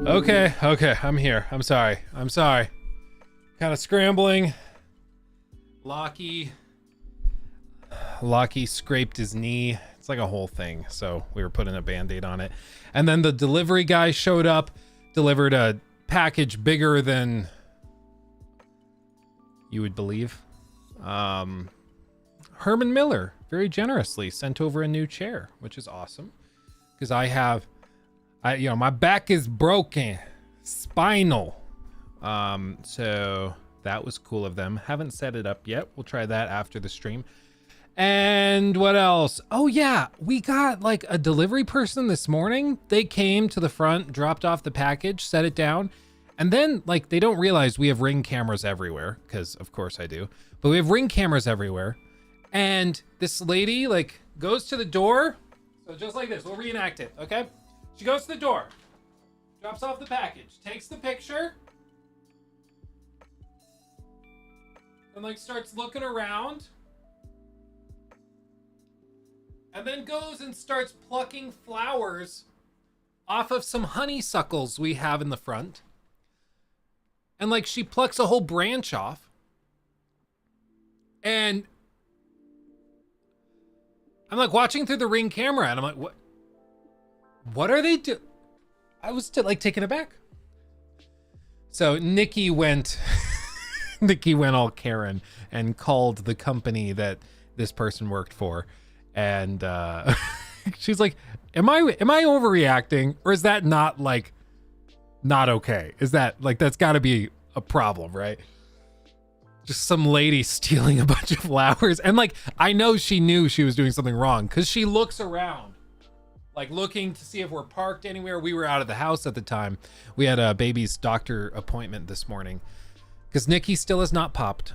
Okay, I'm here. I'm sorry. Kind of scrambling. Lockie scraped his knee. It's like a whole thing, so we were putting a band-aid on it. And then the delivery guy showed up, delivered a package bigger than you would believe. Herman Miller very generously sent over a new chair, which is awesome, because my back is broken, spinal. So that was cool of them. Haven't set it up yet. We'll try that after the stream. And what else? Oh yeah, we got like a delivery person this morning. They came to the front, dropped off the package, set it down. And then like, they don't realize we have Ring cameras everywhere, because of course I do, but we have Ring cameras everywhere. And this lady like goes to the door. So just like this, we'll reenact it. Okay. She goes to the door, drops off the package, takes the picture, and like starts looking around, and then goes and starts plucking flowers off of some honeysuckles we have in the front. And like she plucks a whole branch off, and I'm like watching through the Ring camera, and I'm like, what are they doing? I was like taken aback. So Nikki went all Karen and called the company that this person worked for. And she's like, am I overreacting, or is that not okay? Is that like, that's gotta be a problem, right? Just some lady stealing a bunch of flowers. And like, I know she knew she was doing something wrong, because she looks around, like looking to see if we're parked anywhere. We were out of the house at the time. We had a baby's doctor appointment this morning, because Nikki still has not popped,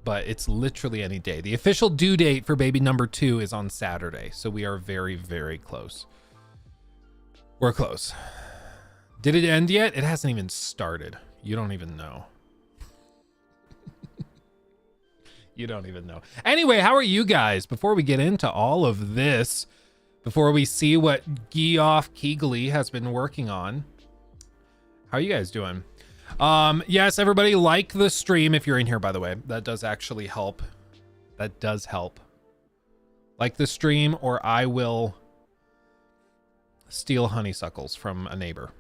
but it's literally any day. The official due date for baby number 2 is on Saturday. So we are very, very close. We're close. Did it end yet? It hasn't even started. You don't even know. You don't even know. Anyway, how are you guys? Before we get into all of this, before we see what Geoff Keighley has been working on, how are you guys doing? Yes, everybody, like the stream if you're in here, by the way. That does actually help. That does help. Like the stream, or I will steal honeysuckles from a neighbor.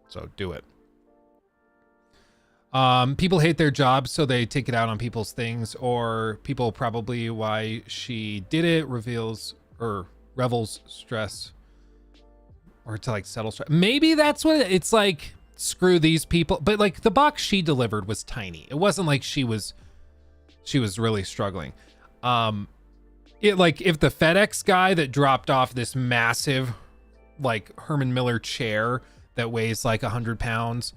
So do it. People hate their jobs, so they take it out on people's things, or people probably why she did it revels stress, or to like settle stress. Maybe that's what it's like. Screw these people. But like the box she delivered was tiny. It wasn't like she was really struggling. It like, if the FedEx guy that dropped off this massive like Herman Miller chair that weighs like 100 pounds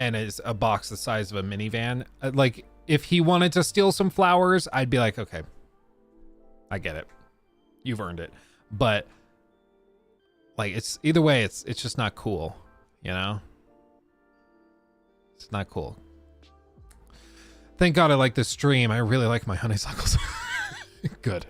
and is a box the size of a minivan, like if he wanted to steal some flowers, I'd be like, okay, I get it, you've earned it. But like, it's either way, it's just not cool, you know? It's not cool. Thank God I like this stream. I really like my honeysuckles. Good.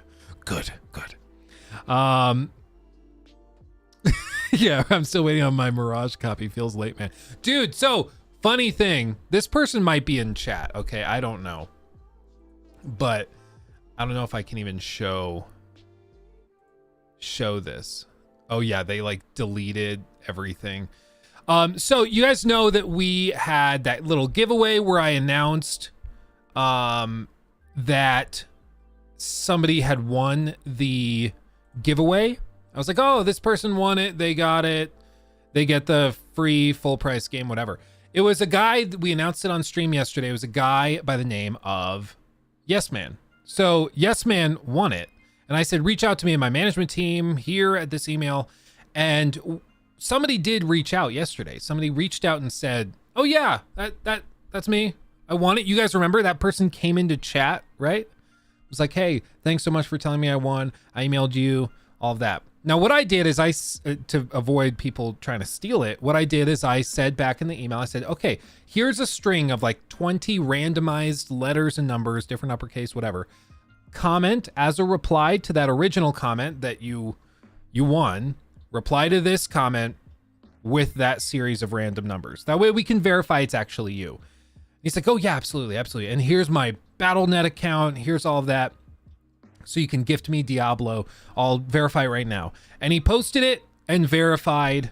Yeah, I'm still waiting on my Mirage copy. Feels late, man. Dude, so funny thing, this person might be in chat, okay? I don't know. But I don't know if I can even show this. Oh yeah, they like deleted everything. So you guys know that we had that little giveaway where I announced that somebody had won the giveaway. I was like, oh, this person won it. They got it. They get the free full price game, whatever. It was a guy, we announced it on stream yesterday. It was a guy by the name of Yes Man. So Yes Man won it. And I said, reach out to me and my management team here at this email. And somebody did reach out yesterday. Somebody reached out and said, oh yeah, that's me. I won it. You guys remember that person came into chat, right? It was like, hey, thanks so much for telling me I won. I emailed you, all of that. Now, what I did is to avoid people trying to steal it, what I did is I said back in the email, I said, okay, here's a string of like 20 randomized letters and numbers, different uppercase, whatever. Comment as a reply to that original comment that you won. Reply to this comment with that series of random numbers. That way we can verify it's actually you. He's like, oh yeah, absolutely, absolutely. And here's my Battle.net account. Here's all of that. So you can gift me Diablo. I'll verify it right now. And he posted it and verified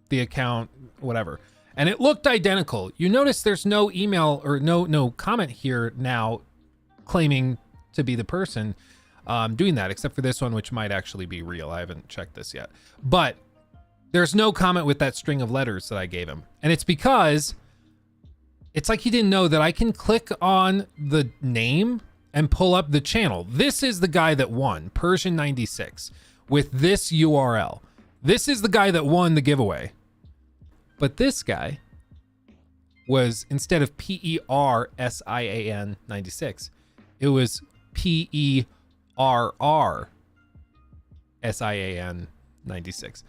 the account, whatever. And it looked identical. You notice there's no email or no comment here now claiming to be the person doing that, except for this one, which might actually be real. I haven't checked this yet. But there's no comment with that string of letters that I gave him. And it's because it's like he didn't know that I can click on the name and pull up the channel. This is the guy that won, Persian96, with this URL. This is the guy that won the giveaway. But this guy was, instead of PERSIAN 96, it was PERRSIAN 96.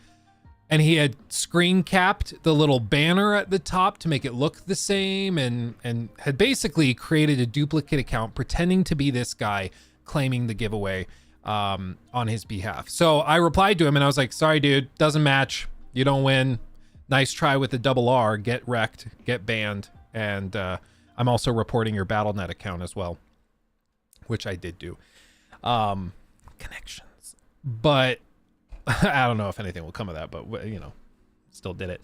And he had screen capped the little banner at the top to make it look the same, and had basically created a duplicate account pretending to be this guy claiming the giveaway on his behalf. So I replied to him and I was like, sorry, dude, doesn't match. You don't win. Nice try with the double R. Get wrecked, get banned. And I'm also reporting your Battle.net account as well, which I did do. Connections. But I don't know if anything will come of that, but you know, still did it.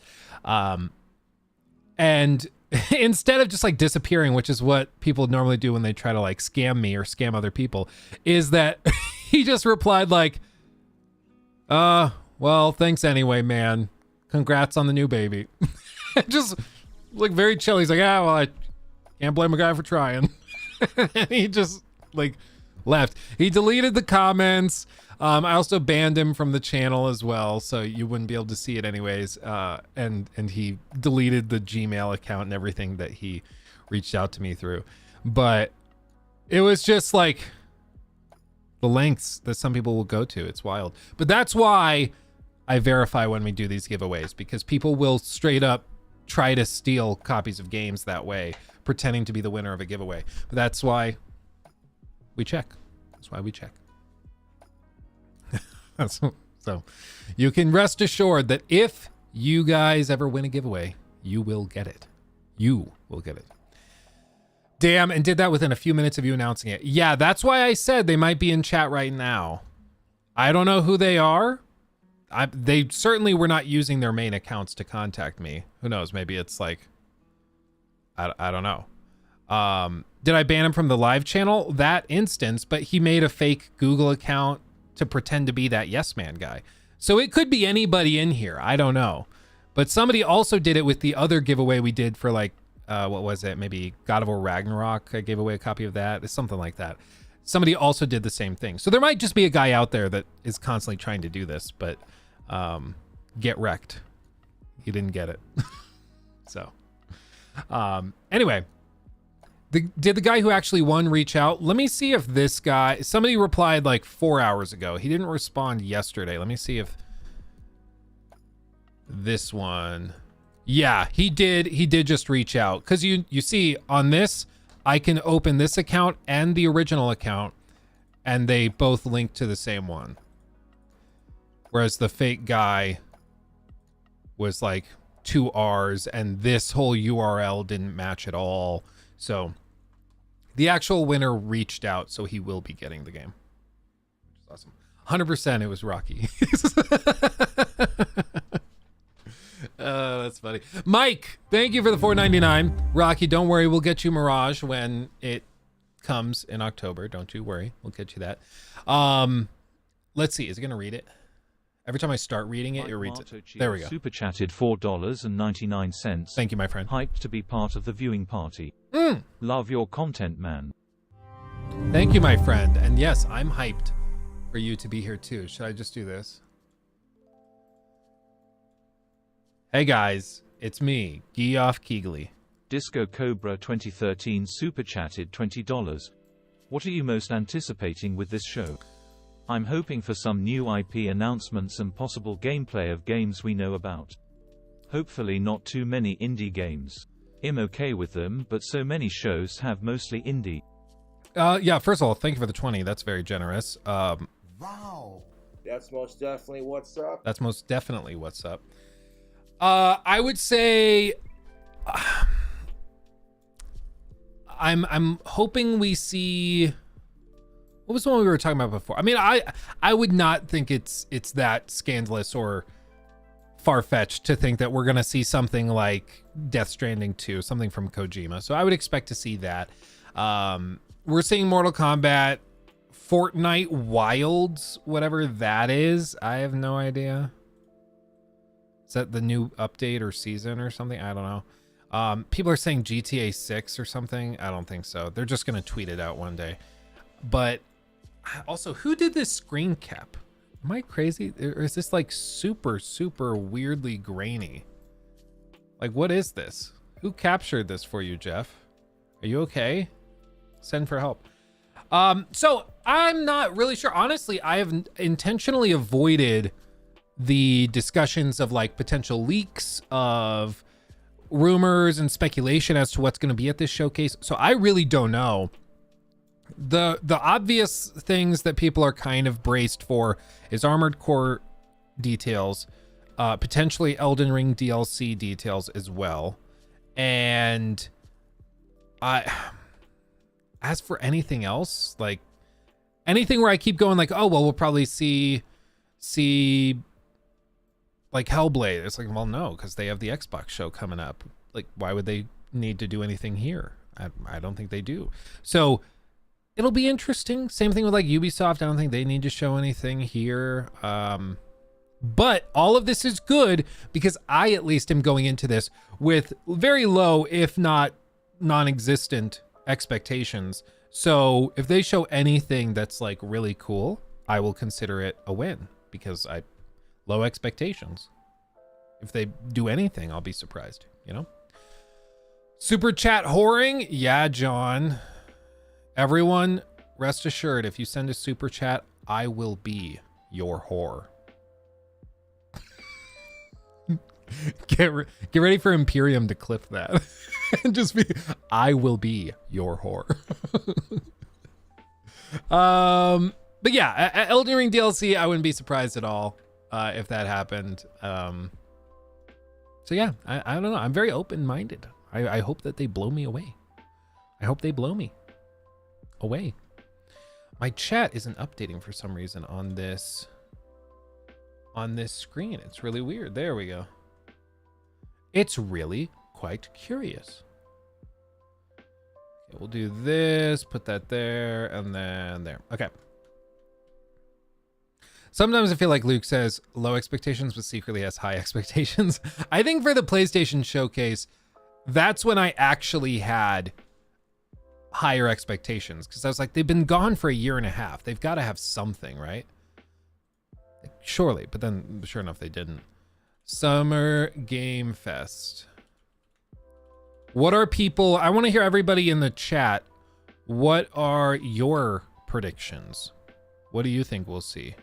And instead of just like disappearing, which is what people normally do when they try to like scam me or scam other people, is that he just replied like, well, thanks anyway, man. Congrats on the new baby. Just like very chill. He's like, well, I can't blame a guy for trying. And he just like left. He deleted the comments. I also banned him from the channel as well, so you wouldn't be able to see it anyways. And he deleted the Gmail account and everything that he reached out to me through. But it was just like the lengths that some people will go to. It's wild. But that's why I verify when we do these giveaways, because people will straight up try to steal copies of games that way, pretending to be the winner of a giveaway. But that's why we check. That's why we check. So you can rest assured that if you guys ever win a giveaway, you will get it. You will get it. Damn, and did that within a few minutes of you announcing it. Yeah, that's why I said they might be in chat right now. I don't know who they are. They certainly were not using their main accounts to contact me. Who knows? Maybe it's like, I don't know. Did I ban him from the live channel? That instance, but he made a fake Google account to pretend to be that Yes Man guy. So it could be anybody in here. I don't know. But somebody also did it with the other giveaway we did for like, what was it? Maybe God of War Ragnarok. I gave away a copy of that. It's something like that. Somebody also did the same thing. So there might just be a guy out there that is constantly trying to do this, but get wrecked. You didn't get it. So anyway, did the guy who actually won reach out? Let me see if this guy, somebody replied like 4 hours ago. He didn't respond yesterday. Let me see if this one, yeah, he did just reach out. Cause you see on this, I can open this account and the original account and they both link to the same one. Whereas the fake guy was like 2 R's and this whole URL didn't match at all. So the actual winner reached out, so he will be getting the game. Which is awesome. 100% it was Rocky. That's funny. Mike, thank you for the $4.99. Rocky, don't worry, we'll get you Mirage when it comes in October. Don't you worry, we'll get you that. Let's see, is it gonna read it? Every time I start reading it, it reads it. There we go. Super chatted $4.99. Thank you, my friend. Hyped to be part of the viewing party. Love your content, man. Thank you, my friend. And yes, I'm hyped for you to be here too. Should I just do this? Hey guys, it's me, Geoff Keighley. Disco Cobra 2013 super chatted $20. What are you most anticipating with this show? I'm hoping for some new IP announcements and possible gameplay of games we know about. Hopefully not too many indie games. I'm okay with them, but so many shows have mostly indie. Yeah, first of all, thank you for the 20. That's very generous. Wow. That's most definitely what's up. That's most definitely what's up. I would say I'm hoping we see. What was the one we were talking about before? I mean, I would not think it's that scandalous or far-fetched to think that we're gonna see something like Death Stranding 2, something from Kojima. So I would expect to see that. We're seeing Mortal Kombat, Fortnite Wilds, whatever that is. I have no idea. Is that the new update or season or something? I don't know. People are saying GTA 6 or something. I don't think so. They're just gonna tweet it out one day. But also, who did this screen cap? Am I crazy? Or is this like super, super weirdly grainy? Like, what is this? Who captured this for you, Jeff? Are you okay? Send for help. So I'm not really sure. Honestly, I have intentionally avoided the discussions of like potential leaks, of rumors and speculation as to what's going to be at this showcase. So I really don't know. The obvious things that people are kind of braced for is Armored Core details, potentially Elden Ring DLC details as well. And as for anything else, like anything where I keep going like, oh, well, we'll probably see like Hellblade. It's like, well, no, because they have the Xbox show coming up. Like, why would they need to do anything here? I don't think they do. So it'll be interesting. Same thing with like Ubisoft. I don't think they need to show anything here. But all of this is good because I at least am going into this with very low, if not non-existent expectations. So if they show anything that's like really cool, I will consider it a win because low expectations. If they do anything, I'll be surprised, you know? Super chat whoring? Yeah, John. Everyone, rest assured, if you send a super chat, I will be your whore. Get ready for Imperium to clip that. And just be, I will be your whore. But yeah, Elden Ring DLC, I wouldn't be surprised at all if that happened. So yeah, I don't know. I'm very open-minded. I hope that they blow me away. I hope they blow me away. My chat isn't updating for some reason on this screen. It's really weird. There we go. It's really quite curious. Okay, we'll do this, put that there, and then there. Okay. Sometimes I feel like Luke says low expectations, but secretly has high expectations. I think for the PlayStation Showcase, that's when I actually had higher expectations, because I was like, they've been gone for a year and a half. They've got to have something, right? Like, surely, but then sure enough, they didn't. Summer Game Fest. What are people, I want to hear everybody in the chat. What are your predictions? What do you think we'll see?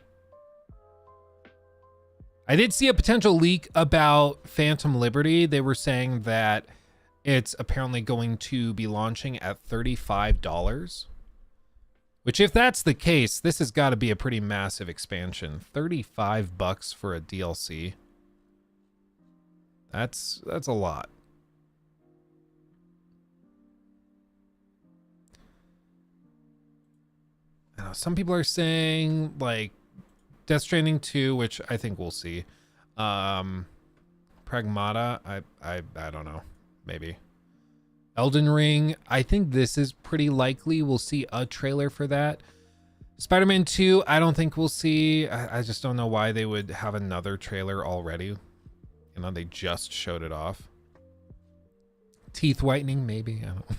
I did see a potential leak about Phantom Liberty. They were saying that it's apparently going to be launching at $35, which if that's the case, this has got to be a pretty massive expansion. $35 for a DLC. That's a lot. I know, some people are saying like Death Stranding 2, which I think we'll see. Pragmata, I don't know. Maybe. Elden Ring, I think this is pretty likely. We'll see a trailer for that. Spider-Man 2, I don't think we'll see. I just don't know why they would have another trailer already. You know, they just showed it off. Teeth whitening, maybe. I don't know.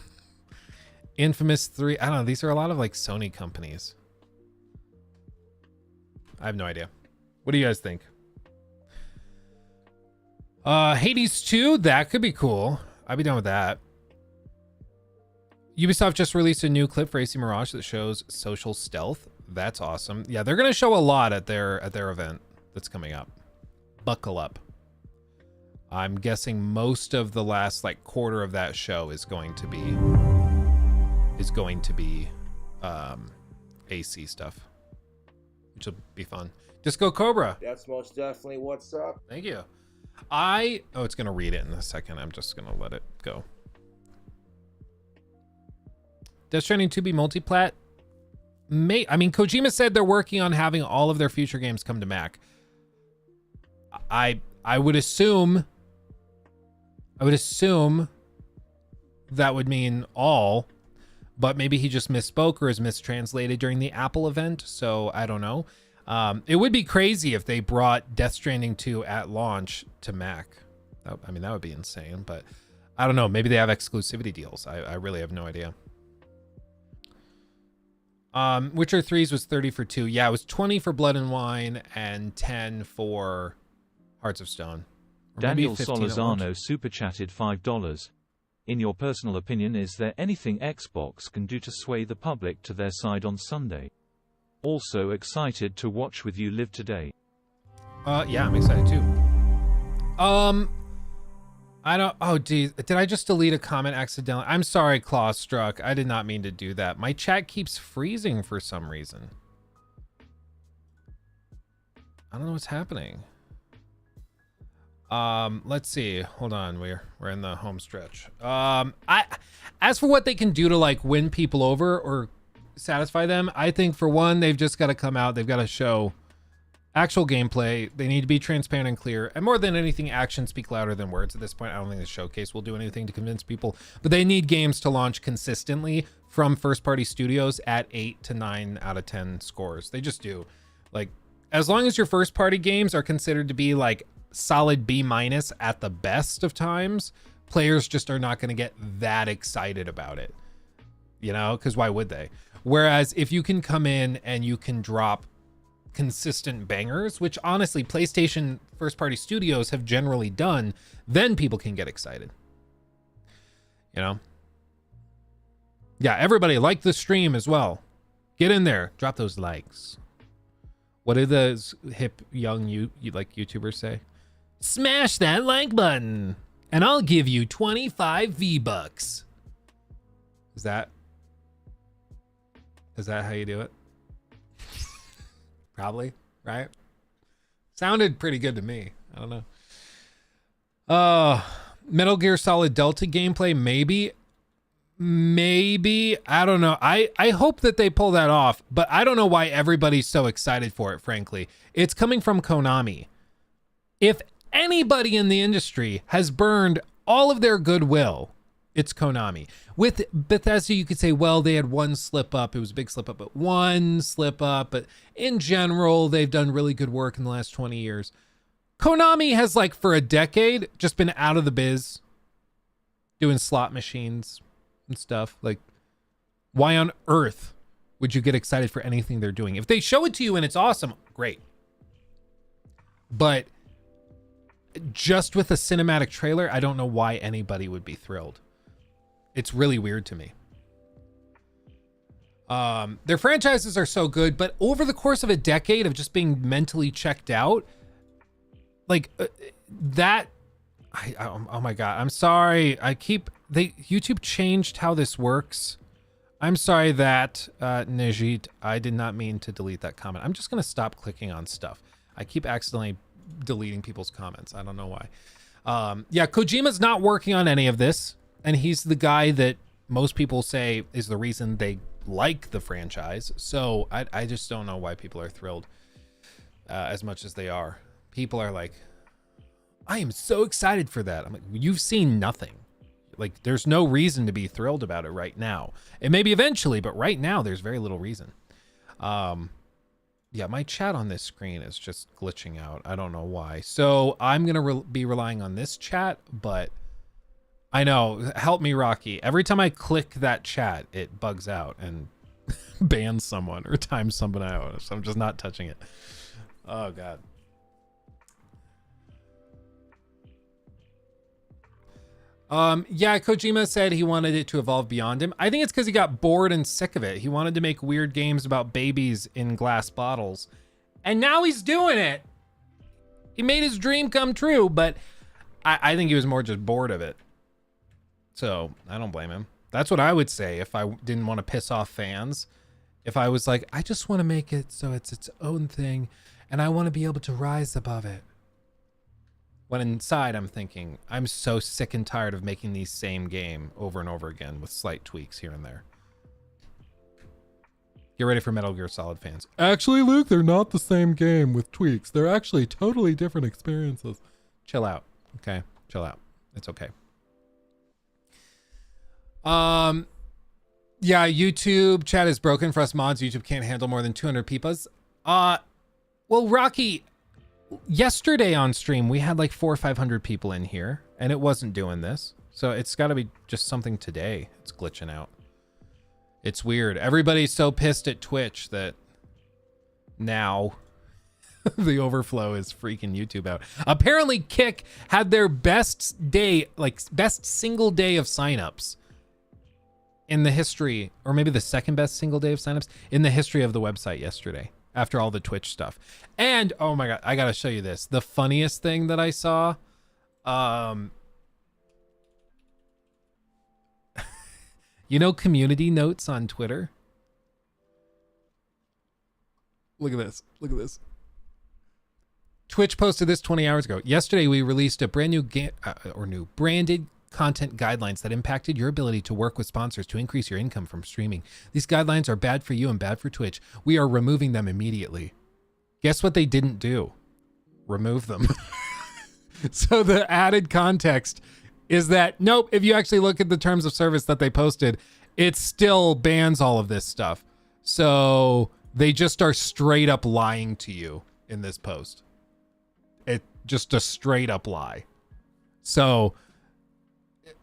Infamous 3, I don't know. These are a lot of like Sony companies. I have no idea. What do you guys think? Hades 2, that could be cool. I'd be down with that. Ubisoft just released a new clip for AC Mirage that shows social stealth. That's awesome. Yeah, they're gonna show a lot at their event that's coming up. Buckle up. I'm guessing most of the last like quarter of that show is going to be AC stuff, which will be fun. Disco Cobra. That's most definitely what's up. Thank you. Oh, it's gonna read it in a second. I'm just gonna let it go. Death Stranding 2 be multiplat? I mean, Kojima said they're working on having all of their future games come to Mac. I would assume that would mean all, but maybe he just misspoke or is mistranslated during the Apple event, so I don't know. It would be crazy if they brought Death Stranding 2 at launch to Mac. I mean, that would be insane, but I don't know. Maybe they have exclusivity deals. I really have no idea. Witcher 3's was 30 for 2. Yeah, it was 20 for Blood and Wine and 10 for Hearts of Stone. Or Daniel 15 at launch. Solazano super chatted $5. In your personal opinion, is there anything Xbox can do to sway the public to their side on Sunday? Also excited to watch with you live today. Yeah, I'm excited too. I don't. Oh, geez. Did I just delete a comment accidentally? I'm sorry, Clawstruck. I did not mean to do that. My chat keeps freezing for some reason. I don't know what's happening. Let's see. Hold on. We're in the home stretch. As for what they can do to like win people over or satisfy them, I think for one, they've just got to come out. They've got to show actual gameplay. They need to be transparent and clear, and more than anything, actions speak louder than words. At this point, I don't think the showcase will do anything to convince people, but they need games to launch consistently from first-party studios at 8 to 9 out of 10 scores. They just do. Like, as long as your first-party games are considered to be like solid B- at the best of times, players just are not going to get that excited about it, you know, because why would they? Whereas if you can come in and you can drop consistent bangers, which honestly PlayStation first party studios have generally done, then people can get excited, you know. Yeah, everybody like the stream as well. Get in there, drop those likes. What do those hip young you like YouTubers say? Smash that like button and I'll give you 25 V-bucks. Is that how you do it? Probably, right? Sounded pretty good to me. I don't know. Metal Gear Solid Delta gameplay, maybe. I don't know. I hope that they pull that off, but I don't know why everybody's so excited for it, frankly. It's coming from Konami. If anybody in the industry has burned all of their goodwill, it's Konami. With Bethesda, you could say, well, they had one slip up. It was a big slip up, but one slip up. But in general, they've done really good work in the last 20 years. Konami has, like, for a decade, just been out of the biz, doing slot machines and stuff. Like, why on earth would you get excited for anything they're doing? If they show it to you and it's awesome, great. But just with a cinematic trailer, I don't know why anybody would be thrilled. It's really weird to me. Their franchises are so good, but over the course of a decade of just being mentally checked out, like oh my God, I'm sorry. YouTube changed how this works. I'm sorry that, Najit, I did not mean to delete that comment. I'm just going to stop clicking on stuff. I keep accidentally deleting people's comments. I don't know why. Yeah, Kojima's not working on any of this. And he's the guy that most people say is the reason they like the franchise. So I just don't know why people are thrilled as much as they are. People are like, I am so excited for that. I'm like, you've seen nothing. Like, there's no reason to be thrilled about it right now. It may be eventually, but right now there's very little reason. Yeah, my chat on this screen is just glitching out. I don't know why. So I'm going to be relying on this chat, but I know. Help me, Rocky. Every time I click that chat, it bugs out and bans someone or times someone out. So I'm just not touching it. Oh, God. Yeah, Kojima said he wanted it to evolve beyond him. I think it's because he got bored and sick of it. He wanted to make weird games about babies in glass bottles. And now he's doing it. He made his dream come true, but I think he was more just bored of it. So I don't blame him. That's what I would say if I didn't want to piss off fans. If I was like, I just want to make it so it's its own thing and I want to be able to rise above it. When inside, I'm thinking, I'm so sick and tired of making these same game over and over again with slight tweaks here and there. Get ready for Metal Gear Solid fans. Actually, Luke, they're not the same game with tweaks. They're actually totally different experiences. Chill out. Okay? Chill out. It's okay. Yeah, YouTube chat is broken for us mods. YouTube can't handle more than 200 peepas. Well, Rocky, yesterday on stream, we had like 400 or 500 people in here, and it wasn't doing this. So it's got to be just something today. It's glitching out. It's weird. Everybody's so pissed at Twitch that now the overflow is freaking YouTube out. Apparently, Kick had their best day, like best single day of signups in the history, or maybe the second best single day of signups in the history of the website yesterday, after all the Twitch stuff. And oh my God, I gotta show you this. The funniest thing that I saw, you know, community notes on Twitter. Look at this. Look at this. Twitch posted this 20 hours ago. Yesterday, we released a brand new new branded content guidelines that impacted your ability to work with sponsors to increase your income from streaming. These guidelines are bad for you and bad for Twitch. We are removing them immediately. Guess what they didn't do? Remove them. So the added context is that, nope, if you actually look at the terms of service that they posted, it still bans all of this stuff. So they just are straight up lying to you in this post. It just a straight up lie. So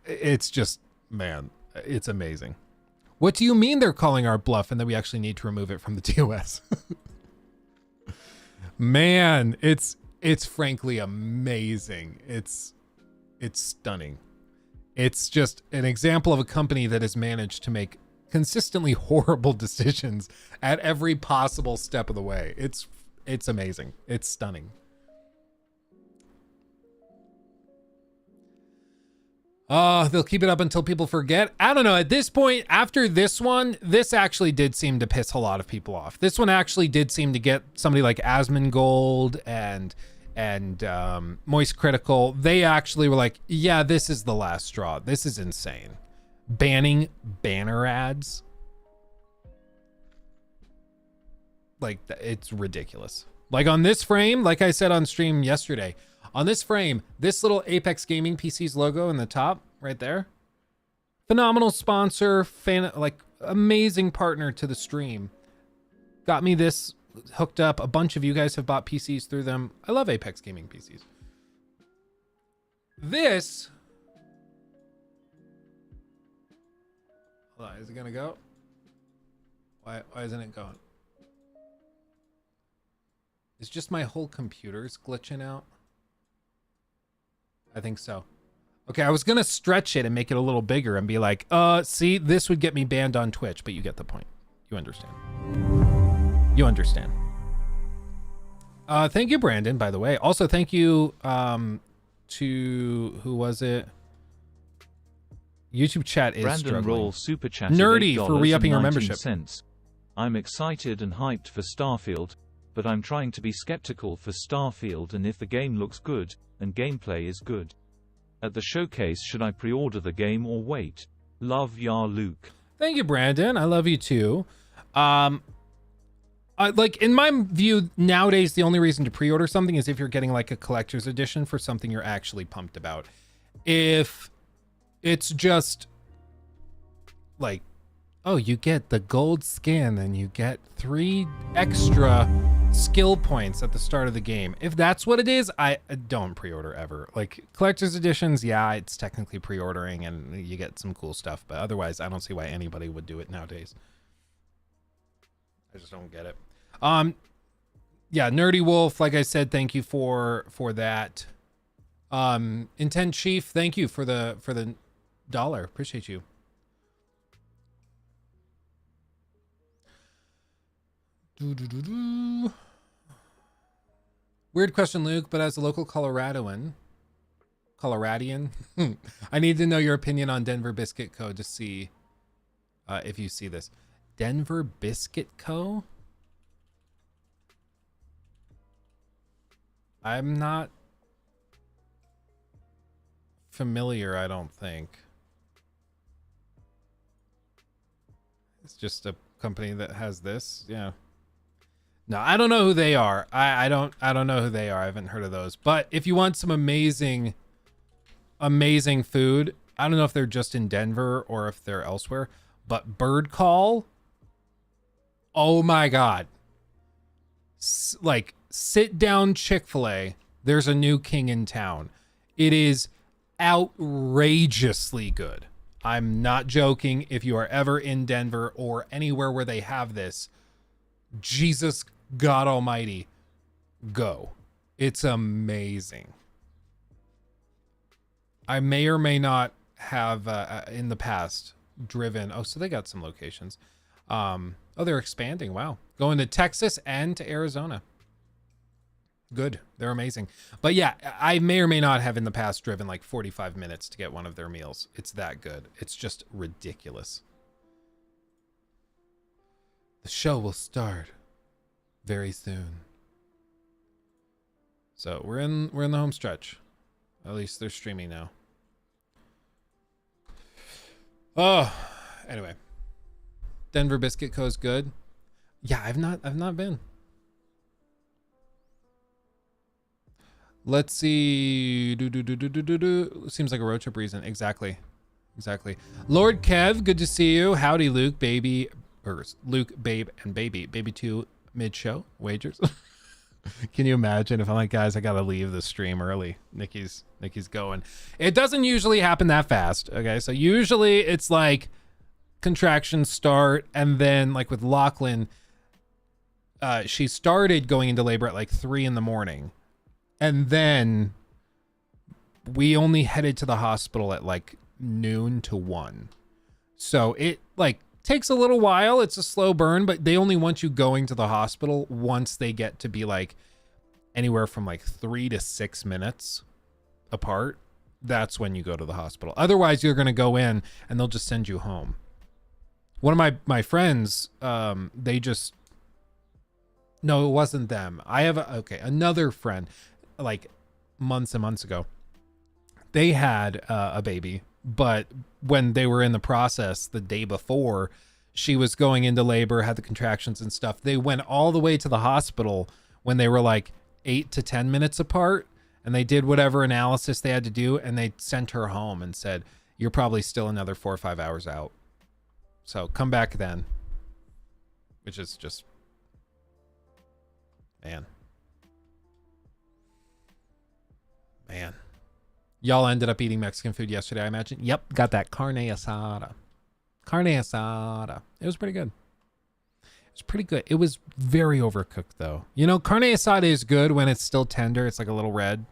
it's just, man, it's amazing. What do you mean they're calling our bluff and that we actually need to remove it from the TOS? Man, it's frankly amazing. It's stunning. It's just an example of a company that has managed to make consistently horrible decisions at every possible step of the way. It's amazing. It's stunning. They'll keep it up until people forget. I don't know. At this point, after this one, this actually did seem to piss a lot of people off. This one actually did seem to get somebody like Asmongold and Moist Critical. They actually were like, yeah, this is the last straw. This is insane. Banning banner ads. Like, it's ridiculous. Like on this frame, like I said on stream yesterday, on this frame, this little Apex Gaming PC's logo in the top right there. Phenomenal sponsor, like amazing partner to the stream. Got me this hooked up. A bunch of you guys have bought PCs through them. I love Apex Gaming PCs. This. Hold on, is it gonna go? Why isn't it going? Is just my whole computer's glitching out? I think so. Okay, I was gonna stretch it and make it a little bigger and be like, see, this would get me banned on Twitch, but you get the point. You understand. You understand. Thank you, Brandon, by the way. Also, thank you to, who was it? YouTube chat is Brandon struggling. Roll super chatted Nerdy for re-upping your membership. Cents. I'm excited and hyped for Starfield, but I'm trying to be skeptical for Starfield, and if the game looks good and gameplay is good at the showcase, should I pre-order the game or wait? Love, ya Luke. Thank you, Brandon. I love you too. Like in my view nowadays, the only reason to pre-order something is if you're getting like a collector's edition for something you're actually pumped about. If it's just like, oh, you get the gold skin and you get 3 extra skill points at the start of the game. If that's what it is, I don't pre-order ever. Like collector's editions, yeah, it's technically pre-ordering and you get some cool stuff, but otherwise I don't see why anybody would do it nowadays. I just don't get it. Yeah, Nerdy Wolf, like I said, thank you for that. Intent Chief, thank you for the $1. Appreciate you. Weird question, Luke, but as a local Coloradian, I need to know your opinion on Denver Biscuit Co. to see if you see this. Denver Biscuit Co. I'm not familiar, I don't think. It's just a company that has this. Yeah. No, I don't know who they are. I don't know who they are. I haven't heard of those. But if you want some amazing food, I don't know if they're just in Denver or if they're elsewhere, but Bird Call, oh my God. Like, sit down Chick-fil-A. There's a new king in town. It is outrageously good. I'm not joking. If you are ever in Denver or anywhere where they have this, Jesus God Almighty, go. It's amazing. I may or may not have in the past driven. Oh, so they got some locations. Oh, they're expanding. Wow. Going to Texas and to Arizona. Good. They're amazing. But yeah, I may or may not have in the past driven like 45 minutes to get one of their meals. It's that good. It's just ridiculous. The show will start very soon. So we're in the home stretch. At least they're streaming now. Oh, anyway. Denver Biscuit Co. is good. Yeah, I've not been. Let's see. Seems like a road trip reason. Exactly. Lord Kev, good to see you. Howdy, Luke, baby, or Luke, babe, and baby. Baby 2 mid-show wagers. Can you imagine if I'm like, guys, I gotta leave the stream early. Nikki's going. It doesn't usually happen that fast. Okay, so usually it's like contractions start, and then like with Lachlan, she started going into labor at like 3 a.m. And then we only headed to the hospital at like noon to 1. So it like takes a little while. It's a slow burn, but they only want you going to the hospital once they get to be like anywhere from like 3 to 6 minutes apart. That's when you go to the hospital. Otherwise, you're going to go in and they'll just send you home. One of my friends, they just, no, it wasn't them. I have another friend, like months and months ago, they had a baby, but when they were in the process the day before she was going into labor, had the contractions and stuff, they went all the way to the hospital when they were like 8 to 10 minutes apart, and they did whatever analysis they had to do, and they sent her home and said, you're probably still another 4 or 5 hours out, so come back then. Which is just, man. Y'all ended up eating Mexican food yesterday, I imagine. Yep, got that carne asada. It was pretty good. It was very overcooked, though. You know, carne asada is good when it's still tender. It's like a little red.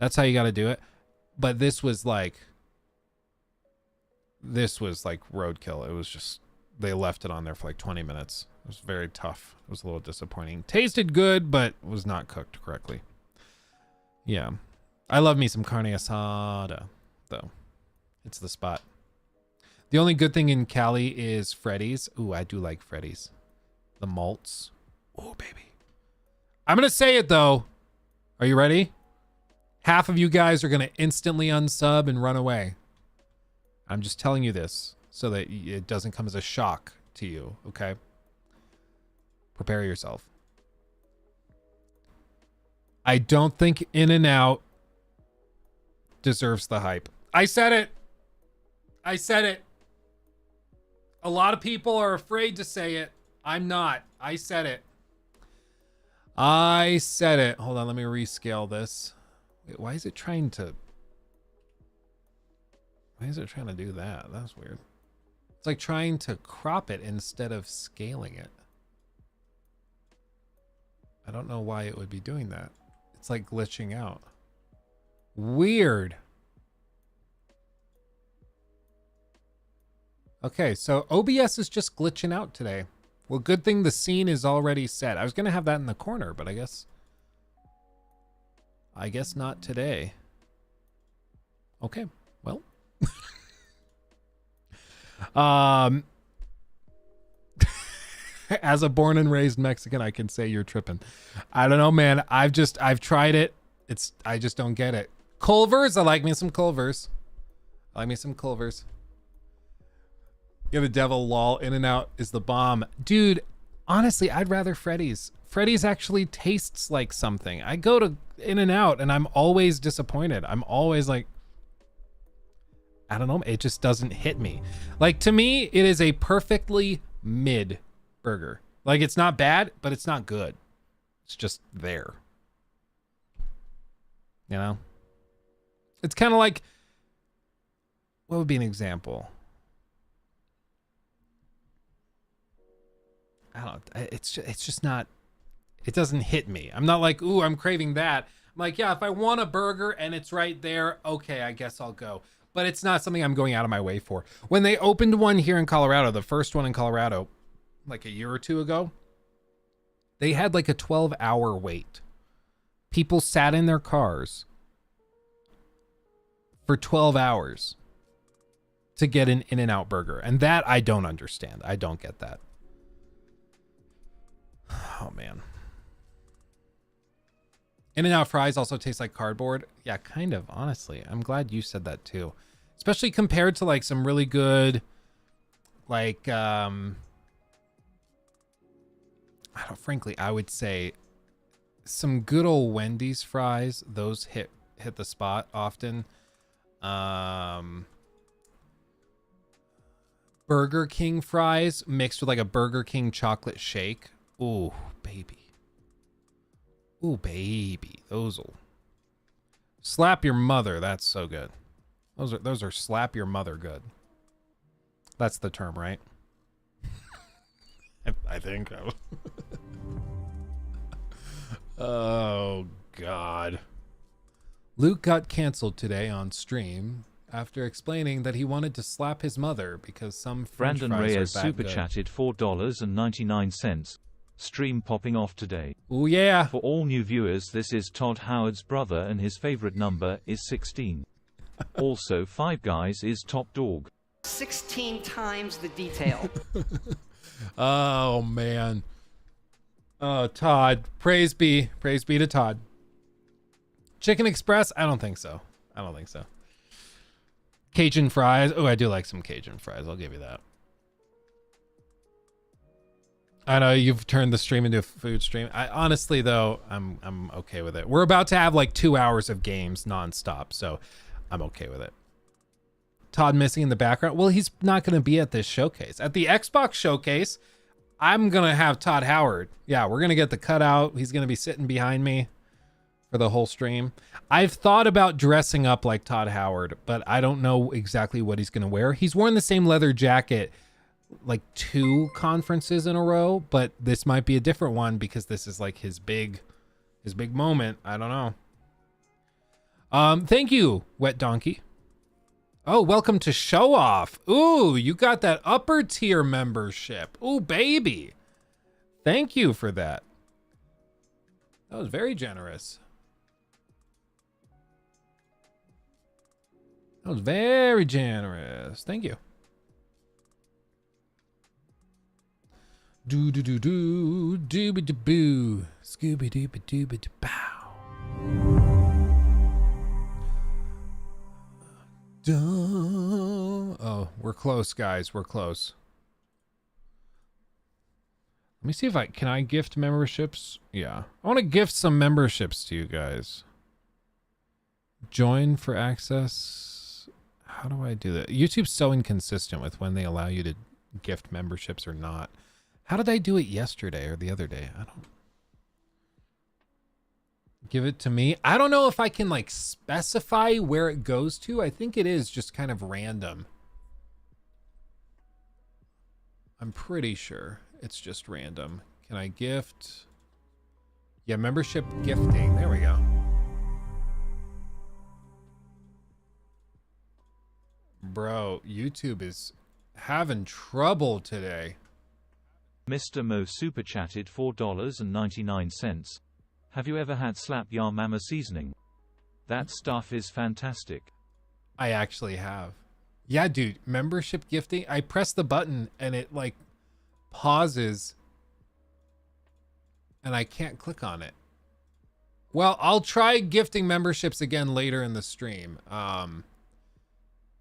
That's how you got to do it. But this was like roadkill. It was just, they left it on there for like 20 minutes. It was very tough. It was a little disappointing. Tasted good, but was not cooked correctly. Yeah. I love me some carne asada, though. It's the spot. The only good thing in Cali is Freddy's. Ooh, I do like Freddy's. The malts. Oh, baby. I'm going to say it, though. Are you ready? Half of you guys are going to instantly unsub and run away. I'm just telling you this so that it doesn't come as a shock to you, okay? Prepare yourself. I don't think In-N-Out deserves the hype. I said it. A lot of people are afraid to say it. I'm not. I said it. Hold on, let me rescale this. Wait, why is it trying to do that? That's weird. It's like trying to crop it instead of scaling it. I don't know why it would be doing that. It's like glitching out. Weird. Okay, so OBS is just glitching out today. Well, good thing the scene is already set. I was going to have that in the corner, but I guess not today. Okay, well. As a born and raised Mexican, I can say you're tripping. I don't know, man. I've tried it. I just don't get it. Culver's. I like me some Culver's. I like me some Culver's. You're the devil, lol. In and Out is the bomb. Dude, honestly, I'd rather Freddy's. Freddy's actually tastes like something. I go to In and Out and I'm always disappointed. I'm always like, I don't know. It just doesn't hit me. Like, to me, it is a perfectly mid burger. Like, it's not bad, but it's not good. It's just there. You know? It's kind of like, what would be an example? I don't know. It's just not, it doesn't hit me. I'm not like, ooh, I'm craving that. I'm like, yeah, if I want a burger and it's right there, okay, I guess I'll go. But it's not something I'm going out of my way for. When they opened one here in Colorado, the first one in Colorado, like a year or two ago, they had like a 12-hour wait. People sat in their cars for 12 hours to get an In-N-Out burger. And that I don't understand. I don't get that. Oh, man. In-N-Out fries also taste like cardboard. Yeah, kind of, honestly. I'm glad you said that too. Especially compared to like some really good, like, frankly, I would say some good old Wendy's fries. Those hit the spot often. Burger King fries mixed with like a Burger King chocolate shake. Ooh, baby. Ooh, baby. Those'll slap your mother. That's so good. Those are slap your mother good. That's the term, right? I think. Oh, God. Luke got canceled today on stream after explaining that he wanted to slap his mother because some French Brandon fries Reyes are that super good. chatted $4.99. Stream popping off today. Oh, yeah. For all new viewers, this is Todd Howard's brother and his favorite number is 16. Also, Five Guys is top dog. 16 times the detail. Oh, man. Oh, Todd. Praise be to Todd. Chicken Express? I don't think so. Cajun fries. Oh, I do like some Cajun fries. I'll give you that. I know you've turned the stream into a food stream. Honestly though, I'm okay with it. We're about to have like 2 hours of games nonstop, so I'm okay with it. Todd missing in the background. Well, he's not going to be at this showcase. At the Xbox showcase, I'm going to have Todd Howard. Yeah, we're going to get the cutout. He's going to be sitting behind me for the whole stream. I've thought about dressing up like Todd Howard, but I don't know exactly what he's going to wear. He's worn the same leather jacket like 2 conferences in a row, but this might be a different one because this is like his big moment. I don't know. Thank you, Wet Donkey. Oh, welcome to Show Off. Ooh, you got that upper tier membership. Ooh, baby. Thank you for that. That was very generous. That was very generous. Thank you. Do do do do dooby doo boo scooby dooby dooby doo bow. Oh, we're close, guys. We're close. Let me see if can I gift memberships? Yeah, I want to gift some memberships to you guys. Join for access. How do I do that? YouTube's so inconsistent with when they allow you to gift memberships or not. How did I do it yesterday or the other day? I don't. Give it to me. I don't know if I can like specify where it goes to. I think it is just kind of random. I'm pretty sure it's just random. Can I gift? Yeah, membership gifting. There we go. Bro, YouTube is having trouble today. Mr. Mo super chatted $4.99. Have you ever had slap ya mama seasoning? That stuff is fantastic. I actually have. Yeah, dude, membership gifting. I press the button and it like pauses and I can't click on it. Well, I'll try gifting memberships again later in the stream.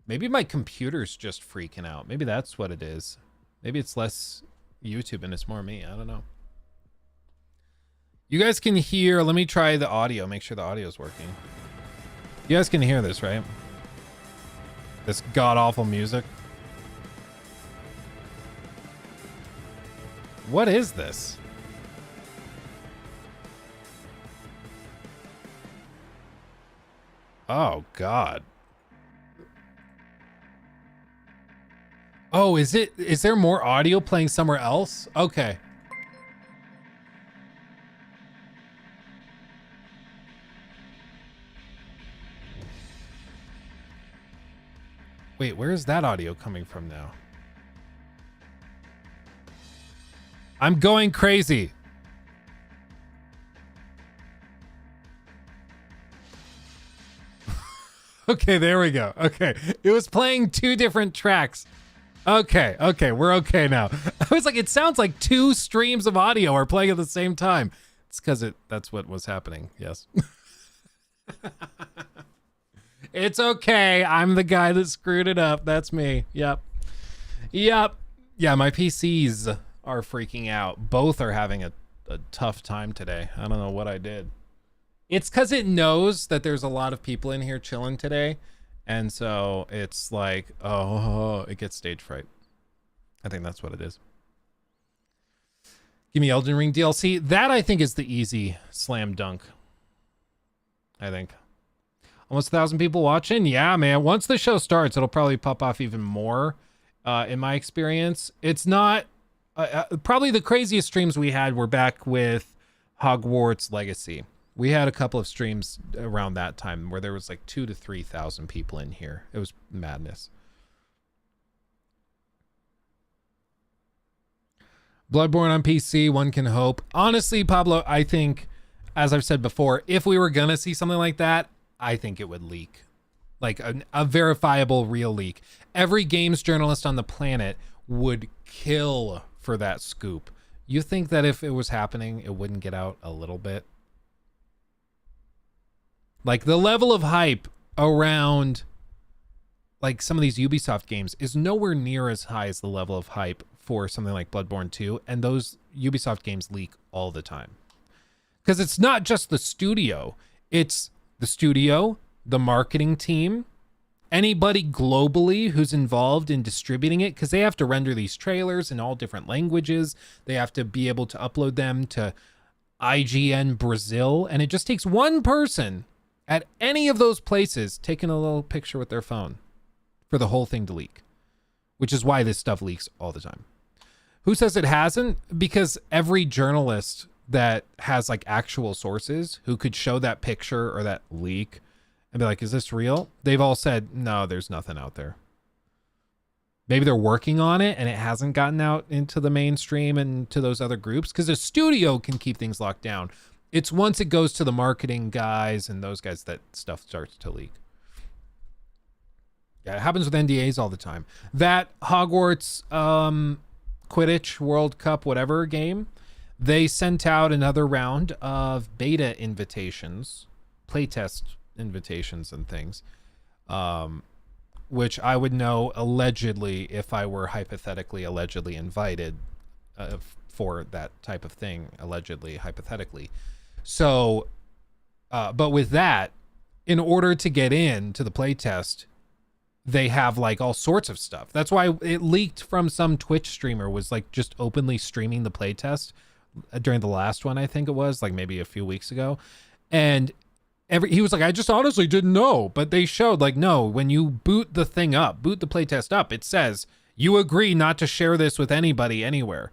Maybe my computer's just freaking out. Maybe that's what it is. Maybe it's less YouTube and it's more me. I don't know. You guys can hear, let me try the audio, make sure the audio is working. You guys can hear this, right? This god-awful music. What is this? Oh, God. Oh, is there more audio playing somewhere else? Okay. Wait, where is that audio coming from now? I'm going crazy. Okay, there we go. Okay. It was playing two different tracks. Okay, we're okay now. I was like, it sounds like two streams of audio are playing at the same time. It's because that's what was happening. Yes. It's okay. I'm the guy that screwed it up. That's me. Yep. Yeah, my PCs are freaking out. Both are having a tough time today. I don't know what I did. It's because it knows that there's a lot of people in here chilling today. And so it's like, oh, it gets stage fright. I think that's what it is. Give me Elden Ring DLC. That I think is the easy slam dunk. I think. Almost 1,000 people watching. Yeah, man. Once the show starts, it'll probably pop off even more. In my experience, it's not probably the craziest streams we had were back with Hogwarts Legacy. We had a couple of streams around that time where there was like 2,000 to 3,000 people in here. It was madness. Bloodborne on PC, one can hope. Honestly, Pablo, I think, as I've said before, if we were going to see something like that, I think it would leak. Like a verifiable real leak. Every games journalist on the planet would kill for that scoop. You think that if it was happening, it wouldn't get out a little bit? Like the level of hype around like some of these Ubisoft games is nowhere near as high as the level of hype for something like Bloodborne 2. And those Ubisoft games leak all the time. Because it's not just the studio. It's the studio, the marketing team, anybody globally who's involved in distributing it, because they have to render these trailers in all different languages. They have to be able to upload them to IGN Brazil. And it just takes one person at any of those places taking a little picture with their phone for the whole thing to leak, which is why this stuff leaks all the time. Who says it hasn't? Because every journalist that has like actual sources who could show that picture or that leak and be like, is this real? They've all said, no, there's nothing out there. Maybe they're working on it and it hasn't gotten out into the mainstream and to those other groups, because a studio can keep things locked down. It's once it goes to the marketing guys and those guys that stuff starts to leak. Yeah, it happens with NDAs all the time. That Hogwarts Quidditch World Cup whatever game, they sent out another round of beta invitations, playtest invitations and things, which I would know allegedly if I were hypothetically allegedly invited for that type of thing, allegedly, hypothetically. So, but with that, in order to get in to the playtest, they have like all sorts of stuff. That's why it leaked from some Twitch streamer was like just openly streaming the playtest during the last one, I think it was, like maybe a few weeks ago. And he was like, I just honestly didn't know. But they showed like, no, when you boot the thing up, boot the playtest up, it says you agree not to share this with anybody anywhere.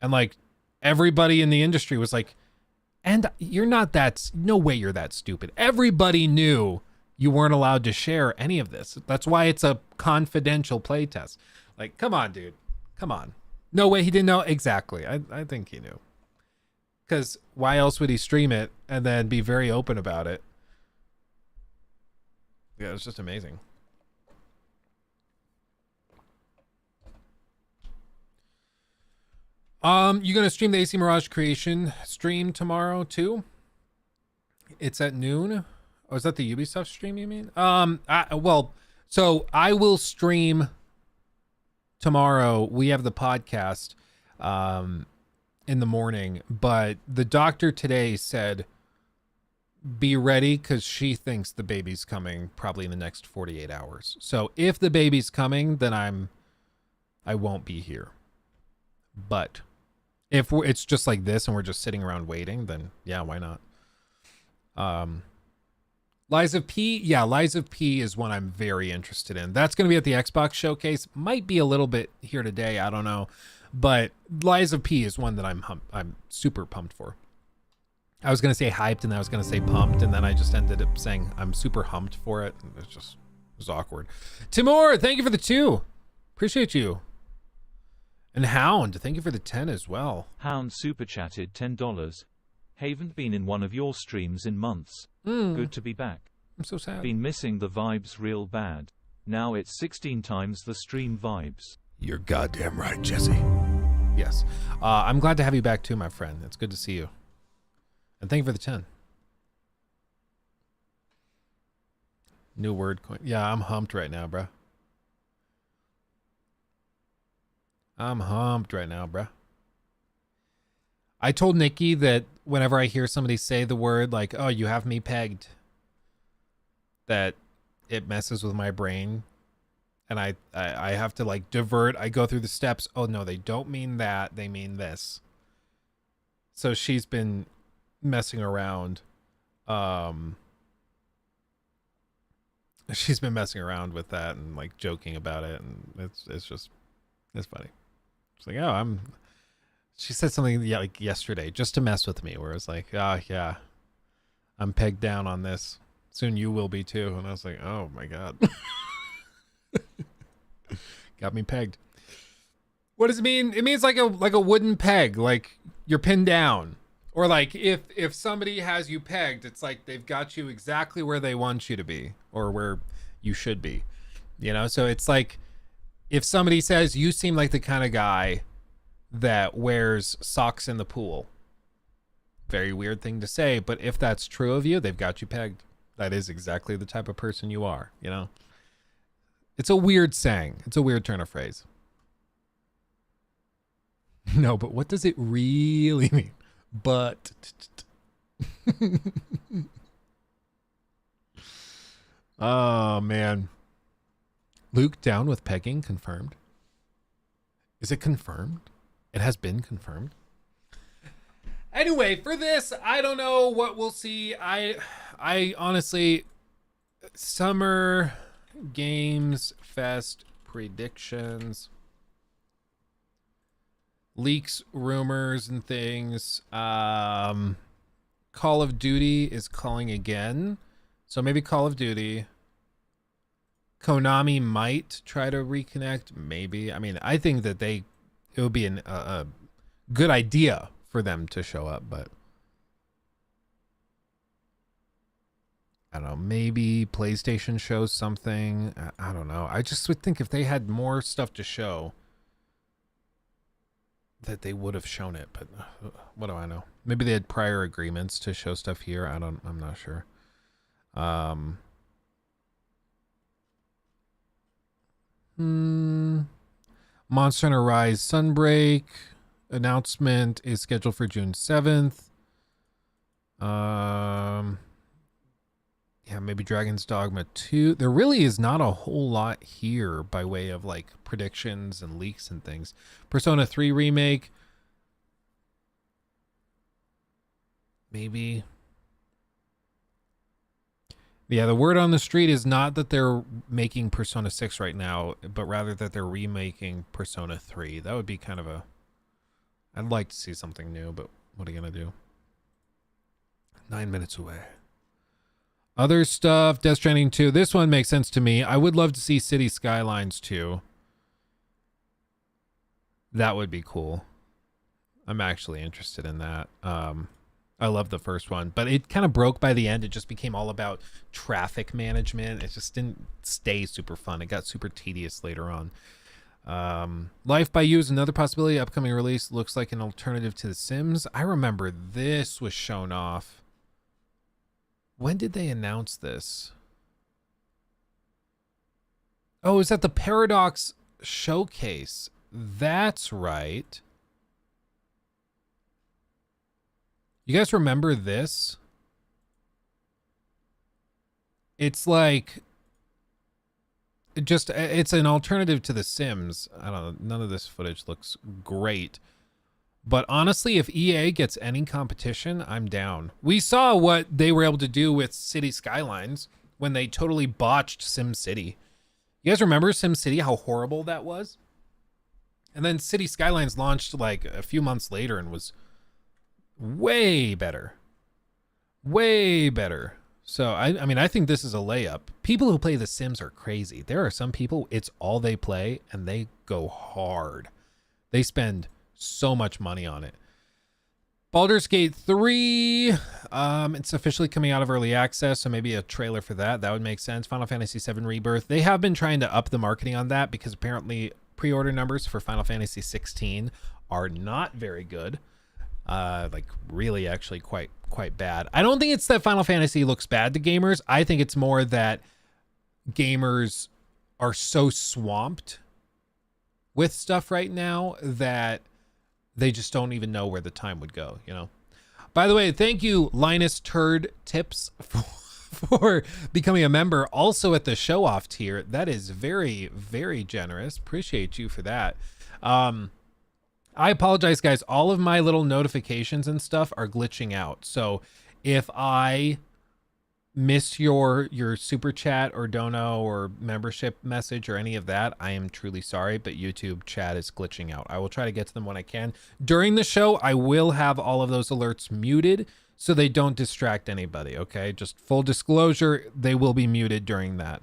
And like everybody in the industry was like, and you're not that, no way you're that stupid. Everybody knew you weren't allowed to share any of this. That's why it's a confidential playtest. Like, come on, dude. Come on. No way he didn't know. Exactly. I think he knew. Because why else would he stream it and then be very open about it? Yeah, it's just amazing. You gonna stream the AC Mirage Creation stream tomorrow too? It's at noon. Oh, is that the Ubisoft stream you mean? So I will stream tomorrow. We have the podcast in the morning, but the doctor today said be ready because she thinks the baby's coming probably in the next 48 hours. So if the baby's coming, then I won't be here. But if it's just like this and we're just sitting around waiting, then yeah, why not? Lies of P, yeah, Lies of P is one I'm very interested in. That's going to be at the Xbox showcase. Might be a little bit here today, I don't know. But Lies of P is one that I'm super pumped for. I was going to say hyped and I was going to say pumped, and then I just ended up saying I'm super humped for it. It was awkward. Timur, thank you for the 2. Appreciate you. And Hound, thank you for the 10 as well. Hound super chatted $10. Haven't been in one of your streams in months. Good to be back. I'm so sad. Been missing the vibes real bad. Now it's 16 times the stream vibes. You're goddamn right, Jesse. Yes. I'm glad to have you back too, my friend. It's good to see you. And thank you for the 10. New word coin. Yeah, I'm humped right now, bruh. I'm humped right now, bruh. I told Nikki that whenever I hear somebody say the word like, oh, you have me pegged, that it messes with my brain. And I have to like divert. I go through the steps. Oh, no, they don't mean that. They mean this. So she's been messing around. She's been messing around with that and like joking about it. And it's funny. It's like, oh, she said something like yesterday just to mess with me, where it's like, oh yeah, I'm pegged down on this. Soon you will be too. And I was like, oh my God. Got me pegged. What does it mean? It means like a wooden peg, like you're pinned down. Or like if somebody has you pegged, it's like they've got you exactly where they want you to be or where you should be. You know, so it's like if somebody says you seem like the kind of guy that wears socks in the pool. Very weird thing to say, but if that's true of you, they've got you pegged. That is exactly the type of person you are, you know? It's a weird saying. It's a weird turn of phrase. No, but what does it really mean? But oh man. Luke down with pegging confirmed. Is it confirmed? It has been confirmed. Anyway, for this, I don't know what we'll see. I honestly, Summer Games Fest predictions, leaks, rumors, and things. Call of Duty is calling again, so maybe Call of Duty. Konami might try to reconnect, maybe. I mean, I think that it would be a good idea for them to show up, but I don't know, maybe PlayStation shows something. I don't know. I just would think if they had more stuff to show that they would have shown it, but what do I know? Maybe they had prior agreements to show stuff here. I'm not sure. Monster Hunter Rise Sunbreak announcement is scheduled for June 7th. Yeah, maybe Dragon's Dogma 2. There really is not a whole lot here by way of like predictions and leaks and things. Persona 3 remake. Maybe. Yeah, the word on the street is not that they're making Persona 6 right now, but rather that they're remaking Persona 3. That would be kind of I'd like to see something new, but what are you going to do? 9 minutes away. Other stuff, Death Stranding 2. This one makes sense to me. I would love to see City Skylines 2. That would be cool. I'm actually interested in that. I love the first one, but it kind of broke by the end. It just became all about traffic management. It just didn't stay super fun. It got super tedious later on. Life by You is another possibility. Upcoming release looks like an alternative to The Sims. I remember this was shown off When did they announce this? Oh, is that the Paradox Showcase? That's right. You guys remember this? It's like it's an alternative to The Sims. I don't know. None of this footage looks great. But honestly, if EA gets any competition, I'm down. We saw what they were able to do with City Skylines when they totally botched SimCity. You guys remember SimCity, how horrible that was? And then City Skylines launched like a few months later and was way better. Way better. So, I mean, I think this is a layup. People who play The Sims are crazy. There are some people, it's all they play, and they go hard. They spend so much money on it. Baldur's Gate 3, it's officially coming out of early access, so maybe a trailer for that. That would make sense. Final Fantasy VII Rebirth. They have been trying to up the marketing on that because apparently pre-order numbers for Final Fantasy 16 are not very good. Like really actually quite bad. I don't think it's that Final Fantasy looks bad to gamers. I think it's more that gamers are so swamped with stuff right now that they just don't even know where the time would go, you know? By the way, thank you, Linus Turd Tips, for becoming a member. Also at the show off tier. That is very, very generous. Appreciate you for that. I apologize, guys. All of my little notifications and stuff are glitching out. So if I miss your super chat or dono or membership message or any of that, I am truly sorry, but YouTube chat is glitching out. I will try to get to them when I can. During the show, I will have all of those alerts muted so they don't distract anybody, okay? Just full disclosure, they will be muted during that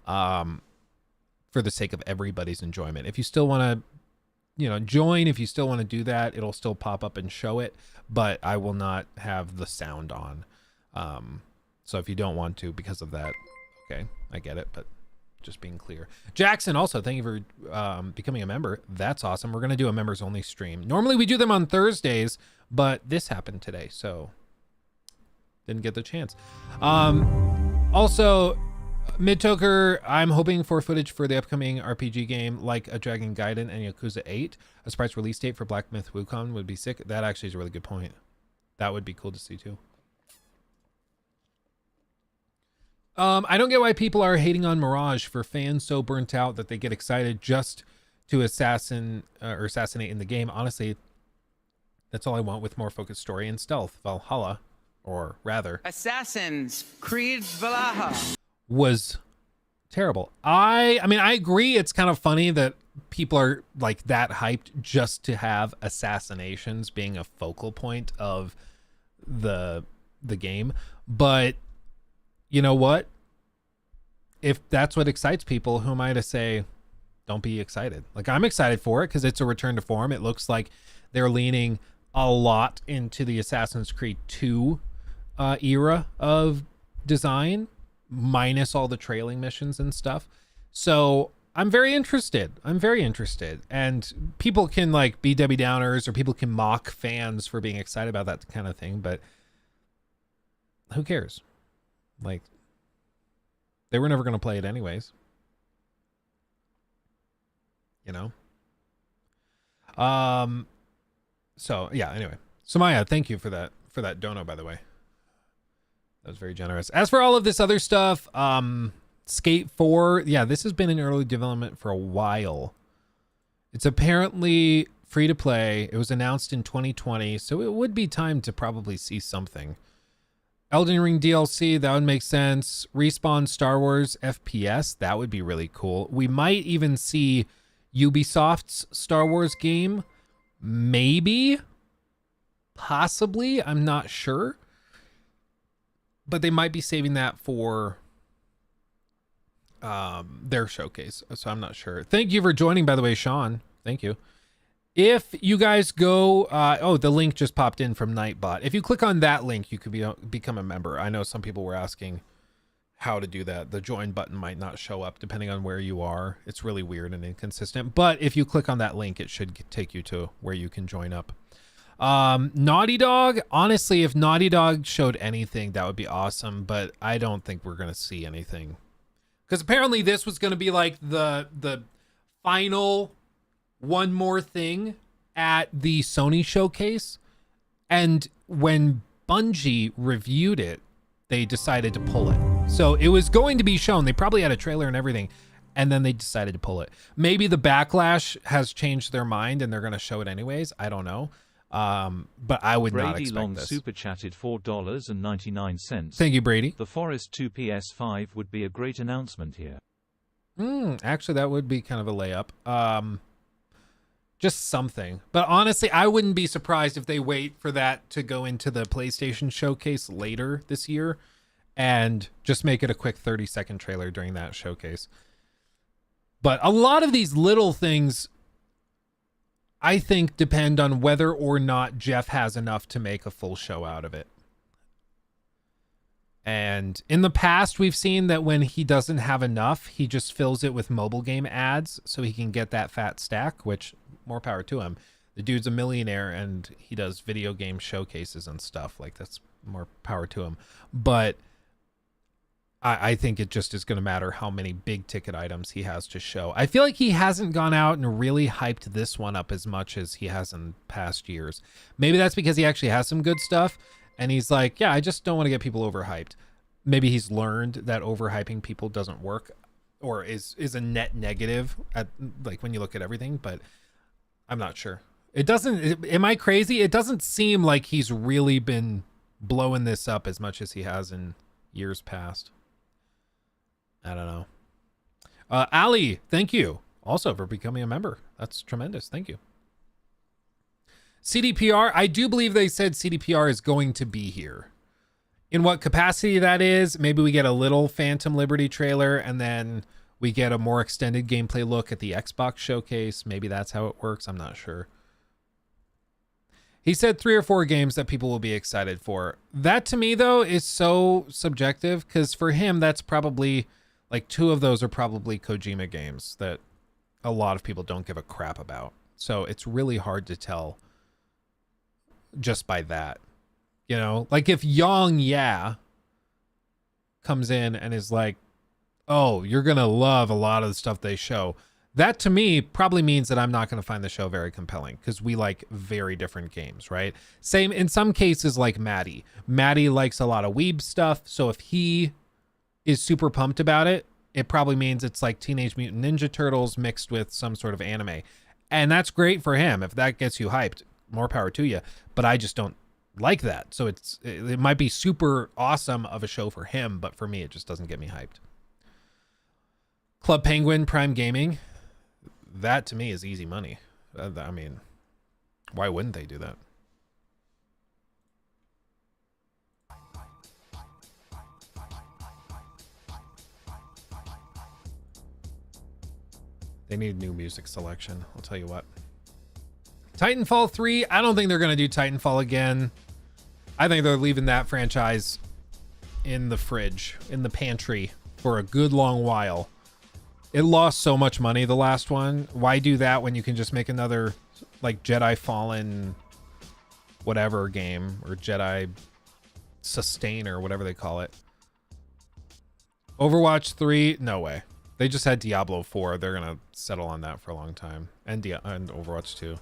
for the sake of everybody's enjoyment. If you still want to, you know, join, if you still want to do that, it'll still pop up and show it, but I will not have the sound on. So if you don't want to because of that, okay, I get it, but just being clear. Jackson, also, thank you for becoming a member. That's awesome. We're going to do a members only stream. Normally we do them on Thursdays, but this happened today, so didn't get the chance. Also, Midtoker, I'm hoping for footage for the upcoming RPG game like a Dragon Gaiden and Yakuza 8. A surprise release date for Black Myth Wukong would be sick. That actually is a really good point. That would be cool to see too. I don't get why people are hating on Mirage for fans so burnt out that they get excited just to assassinate in the game. Honestly, that's all I want with more focused story and stealth. Valhalla, or rather, Assassin's Creed Valhalla was terrible. I mean, I agree. It's kind of funny that people are like that hyped just to have assassinations being a focal point of the game, but you know what? If that's what excites people, who am I to say don't be excited? Like, I'm excited for it because it's a return to form. It looks like they're leaning a lot into the Assassin's Creed 2 era of design, minus all the trailing missions and stuff. So I'm very interested. And people can like be Debbie Downers or people can mock fans for being excited about that kind of thing, but who cares? Like, they were never going to play it anyways. You know? So yeah, anyway. Samaya, thank you for that dono, by the way. That was very generous. As for all of this other stuff, Skate 4, yeah, this has been in early development for a while. It's apparently free to play. It was announced in 2020, so it would be time to probably see something. Elden Ring DLC, that would make sense. Respawn Star Wars FPS, that would be really cool. We might even see Ubisoft's Star Wars game. Maybe. Possibly. I'm not sure. But they might be saving that for their showcase. So I'm not sure. Thank you for joining, by the way, Sean. Thank you. If you guys go, the link just popped in from Nightbot. If you click on that link, you could become a member. I know some people were asking how to do that. The join button might not show up depending on where you are. It's really weird and inconsistent. But if you click on that link, it should take you to where you can join up. Naughty Dog, honestly, if Naughty Dog showed anything, that would be awesome, but I don't think we're going to see anything. Because apparently this was going to be like the final one more thing at the Sony showcase. And when Bungie reviewed it, they decided to pull it. So it was going to be shown. They probably had a trailer and everything, and then they decided to pull it. Maybe the backlash has changed their mind and they're going to show it anyways. I don't know. But I would not Brady expect Long this. super chatted $4.99. Thank you, Brady. The Forest 2 PS5 would be a great announcement here. Actually, that would be kind of a layup. Just something. But honestly, I wouldn't be surprised if they wait for that to go into the PlayStation showcase later this year and just make it a quick 30-second trailer during that showcase. But a lot of these little things, I think, depend on whether or not Jeff has enough to make a full show out of it. And in the past, we've seen that when he doesn't have enough, he just fills it with mobile game ads so he can get that fat stack, which more power to him. The dude's a millionaire and he does video game showcases and stuff. Like, that's more power to him. But I think it just is going to matter how many big ticket items he has to show. I feel like he hasn't gone out and really hyped this one up as much as he has in past years. Maybe that's because he actually has some good stuff and he's like, yeah, I just don't want to get people overhyped. Maybe he's learned that overhyping people doesn't work or is a net negative at, like, when you look at everything, but I'm not sure. It doesn't, am I crazy? It doesn't seem like he's really been blowing this up as much as he has in years past. I don't know. Ali, thank you also for becoming a member. That's tremendous. Thank you. CDPR, I do believe they said CDPR is going to be here. In what capacity that is, maybe we get a little Phantom Liberty trailer and then we get a more extended gameplay look at the Xbox showcase. Maybe that's how it works. I'm not sure. He said 3 or 4 games that people will be excited for. That to me, though, is so subjective because for him, that's probably like 2 of those are probably Kojima games that a lot of people don't give a crap about. So it's really hard to tell just by that. You know, like if Yang Ya comes in and is like, oh, you're going to love a lot of the stuff they show. That to me probably means that I'm not going to find the show very compelling because we like very different games, right? Same in some cases like Maddie. Maddie likes a lot of weeb stuff. So if he is super pumped about it, it probably means it's like Teenage Mutant Ninja Turtles mixed with some sort of anime. And that's great for him. If that gets you hyped, more power to you. But I just don't like that. So it might be super awesome of a show for him, but for me, it just doesn't get me hyped. Club Penguin Prime Gaming. That to me is easy money. I mean, why wouldn't they do that? They need new music selection. I'll tell you what. Titanfall 3. I don't think they're going to do Titanfall again. I think they're leaving that franchise in the fridge, in the pantry for a good long while. It lost so much money, the last one. Why do that when you can just make another like Jedi Fallen whatever game or Jedi Sustain or whatever they call it? Overwatch 3, no way. They just had Diablo 4. They're going to settle on that for a long time. And Overwatch 2.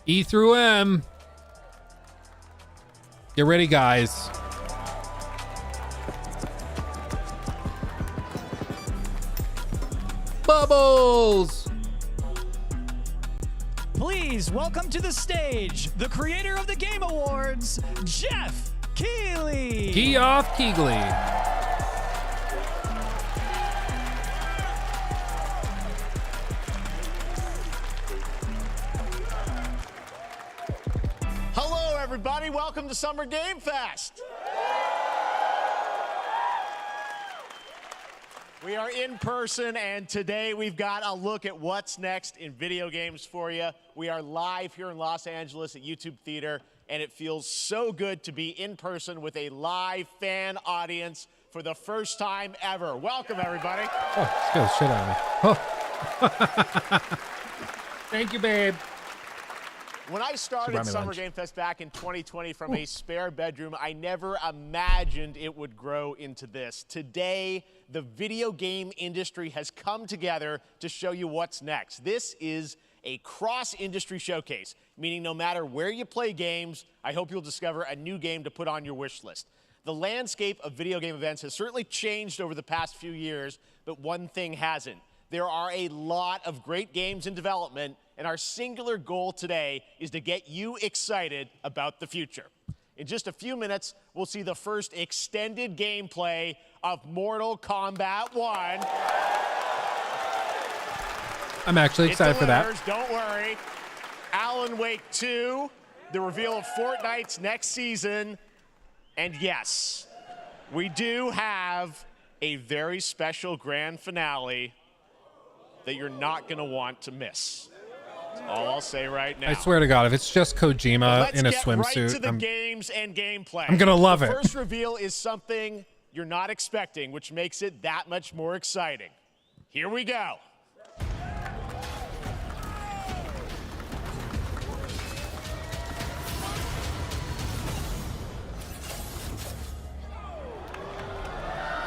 E through M. Get ready, guys. Bubbles! Please welcome to the stage the creator of the Game Awards, Jeff Keighley. Geoff Keighley. Hello, everybody. Welcome to Summer Game Fest. We are in person, and today we've got a look at what's next in video games for you. We are live here in Los Angeles at YouTube Theater, and it feels so good to be in person with a live fan audience for the first time ever. Welcome, everybody. Oh, scared the shit out of me. Oh. Thank you, babe. When I started brought me Summer lunch. Game Fest back in 2020 from a spare bedroom, I never imagined it would grow into this. Today, the video game industry has come together to show you what's next. This is a cross-industry showcase, meaning no matter where you play games, I hope you'll discover a new game to put on your wish list. The landscape of video game events has certainly changed over the past few years, but one thing hasn't. There are a lot of great games in development, and our singular goal today is to get you excited about the future. In just a few minutes, we'll see the first extended gameplay of Mortal Kombat 1. I'm actually excited for that. Delivers, don't worry. Alan Wake 2, the reveal of Fortnite's next season, and yes, we do have a very special grand finale that you're not going to want to miss. That's all I'll say right now. I swear to God, if it's just Kojima in a Let's get right to swimsuit, the games and gameplay. I'm gonna love the it. First reveal is something you're not expecting, which makes it that much more exciting. Here we go.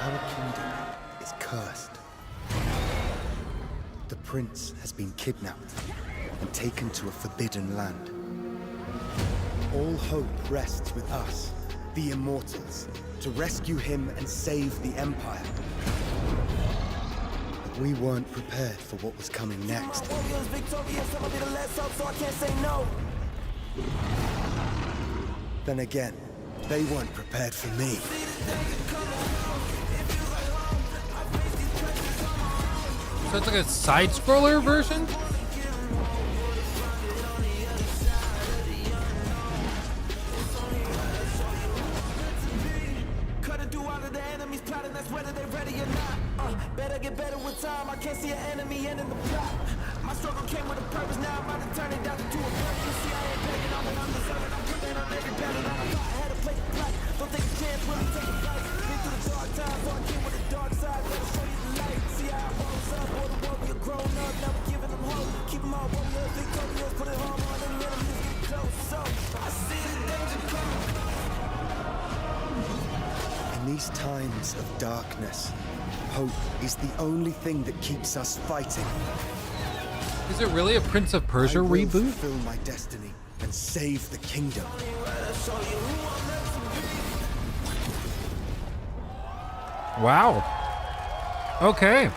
Our kingdom is cursed. The prince has been kidnapped and taken to a forbidden land. All hope rests with us, the immortals, to rescue him and save the empire. But we weren't prepared for what was coming next. Then again, they weren't prepared for me. So it's like a side-scroller version? Better get better with time. I can't see an enemy end in the plot. My struggle came with a purpose. Now I'm about to turn it down to a purpose. You see, I ain't begging. I'm undeserving. I'm putting on every battle that I thought I had to play the plot. Don't take a chance, really take a fight. Been through the dark times, so I came with the dark side. Better show you the light. See how I rose up. All the warrior grown up, never giving them hope. Keep them all warriors, victorious. Put it home on them enemies get close. So I see the danger coming. In these times of darkness, hope is the only thing that keeps us fighting. Is it really a Prince of Persia I will reboot? fulfill my destiny and save the kingdom. Wow. Okay.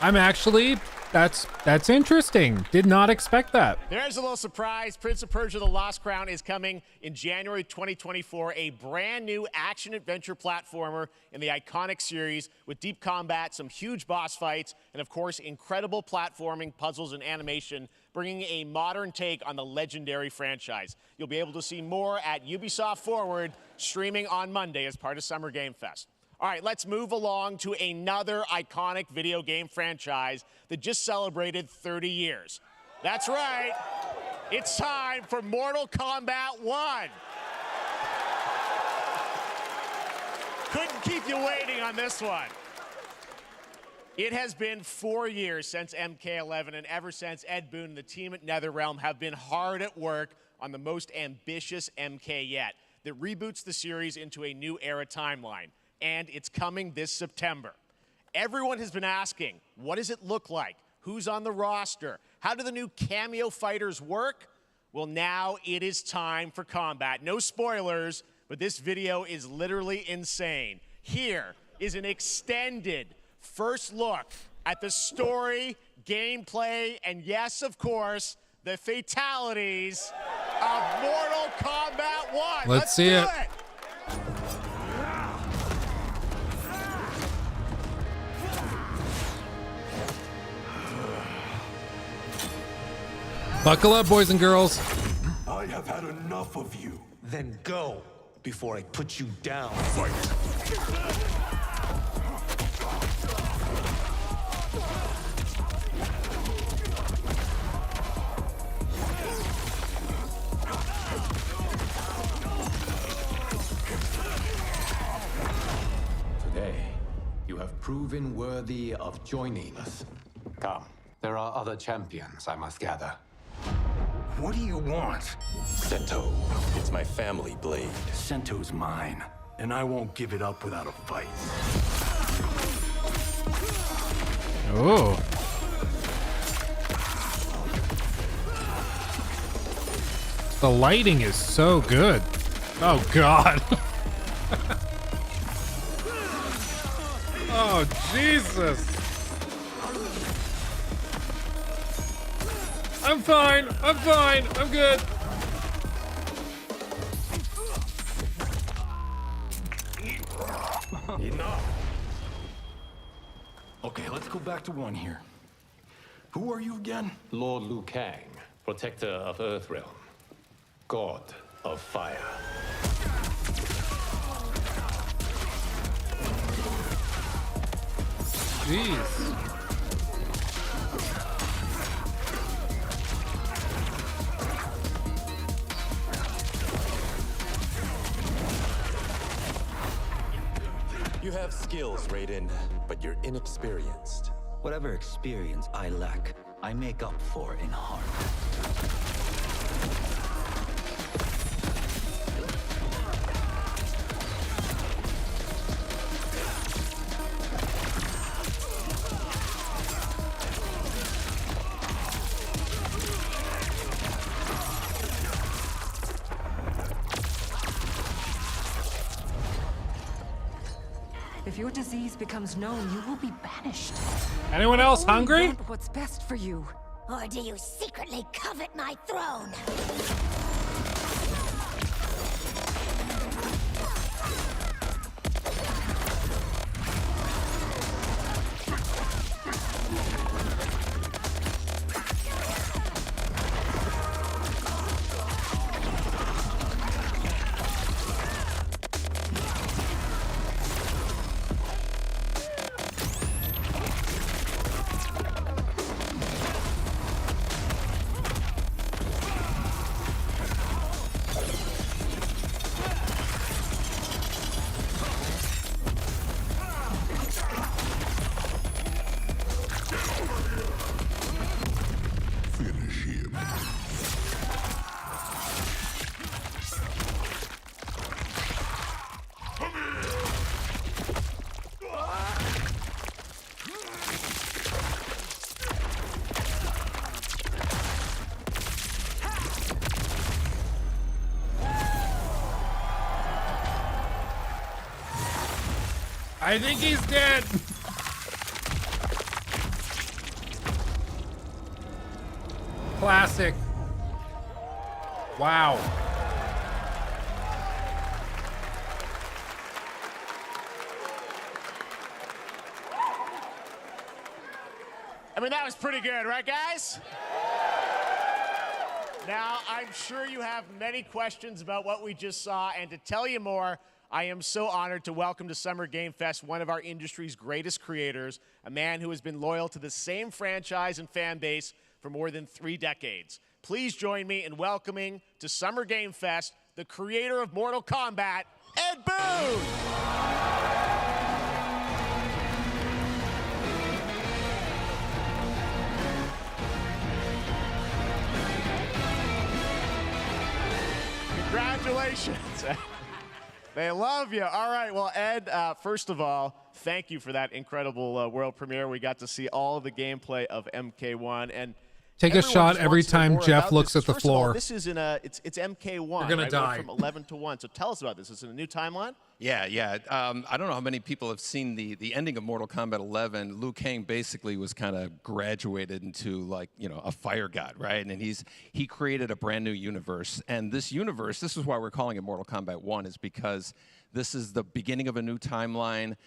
I'm actually, that's interesting. Did not expect that. There's a little surprise. Prince of Persia: The Lost Crown is coming in January 2024, a brand new action-adventure platformer in the iconic series with deep combat, some huge boss fights, and of course, incredible platforming, puzzles, and animation, bringing a modern take on the legendary franchise. You'll be able to see more at Ubisoft Forward, streaming on Monday as part of Summer Game Fest. All right, let's move along to another iconic video game franchise that just celebrated 30 years. That's right, it's time for Mortal Kombat 1. Couldn't keep you waiting on this one. It has been 4 years since MK11, and ever since, Ed Boon and the team at NetherRealm have been hard at work on the most ambitious MK yet that reboots the series into a new era timeline. And it's coming this September. Everyone has been asking, what does it look like? Who's on the roster? How do the new cameo fighters work? Well, now it is time for combat. No spoilers, but this video is literally insane. Here is an extended first look at the story, gameplay, and yes, of course, the fatalities of Mortal Kombat 1. Let's see it. Buckle up, boys and girls. I have had enough of you. Then go before I put you down. Today, you have proven worthy of joining us. Come, There are other champions, I must gather. What do you want? Sento. It's my family blade. Sento's mine, and I won't give it up without a fight. Oh. The lighting is so good. Oh, God. Oh, Jesus. I'm fine. I'm fine. I'm good. Enough. Okay, let's go back to one here. Who are you again? Lord Liu Kang, protector of Earthrealm, god of fire. Jeez. You have skills, Raiden, but you're inexperienced. Whatever experience I lack, I make up for in heart. If your disease becomes known, you will be banished. Anyone else I only hungry? want what's best for you. Or do you secretly covet my throne? I think he's dead. Classic. Wow. I mean, that was pretty good, right, guys? Now, I'm sure you have many questions about what we just saw, and to tell you more, I am so honored to welcome to Summer Game Fest one of our industry's greatest creators, a man who has been loyal to the same franchise and fan base for more than 3 decades. Please join me in welcoming to Summer Game Fest the creator of Mortal Kombat, Ed Boon! Congratulations. They love you. All right. Well, Ed, first of all, thank you for that incredible world premiere. We got to see all of the gameplay of MK1. And take a shot every time Jeff looks at the First of all, floor. this is in it's MK1. You're gonna die. From 11 to 1. So tell us about this. Is it a new timeline? Yeah. I don't know how many people have seen the ending of Mortal Kombat 11. Liu Kang basically was kind of graduated into, like, you know, a fire god, right? And he created a brand new universe. And this universe, this is why we're calling it Mortal Kombat 1, is because this is the beginning of a new timeline.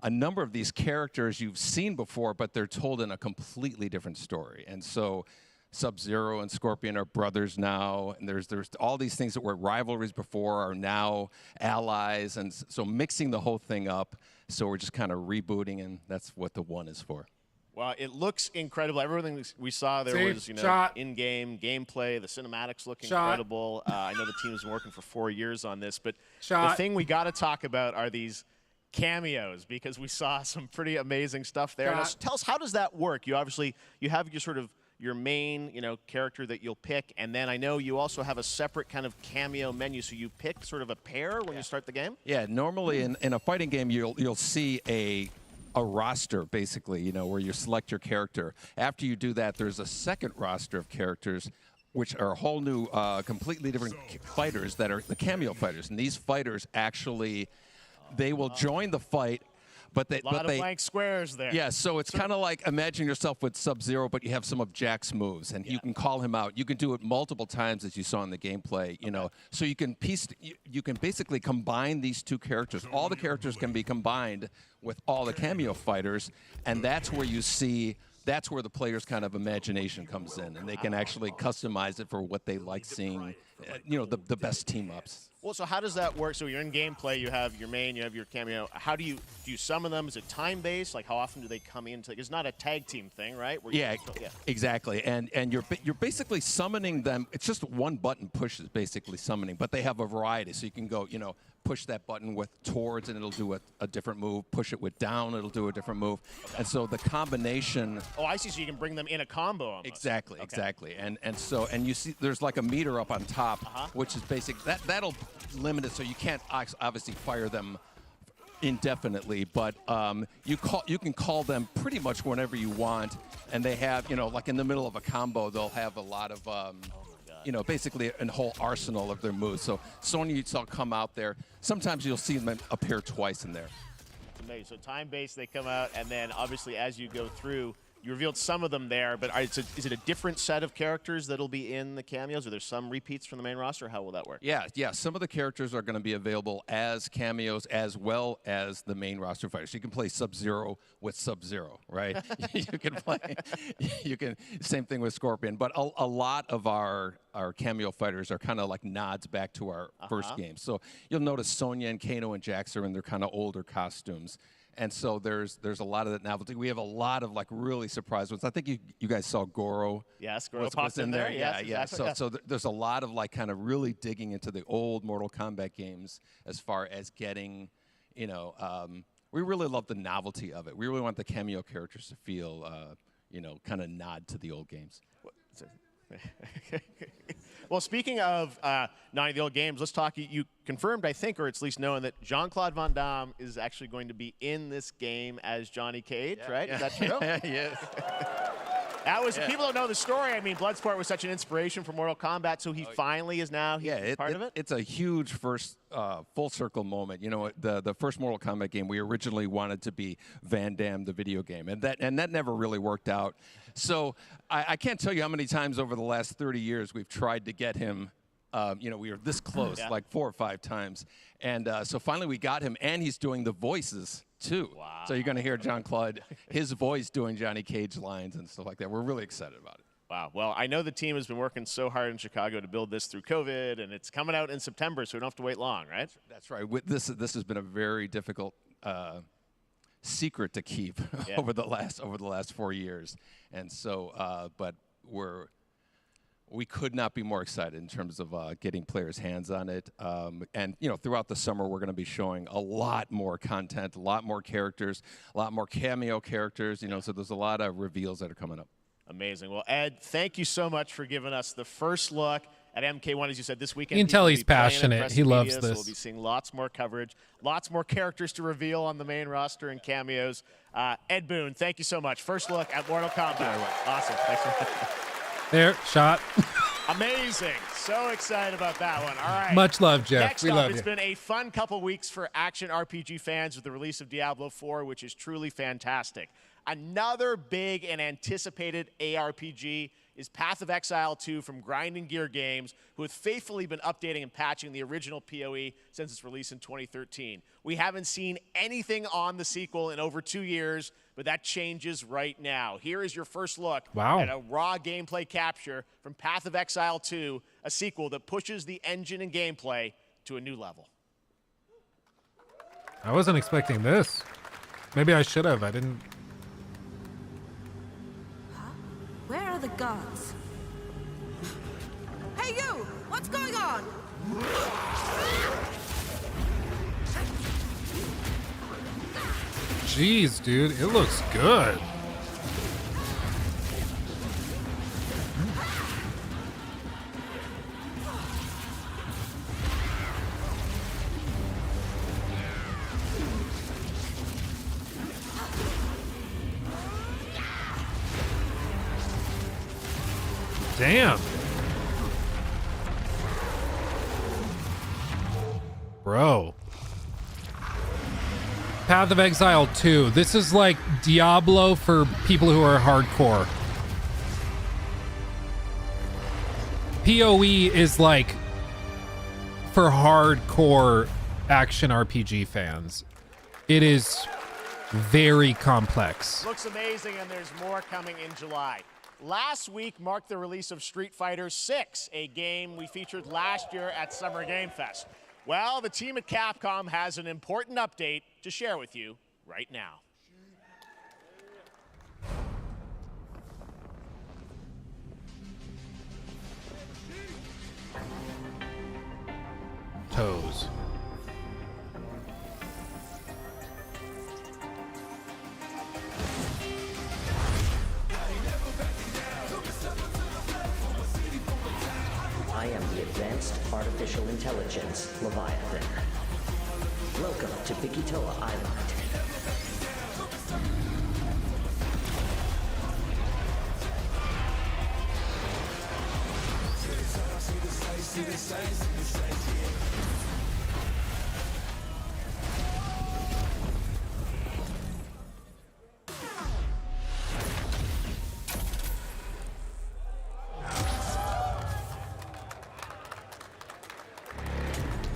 A number of these characters you've seen before, but they're told in a completely different story. And so Sub-Zero and Scorpion are brothers now, and there's all these things that were rivalries before are now allies, and so mixing the whole thing up. So we're just kind of rebooting, and that's what the 1 is for. Well, it looks incredible. Everything we saw there was, in-game gameplay. The cinematics look incredible. I know the team's been working for 4 years on this, but the thing we got to talk about are these cameos, because we saw some pretty amazing stuff there. Now, Got- tell us, how does that work? You obviously, you have your sort of your main, you know, character that you'll pick, and then I know you also have a separate kind of cameo menu, so you pick sort of a pair when you start the game? Yeah, normally in a fighting game, you'll see a roster, basically, you know, where you select your character. After you do that, there's a second roster of characters, which are a whole new, completely different fighters that are the cameo fighters. And these fighters actually, they will join the fight, but they... A lot of blank squares there. Yeah, so it's kind of like, imagine yourself with Sub-Zero, but you have some of Jack's moves, and you can call him out. You can do it multiple times, as you saw in the gameplay, you know. So you can you can basically combine these two characters. All the characters can be combined with all the cameo fighters, and that's where you see... That's where the player's kind of imagination comes in, and they can actually customize it for what they like seeing, you know, the best team-ups. Well, so how does that work? So you're in gameplay, you have your main, you have your cameo. How do you summon them? Is it time-based? Like, how often do they come into? It's not a tag team thing, right? Where Yeah, exactly. And you're basically summoning them. It's just one button push is basically summoning, but they have a variety. So you can go, you know, push that button with towards, and it'll do a different move. Push it with down, it'll do a different move. And so the combination. Oh, I see. So you can bring them in a combo almost. Exactly, exactly. And you see there's like a meter up on top, which is basic. That'll limit it, so you can't obviously fire them indefinitely, but you can call them pretty much whenever you want, and they have, you know, like in the middle of a combo, they'll have a lot of you know, basically a whole arsenal of their moves. So Sonya, you saw come out there. Sometimes you'll see them appear twice in there. Amazing. So time-based, they come out, and then obviously as you go through, you revealed some of them there, but is it a different set of characters that'll be in the cameos? Are there some repeats from the main roster? How will that work? Yeah. Some of the characters are going to be available as cameos as well as the main roster fighters. You can play Sub-Zero with Sub-Zero, right? You can same thing with Scorpion. But a lot of our cameo fighters are kind of like nods back to our first game. So you'll notice Sonya and Kano and Jax are in their kind of older costumes. And so there's a lot of that novelty. We have a lot of like really surprise ones. I think you guys saw Goro. Yes, Goro popped in there. Yeah, Yes, exactly. So there's a lot of like kind of really digging into the old Mortal Kombat games as far as getting, you know, we really love the novelty of it. We really want the cameo characters to feel, you know, kind of nod to the old games. Well, speaking of not the old games, let's talk. You confirmed, I think, or at least known, that Jean-Claude Van Damme is actually going to be in this game as Johnny Cage, right? Is that true? Yes. That was, people don't know the story. I mean, Bloodsport was such an inspiration for Mortal Kombat, so he finally is now part of it? It's a huge first full circle moment. You know, the first Mortal Kombat game, we originally wanted to be Van Damme, the video game, and that never really worked out. So I can't tell you how many times over the last 30 years we've tried to get him. You know, we were this close, like 4 or 5 times. And so finally we got him, and he's doing the voices, too. Wow. So you're going to hear Jean-Claude, his voice doing Johnny Cage lines and stuff like that. We're really excited about it. Wow. Well, I know the team has been working so hard in Chicago to build this through COVID, and it's coming out in September, so we don't have to wait long, right? That's right. This has been a very difficult secret to keep over the last 4 years. And so, but we could not be more excited in terms of getting players' hands on it. And, you know, throughout the summer, we're going to be showing a lot more content, a lot more characters, a lot more cameo characters, you know, so there's a lot of reveals that are coming up. Amazing. Well, Ed, thank you so much for giving us the first look at MK1, as you said, this weekend. You can tell he's passionate. He loves this. So we'll be seeing lots more coverage, lots more characters to reveal on the main roster and cameos. Ed Boon, thank you so much. First look at Mortal Kombat. Awesome. Thanks for that. There, shot. Amazing. So excited about that one. All right. Much love, Jeff. Next we up, love it's you. been a fun couple weeks for action RPG fans with the release of Diablo 4, which is truly fantastic. Another big and anticipated ARPG is Path of Exile 2 from Grinding Gear Games, who have faithfully been updating and patching the original PoE since its release in 2013. We haven't seen anything on the sequel in over 2 years, but that changes right now. Here is your first look at a raw gameplay capture from Path of Exile 2, a sequel that pushes the engine and gameplay to a new level. I wasn't expecting this. Maybe I should have. I didn't. Where are the guards? Hey you! What's going on? jeez, dude. It looks good. Damn. Bro. Path of Exile 2. This is like Diablo for people who are hardcore. PoE is like for hardcore action RPG fans. It is very complex. Looks amazing, and there's more coming in July. Last week marked the release of Street Fighter 6, a game we featured last year at Summer Game Fest. Well, the team at Capcom has an important update to share with you right now. Toes. I am the Advanced Artificial Intelligence Leviathan. Welcome to Bikitoa Island.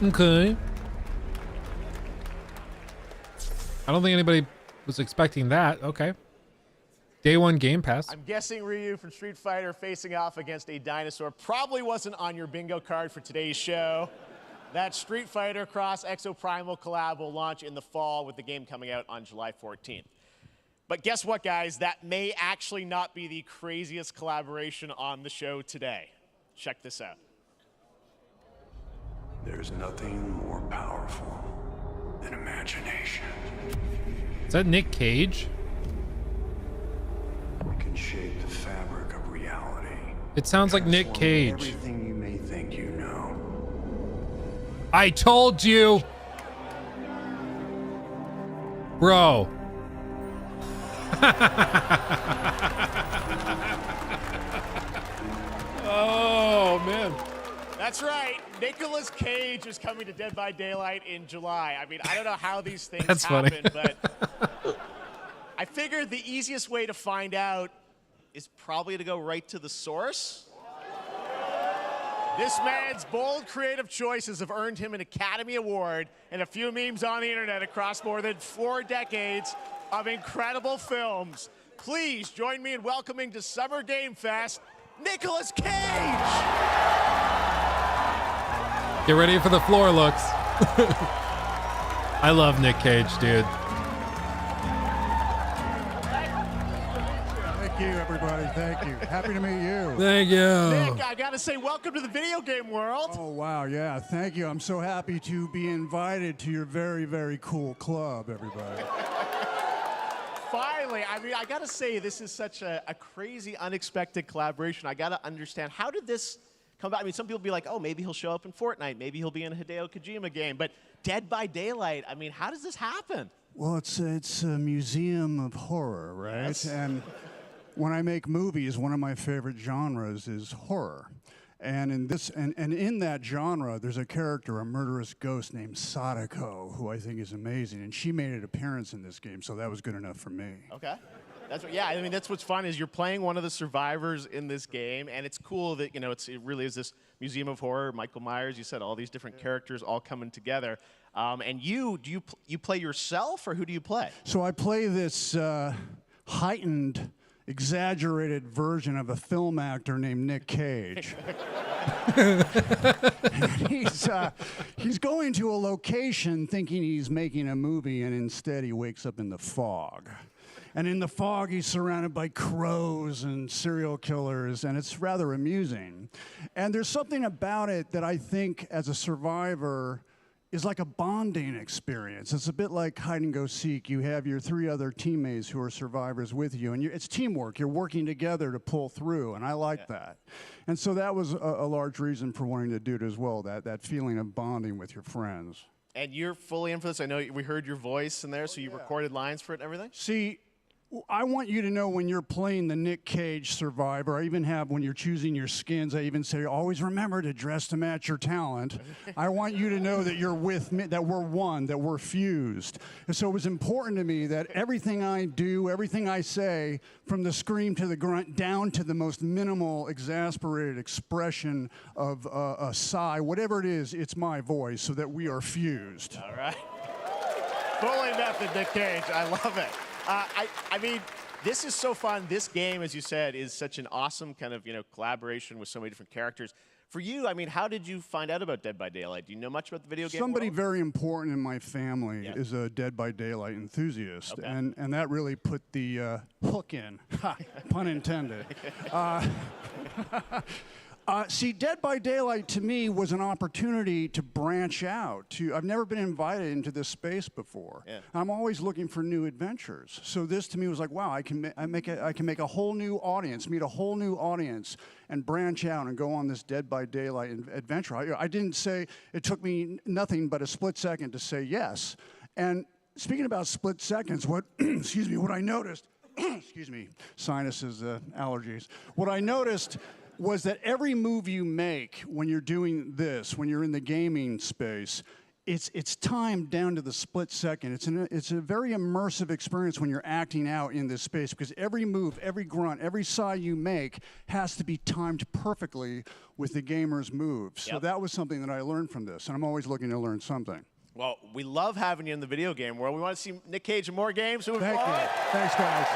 Okay. I don't think anybody was expecting that. Okay. Day one Game Pass. I'm guessing Ryu from Street Fighter facing off against a dinosaur probably wasn't on your bingo card for today's show. That Street Fighter Cross Exoprimal collab will launch in the fall with the game coming out on July 14th. But guess what, guys? That may actually not be the craziest collaboration on the show today. Check this out. There's nothing more powerful than imagination. Is that Nick Cage? We can shape the fabric of reality. It sounds like Nick Transforming Cage. Everything you may think you know. I told you. Bro. Oh, man. That's right. Nicolas Cage is coming to Dead by Daylight in July. I mean, I don't know how these things That's happen, funny. but I figured the easiest way to find out is probably to go right to the source. This man's bold creative choices have earned him an Academy Award and a few memes on the internet across more than 4 decades of incredible films. Please join me in welcoming to Summer Game Fest, Nicolas Cage! Get ready for the floor looks. I love Nick Cage, dude. Thank you, everybody. Thank you. Happy to meet you. Thank you. Nick, I gotta say, welcome to the video game world. Oh, wow. Yeah, thank you. I'm so happy to be invited to your very, very cool club, everybody. Finally, I mean, I gotta say, this is such a crazy, unexpected collaboration. I gotta understand, how did this come about? I mean, some people be like, oh, maybe he'll show up in Fortnite. Maybe he'll be in a Hideo Kojima game. But Dead by Daylight, I mean, how does this happen? Well, it's a museum of horror, right? Yes. And when I make movies, one of my favorite genres is horror. And in this, and in that genre, there's a character, a murderous ghost named Sadako, who I think is amazing. And she made an appearance in this game, so that was good enough for me. Okay. That's what, yeah, I mean, that's what's fun is you're playing one of the survivors in this game, and it's cool that, you know, it really is this museum of horror. Michael Myers, you said, all these different characters all coming together. And you play yourself, or who do you play? So I play this heightened, exaggerated version of a film actor named Nick Cage. He's going to a location thinking he's making a movie, and instead he wakes up in the fog. And in the fog, he's surrounded by crows and serial killers, and it's rather amusing. And there's something about it that I think, as a survivor, is like a bonding experience. It's a bit like hide and go seek. You have your 3 other teammates who are survivors with you, and it's teamwork. You're working together to pull through, and I like that. And so that was a large reason for wanting to do it as well, that feeling of bonding with your friends. And you're fully in for this. I know we heard your voice in there, so you recorded lines for it and everything? See, I want you to know when you're playing the Nick Cage Survivor, I even have when you're choosing your skins, I even say, always remember to dress to match your talent. I want you to know that you're with me, that we're one, that we're fused. And so it was important to me that everything I do, everything I say, from the scream to the grunt, down to the most minimal, exasperated expression of a sigh, whatever it is, it's my voice, so that we are fused. All right. Fully method, Nick Cage. I love it. I mean, this is so fun. This game, as you said, is such an awesome kind of, collaboration with so many different characters. For you, I mean, how did you find out about Dead by Daylight? Do you know much about the video game Somebody world? very important in my family is a Dead by Daylight enthusiast, and that really put the hook in, ha, pun intended. See, Dead by Daylight to me was an opportunity to branch out. I've never been invited into this space before. Yeah. I'm always looking for new adventures. So this to me was like, wow, I can make a whole new audience, meet a whole new audience, and branch out and go on this Dead by Daylight adventure. I didn't say, it took me nothing but a split second to say yes. And speaking about split seconds, excuse me, what I noticed, excuse me, sinuses, allergies. What I noticed was that every move you make when you're doing this, when you're in the gaming space, it's timed down to the split second. It's a very immersive experience when you're acting out in this space, because every move, every grunt, every sigh you make has to be timed perfectly with the gamer's moves. So that was something that I learned from this, and I'm always looking to learn something. Well, we love having you in the video game world. We want to see Nick Cage in more games. Thank you. Thanks, guys.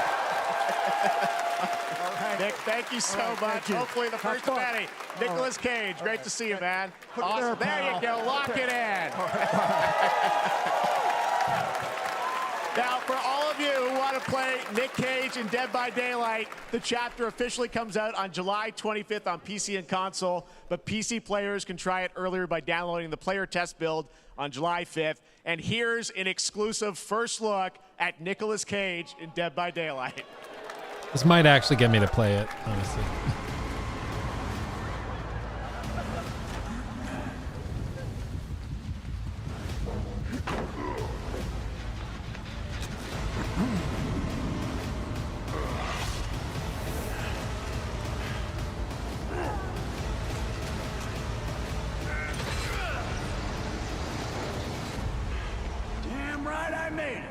Nick, thank you so much. Hopefully the first of many. Nicolas Cage, great to see you, man. Awesome. There you go. Lock it in. Now, for all of you who want to play Nick Cage in Dead by Daylight, the chapter officially comes out on July 25th on PC and console, but PC players can try it earlier by downloading the player test build on July 5th. And here's an exclusive first look at Nicolas Cage in Dead by Daylight. This might actually get me to play it, honestly. Damn right I made it.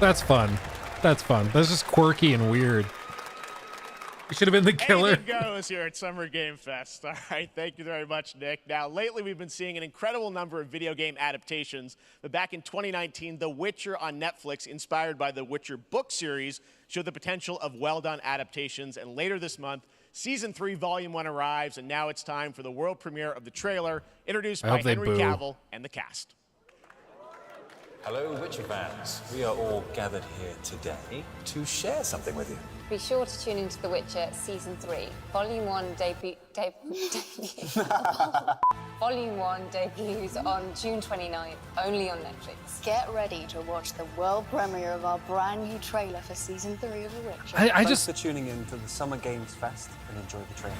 That's fun. That's fun. That's just quirky and weird. You should have been the killer. Anything goes here at Summer Game Fest. All right, thank you very much, Nick. Now, lately we've been seeing an incredible number of video game adaptations, but back in 2019, The Witcher on Netflix, inspired by the Witcher book series, showed the potential of well-done adaptations, and later this month, Season 3, Volume 1 arrives, and now it's time for the world premiere of the trailer, introduced by Henry Cavill and the cast. Hello, Witcher fans. We are all gathered here today to share something with you. Be sure to tune into The Witcher Season 3. Volume 1 Volume 1 debuts on June 29th, only on Netflix. Get ready to watch the world premiere of our brand new trailer for Season 3 of The Witcher. Thanks for tuning in to the Summer Games Fest and enjoy the trailer.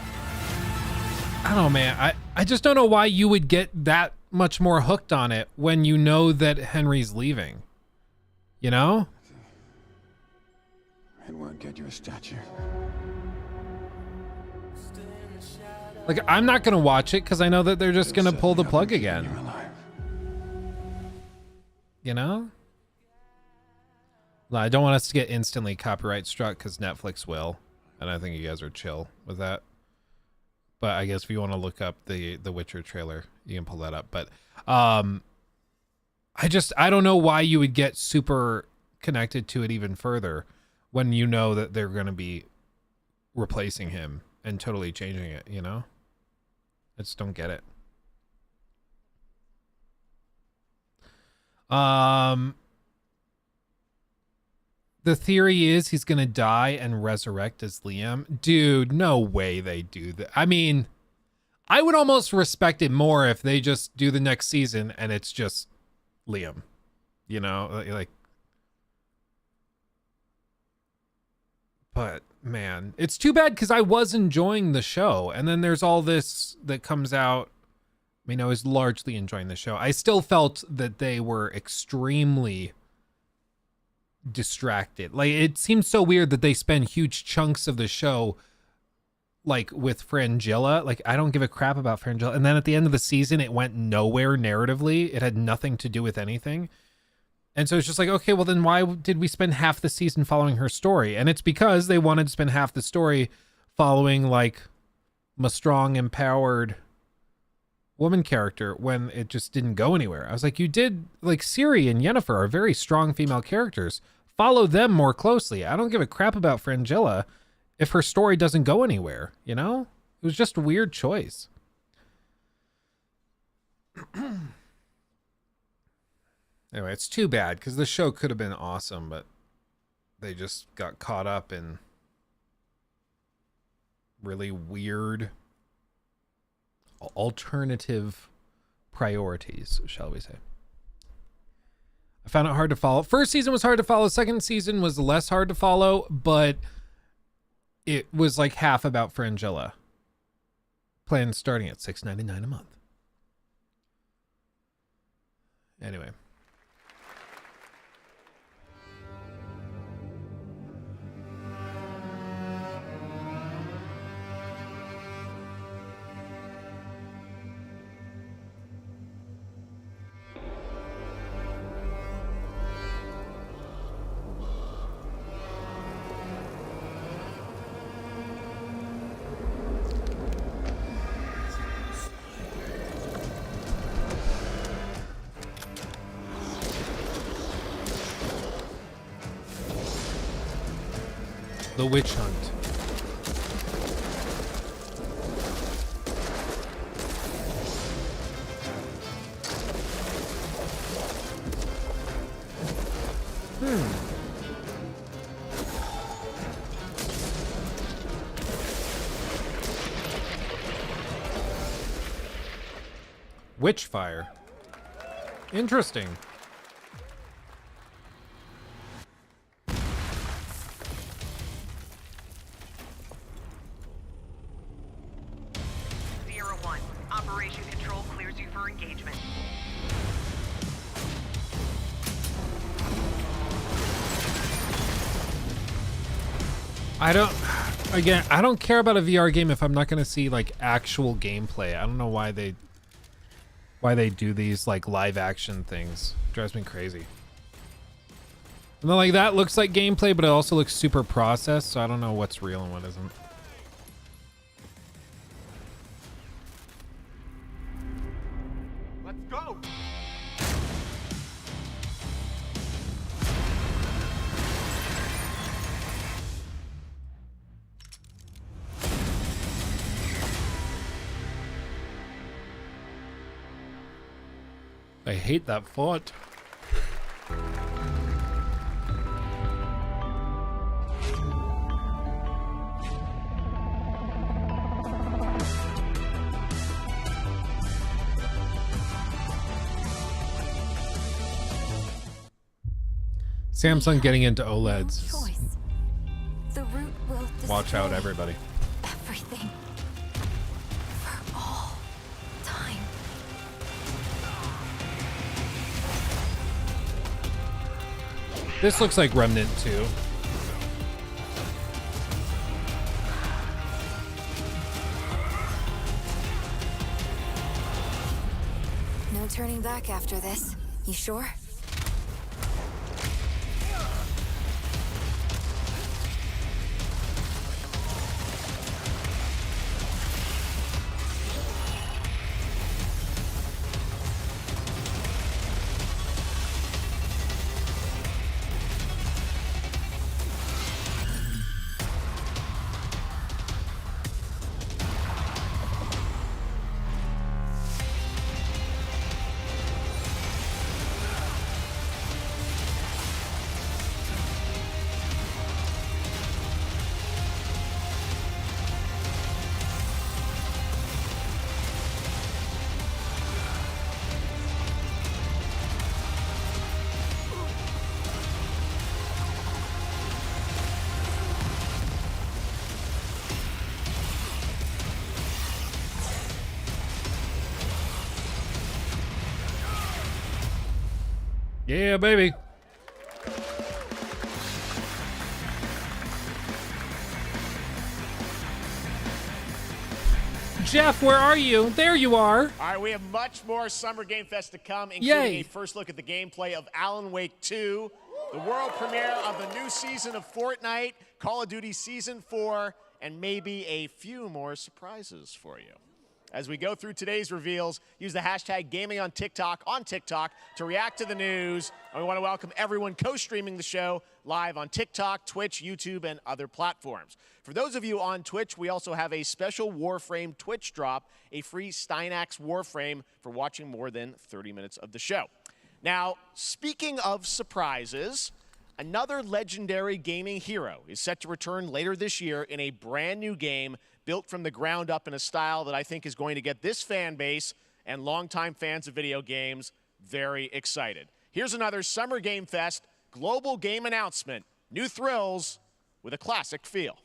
I don't know, man. I just don't know why you would get that much more hooked on it when you know that Henry's leaving. You know? It won't get you a statue. Like, I'm not going to watch it because I know that they're just going to pull the plug again. You know? I don't want us to get instantly copyright struck because Netflix will. And I think you guys are chill with that. But I guess if you want to look up the Witcher trailer, you can pull that up. But I don't know why you would get super connected to it even further when you know that they're going to be replacing him and totally changing it, you know? I just don't get it. The theory is he's going to die and resurrect as Liam. Dude, no way they do that. I mean, I would almost respect it more if they just do the next season and it's just Liam, you know, like, but man, it's too bad because I was enjoying the show. And then there's all this that comes out. I mean, I was largely enjoying the show. I still felt that they were extremely distracted. Like, it seems so weird that they spend huge chunks of the show like with Frangilla. Like, I don't give a crap about Frangilla. And then at the end of the season, it went nowhere narratively. It had nothing to do with anything. And so it's just like, okay, well then why did we spend half the season following her story? And it's because they wanted to spend half the story following like a strong, empowered woman character when it just didn't go anywhere. I was like, you did, like, Ciri and Yennefer are very strong female characters. Follow them more closely. I don't give a crap about Frangilla if her story doesn't go anywhere, you know? It was just a weird choice. Anyway, it's too bad because the show could have been awesome, but they just got caught up in really weird alternative priorities, shall we say. I found it hard to follow. First season was hard to follow. Second season was less hard to follow, but it was like half about Frangilla. Plan starting at $6.99 a month. Anyway. The Witch Hunt. Witchfire. Interesting. Operation Control clears you for engagement. I don't care about a VR game if I'm not going to see like actual gameplay. I don't know why they do these like live action things. It drives me crazy. And then like that looks like gameplay, but it also looks super processed, so I don't know what's real and what isn't. Let's go. I hate that font. Samsung getting into OLEDs. The root will Watch out, everybody. everything for all time. This looks like Remnant 2. No turning back after this. You sure? Yeah, baby. Jeff, where are you? There you are. All right, we have much more Summer Game Fest to come, including Yay. a first look at the gameplay of Alan Wake 2, the world premiere of the new season of Fortnite, Call of Duty Season 4, and maybe a few more surprises for you. As we go through today's reveals, use the hashtag gaming on TikTok to react to the news. And we want to welcome everyone co-streaming the show live on TikTok, Twitch, YouTube, and other platforms. For those of you on Twitch, we also have a special Warframe Twitch drop, a free Steinax Warframe for watching more than 30 minutes of the show. Now, speaking of surprises, another legendary gaming hero is set to return later this year in a brand new game built from the ground up in a style that I think is going to get this fan base and longtime fans of video games very excited. Here's another Summer Game Fest global game announcement. New thrills with a classic feel.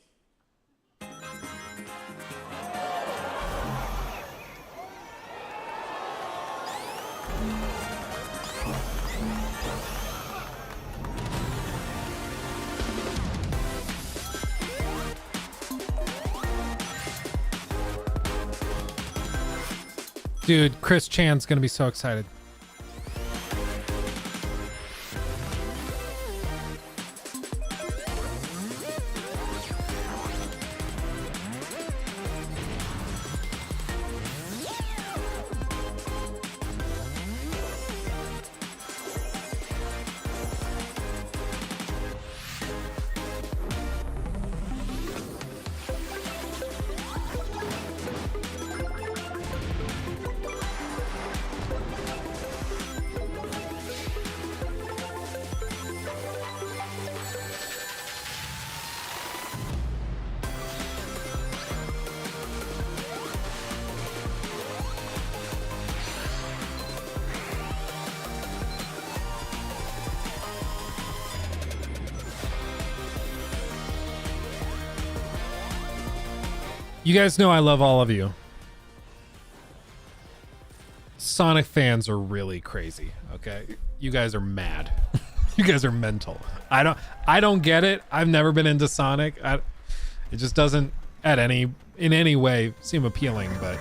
Dude, Chris Chan's gonna be so excited. You guys know I love all of you. Sonic fans are really crazy, okay? You guys are mad. You guys are mental. I don't get it. I've never been into Sonic. It just doesn't in any way seem appealing, but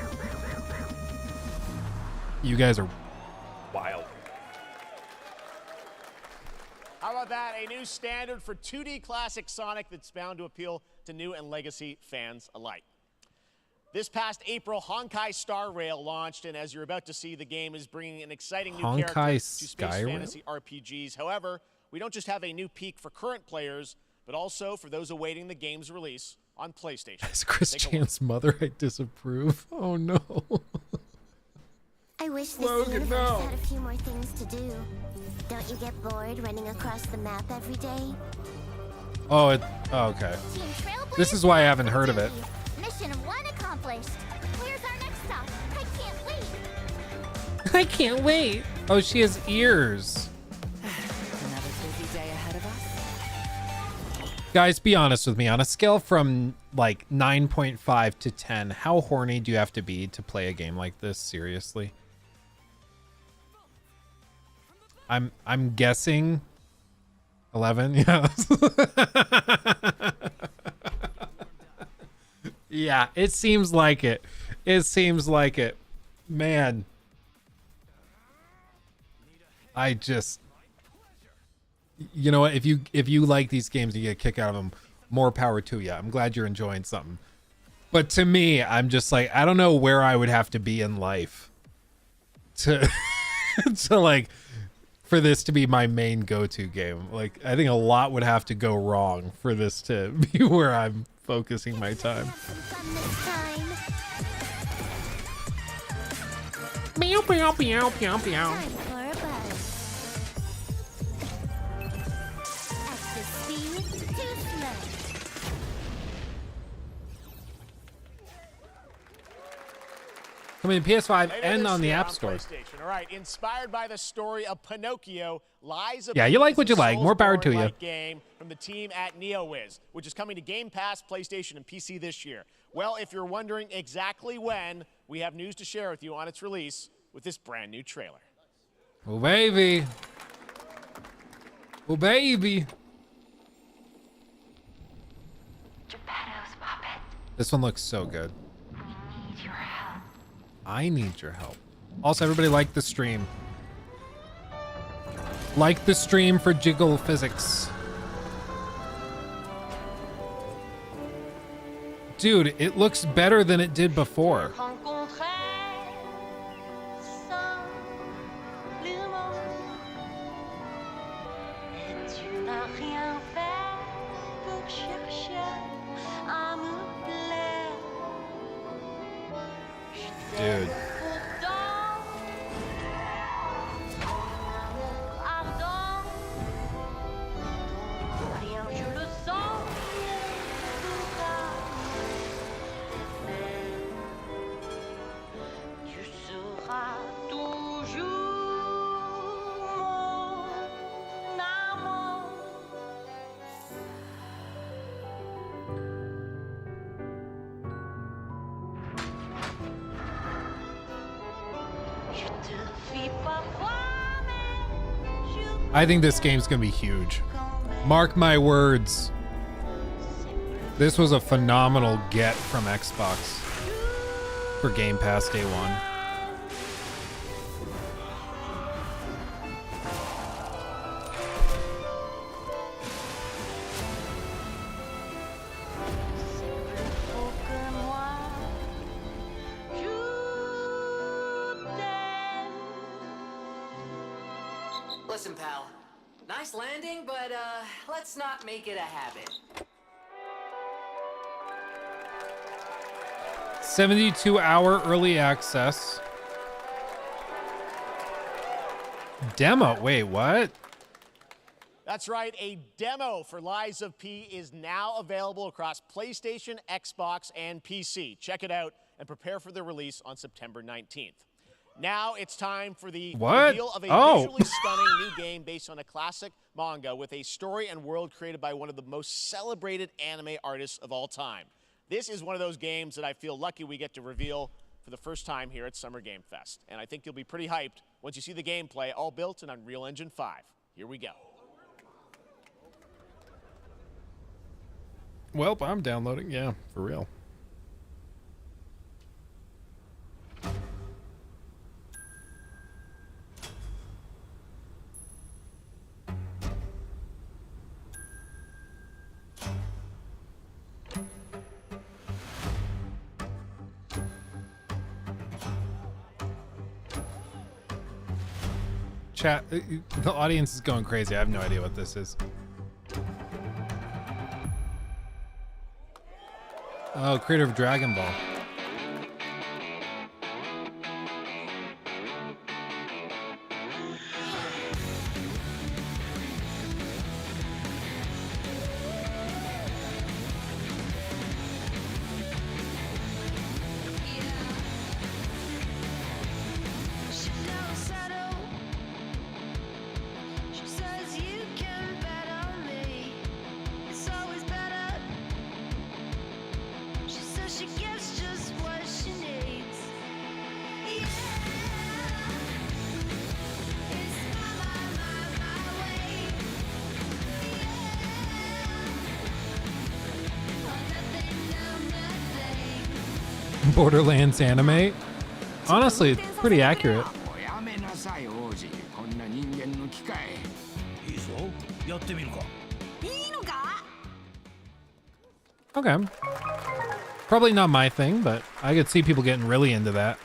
you guys are wild. How about that? A new standard for 2D classic Sonic that's bound to appeal to new and legacy fans alike. This past April, Honkai Star Rail launched, and as you're about to see, the game is bringing an exciting new character to space fantasy RPGs. However, we don't just have a new peak for current players, but also for those awaiting the game's release on PlayStation. As Chris Chan's mother, I disapprove. Oh no. I wish this universe had a few more things to do. Don't you get bored running across the map every day? Oh, okay. This is why I haven't heard of it. Mission 1 accomplished. Where's our next stop? I can't wait. I can't wait. Oh, she has ears. Another busy day ahead of us. Guys, be honest with me. On a scale from like 9.5 to 10, how horny do you have to be to play a game like this? Seriously? I'm guessing 11. Yeah. Yeah, it seems like it. It seems like it. Man. I just, you know what, if you like these games, you get a kick out of them, more power to you. I'm glad you're enjoying something. But to me, I'm just like, I don't know where I would have to be in life to to like for this to be my main go-to game. Like, I think a lot would have to go wrong for this to be where I'm focusing my time. Meow, meow, meow, meow, meow. Coming to PS5 and on the App Store. All right, inspired by the story of Pinocchio, lies. Yeah, you like what you like. More power to you. Game from the team at NeoWiz, which is coming to Game Pass, PlayStation, and PC this year. Well, if you're wondering exactly when, we have news to share with you on its release with this brand new trailer. Oh, baby. Oh, baby. Geppetto's puppet. This one looks so good. We need your help. I need your help. Also, everybody like the stream. Like the stream for Jiggle Physics. Dude, it looks better than it did before. Dude. I think this game's gonna be huge. Mark my words. This was a phenomenal get from Xbox for Game Pass day one. Listen, pal. Nice landing, but let's not make it a habit. 72-hour early access. Demo. Wait, what? That's right. A demo for Lies of P is now available across PlayStation, Xbox, and PC. Check it out and prepare for the release on September 19th. Now it's time for the reveal of a visually stunning new game based on a classic manga with a story and world created by one of the most celebrated anime artists of all time. This is one of those games that I feel lucky we get to reveal for the first time here at Summer Game Fest. And I think you'll be pretty hyped once you see the gameplay, all built in Unreal Engine 5. Here we go. Well, I'm downloading. Yeah, for real. Chat, the audience is going crazy. I have no idea what this is. Oh, creator of Dragon Ball. Borderlands anime. Honestly, it's pretty accurate. Okay. Probably not my thing, but I could see people getting really into that.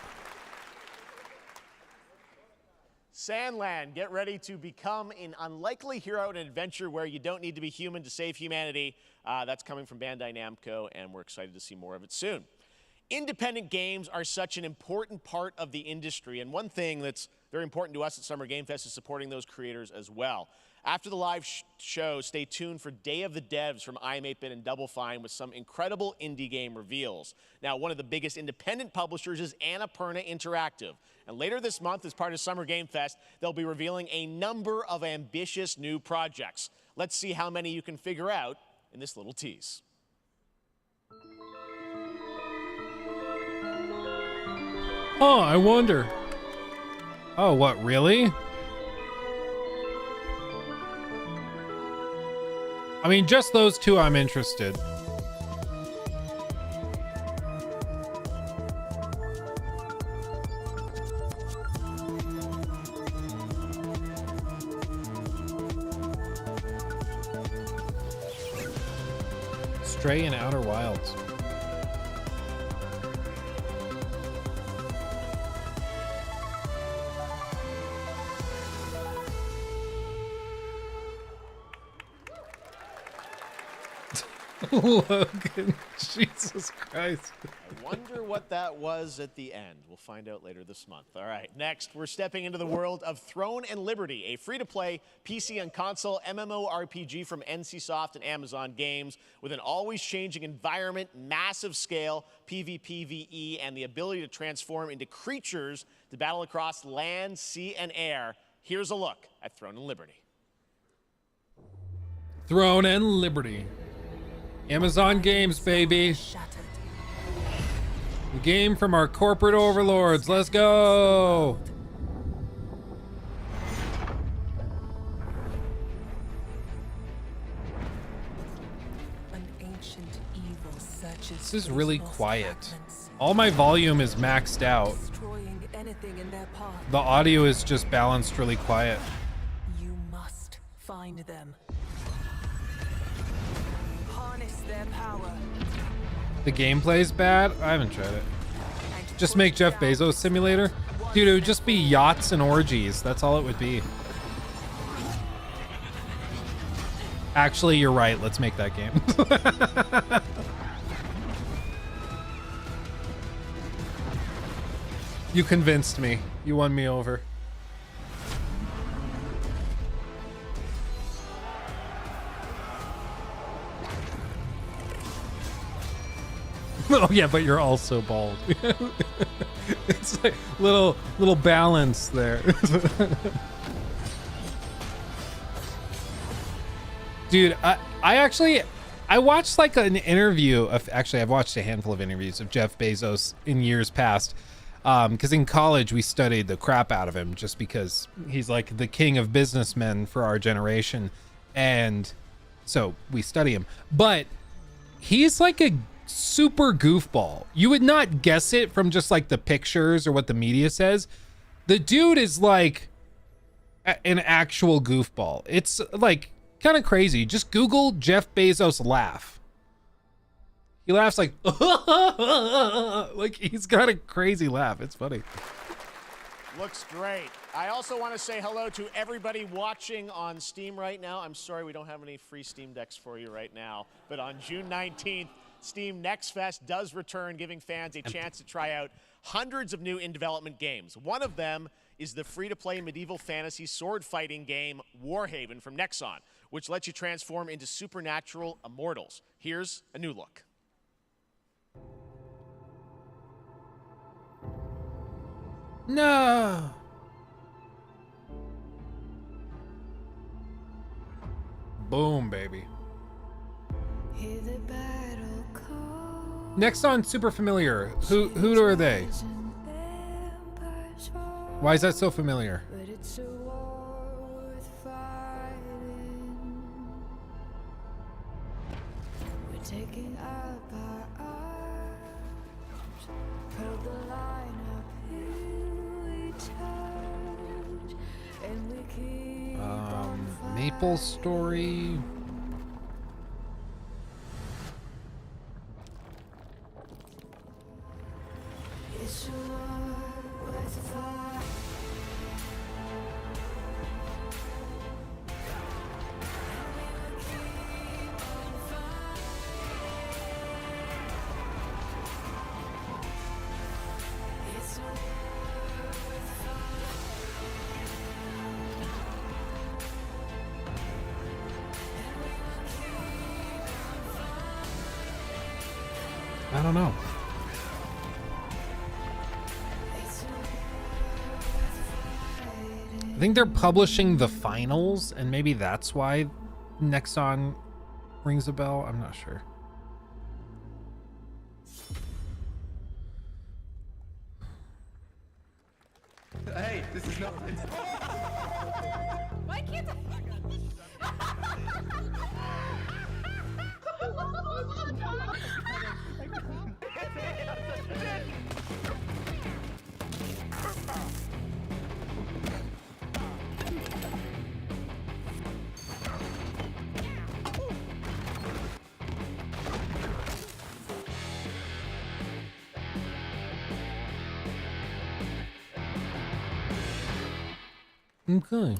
Sandland, get ready to become an unlikely hero in an adventure where you don't need to be human to save humanity. That's coming from Bandai Namco, and we're excited to see more of it soon. Independent games are such an important part of the industry, and one thing that's very important to us at Summer Game Fest is supporting those creators as well. After the live show, stay tuned for Day of the Devs from iam8bit and Double Fine with some incredible indie game reveals. Now, one of the biggest independent publishers is Annapurna Interactive. And later this month, as part of Summer Game Fest, they'll be revealing a number of ambitious new projects. Let's see how many you can figure out in this little tease. Oh, I wonder. Oh, what, really? I mean, just those two I'm interested. Stray and Outer Wilds. Logan, Jesus Christ. I wonder what that was at the end. We'll find out later this month. All right, next, we're stepping into the world of Throne and Liberty, a free-to-play PC and console MMORPG from NCSoft and Amazon Games with an always-changing environment, massive scale, PvPvE, and the ability to transform into creatures to battle across land, sea, and air. Here's a look at Throne and Liberty. Throne and Liberty. Amazon Games, baby. The game from our corporate overlords. Let's go. An ancient evil searches. This is really quiet. All my volume is maxed out. Destroying anything in their path. The audio is just balanced really quiet. You must find them. Harness their power. The gameplay's bad? I haven't tried it. Just make Jeff Bezos simulator? Dude, it would just be yachts and orgies. That's all it would be. Actually, you're right. Let's make that game. You convinced me. You won me over. Oh yeah, but you're also bald. It's like little balance there. Dude, I watched like an interview of, actually I've watched a handful of interviews of Jeff Bezos in years past. Because in college we studied the crap out of him just because he's like the king of businessmen for our generation. And so we study him. But he's like a super goofball. You would not guess it from just like the pictures or what the media says. The dude is like an actual goofball. It's like kind of crazy. Just Google Jeff Bezos laugh. He laughs like like he's got a crazy laugh. It's funny. Looks great. I also want to say hello to everybody watching on Steam right now. I'm sorry we don't have any free Steam Decks for you right now, but on June 19th, Steam Next Fest does return, giving fans a chance to try out hundreds of new in-development games. One of them is the free-to-play medieval fantasy sword fighting game Warhaven from Nexon, which lets you transform into supernatural immortals. Here's a new look. No. Boom, baby. Next on super familiar. Who are they? Why is that so familiar? Taking up our arms, held the line up, here we touch, and we keep on Maple Story. It's worth the fight. I don't know. I think they're publishing the finals, and maybe that's why Nexon rings a bell. I'm not sure. Hey, this is not. Why can't I? Okay.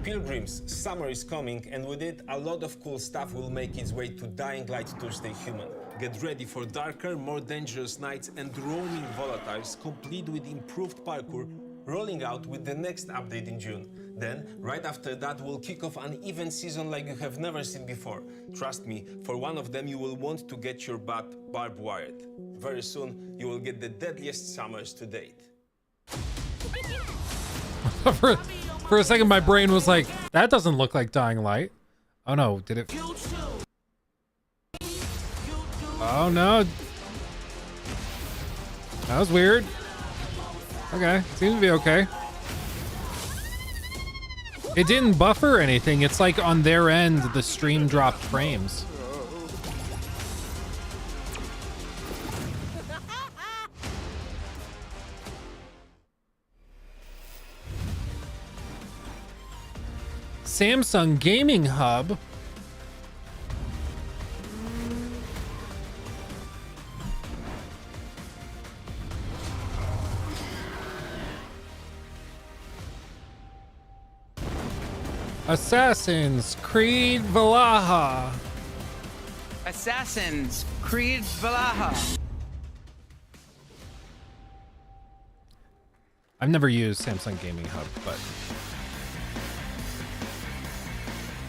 Pilgrims, summer is coming, and with it, a lot of cool stuff will make its way to Dying Light Tuesday Human. Get ready for darker, more dangerous nights and roaming volatiles, complete with improved parkour, rolling out with the next update in June. Then, right after that, we'll kick off an event season like you have never seen before. Trust me, for one of them, you will want to get your butt barbed wired. Very soon, you will get the deadliest summers to date. For a second, my brain was like, that doesn't look like Dying Light. Oh no, did it? Oh no. That was weird. Okay, seems to be okay. It didn't buffer anything. It's like on their end, the stream dropped frames. Samsung Gaming Hub. Assassin's Creed Valhalla. Assassin's Creed Valhalla. I've never used Samsung Gaming Hub, but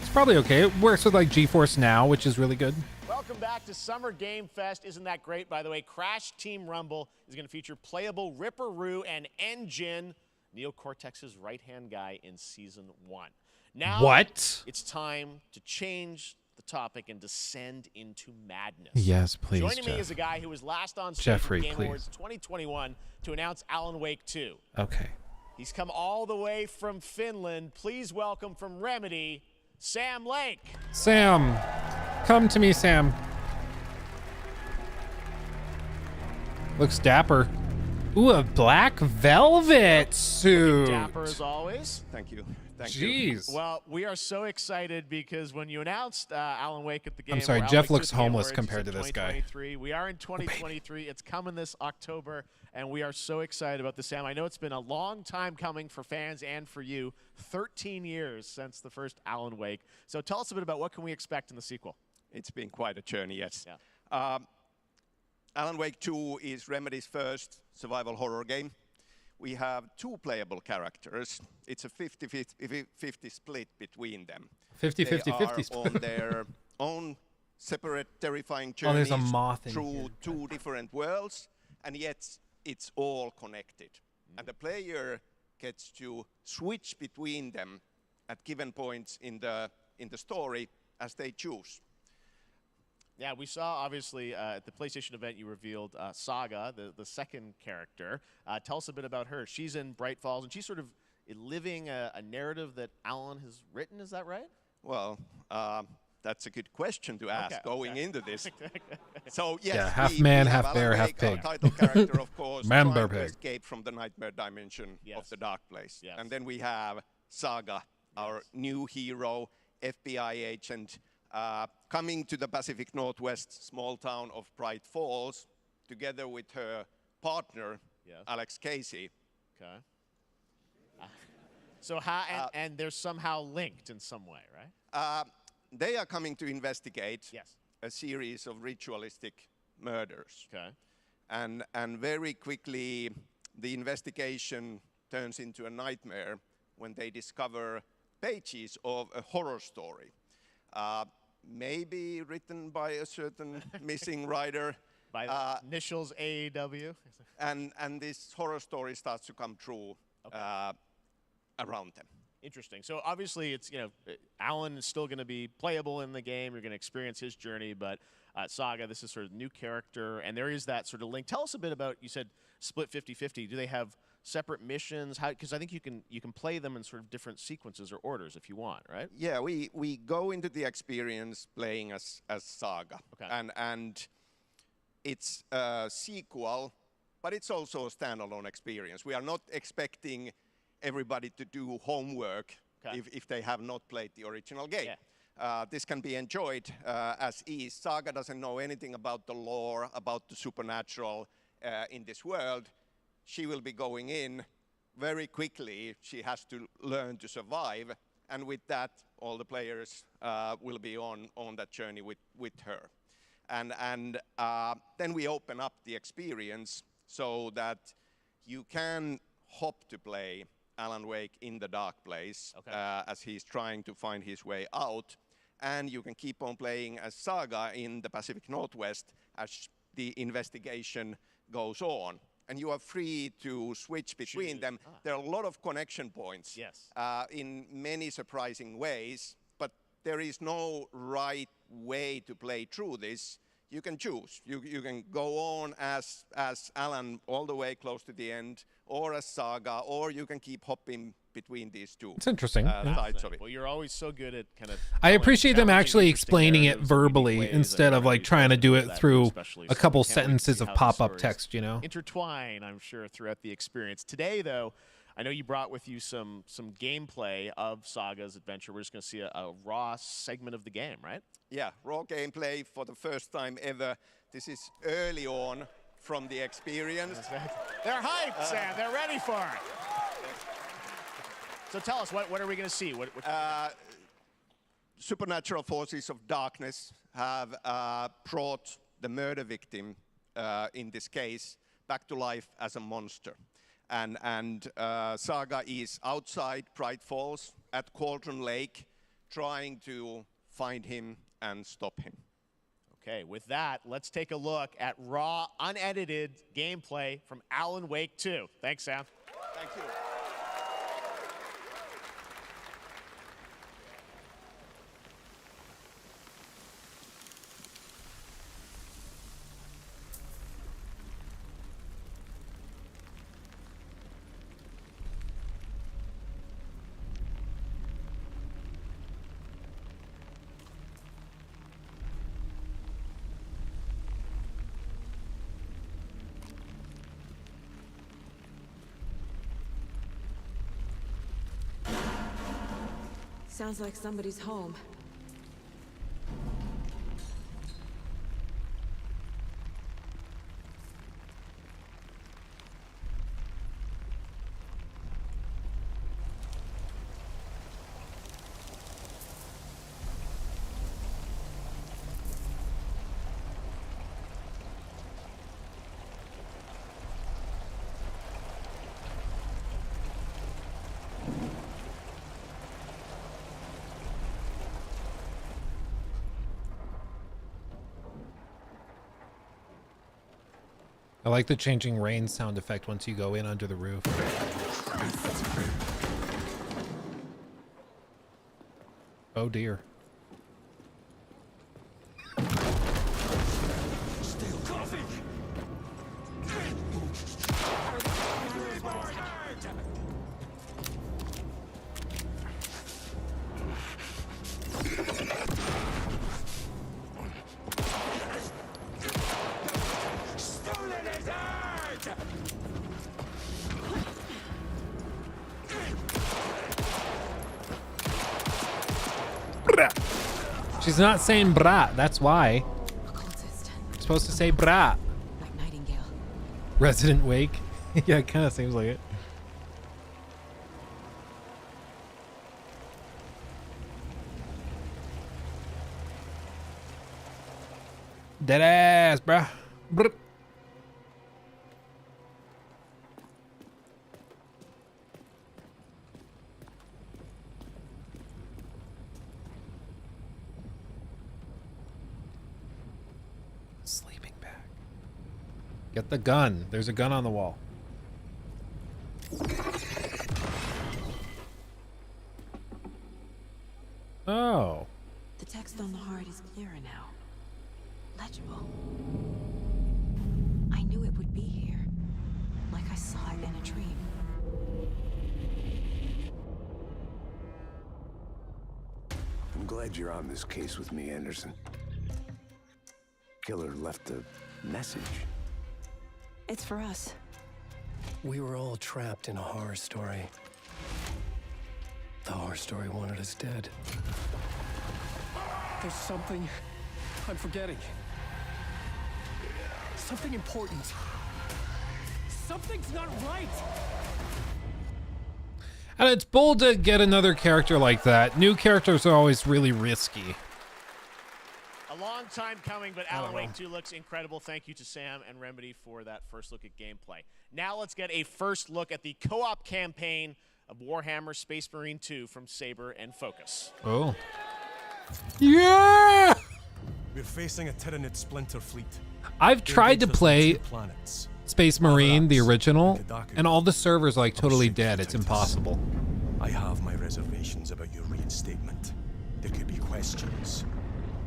it's probably okay. It works with like GeForce Now, which is really good. Welcome back to Summer Game Fest. Isn't that great? By the way, Crash Team Rumble is going to feature playable Ripperoo and Engine, Neo Cortex's right-hand guy in Season 1. Now, what? It's time to change the topic and descend into madness. Yes, please, Joining me Jeff. is a guy who was last on stage Jeffrey, at Game please. Awards 2021 to announce Alan Wake 2. Okay. He's come all the way from Finland. Please welcome from Remedy, Sam Lake. Sam, come to me, Sam. Looks dapper. Ooh, a black velvet suit. Dapper as always. Thank you. Thank Jeez. you. Well, we are so excited because when you announced Alan Wake at the Game I'm sorry, Awards, Jeff Alan Wake looks took the homeless awards, compared he to said this guy. 2023. We are in 2023. It's coming this October, and we are so excited about this, Sam. I know it's been a long time coming for fans and for you. 13 years since the first Alan Wake. So tell us a bit about what can we expect in the sequel. It's been quite a journey, yes. Yeah. Alan Wake 2 is Remedy's first survival horror game. We have two playable characters. It's a 50-50 split between them. 50-50-50 split. On their own separate terrifying Oh, there's journeys a moth in through here. two different worlds, and yet it's all connected. And the player gets to switch between them at given points in the story as they choose. Yeah, we saw, obviously, at the PlayStation event, you revealed Saga, the second character. Tell us a bit about her. She's in Bright Falls, and she's sort of living a narrative that Alan has written. Is that right? Well, that's a good question to ask going into this. So, yes, Yeah, half we man, have half Alan bear, half Wake, our pig. title character, of course, Man, bear, trying to pig. escape from the nightmare dimension of the dark place. Yes. And then we have Saga, our new hero, FBI agent, coming to the Pacific Northwest small town of Bright Falls, together with her partner, Alex Casey. Okay. So and they're somehow linked in some way, right? They are coming to investigate Yes. a series of ritualistic murders. Okay. And very quickly, the investigation turns into a nightmare when they discover pages of a horror story. Maybe written by a certain missing writer. By the initials AEW. And this horror story starts to come true around them. Interesting. So obviously, it's Alan is still going to be playable in the game. You're going to experience his journey, but Saga, this is sort of new character, and there is that sort of link. Tell us a bit about. You said split 50-50. Do they have separate missions? How? Because I think you can play them in sort of different sequences or orders if you want, right? Yeah, we go into the experience playing as Saga, and it's a sequel, but it's also a standalone experience. We are not expecting everybody to do homework if they have not played the original game. This can be enjoyed as is. Saga doesn't know anything about the lore, about the supernatural in this world. She will be going in very quickly. She has to learn to survive, and with that, all the players will be on that journey with her. And then we open up the experience so that you can hop to play Alan Wake in the dark place as he's trying to find his way out. And you can keep on playing as Saga in the Pacific Northwest as the investigation goes on. And you are free to switch between them. There are a lot of connection points in many surprising ways, but there is no right way to play through this. You can choose. You can go on as Alan all the way close to the end, or as Saga, or you can keep hopping between these two. It's interesting. Sides of it. Well, you're always so good at kind of. I appreciate them actually explaining it verbally instead of like trying to do it through a couple sentences of pop-up text, you know? Intertwine, I'm sure, throughout the experience. Today, though, I know you brought with you some gameplay of Saga's adventure. We're just going to see a raw segment of the game, right? Yeah, raw gameplay for the first time ever. This is early on from the experience. They're hyped, Sam. They're ready for it. So tell us, what are we going to see? Supernatural forces of darkness have brought the murder victim, in this case, back to life as a monster. And Saga is outside Bright Falls at Cauldron Lake, trying to find him and stop him. Okay, with that, let's take a look at raw, unedited gameplay from Alan Wake 2. Thanks, Sam. Thank you. Sounds like somebody's home. I like the changing rain sound effect once you go in under the roof. Oh dear. She's not saying brat, that's why. You're supposed to say brat. Like Nightingale. Resident Wake. Yeah, it kind of seems like it. Dead ass, bruh. Brr. Sleeping bag. Get the gun. There's a gun on the wall. Oh. The text on the heart is clearer now. Legible. I knew it would be here. Like I saw it in a dream. glad you're on this case with me, Anderson. Killer left a message. It's for us. We were all trapped in a horror story. The horror story wanted us dead. There's something I'm forgetting. Something important. Something's not right. And it's bold to get another character like that. New characters are always really risky. A long time coming, but Alan Wake 2 looks incredible. Thank you to Sam and Remedy for that first look at gameplay. Now let's get a first look at the co-op campaign of Warhammer Space Marine 2 from Saber and Focus. Oh. Yeah! We're facing a Tyranid splinter fleet. I've tried to play Space Marine, the original, and all the servers are like totally dead. It's impossible. I have my reservations about your reinstatement. There could be questions.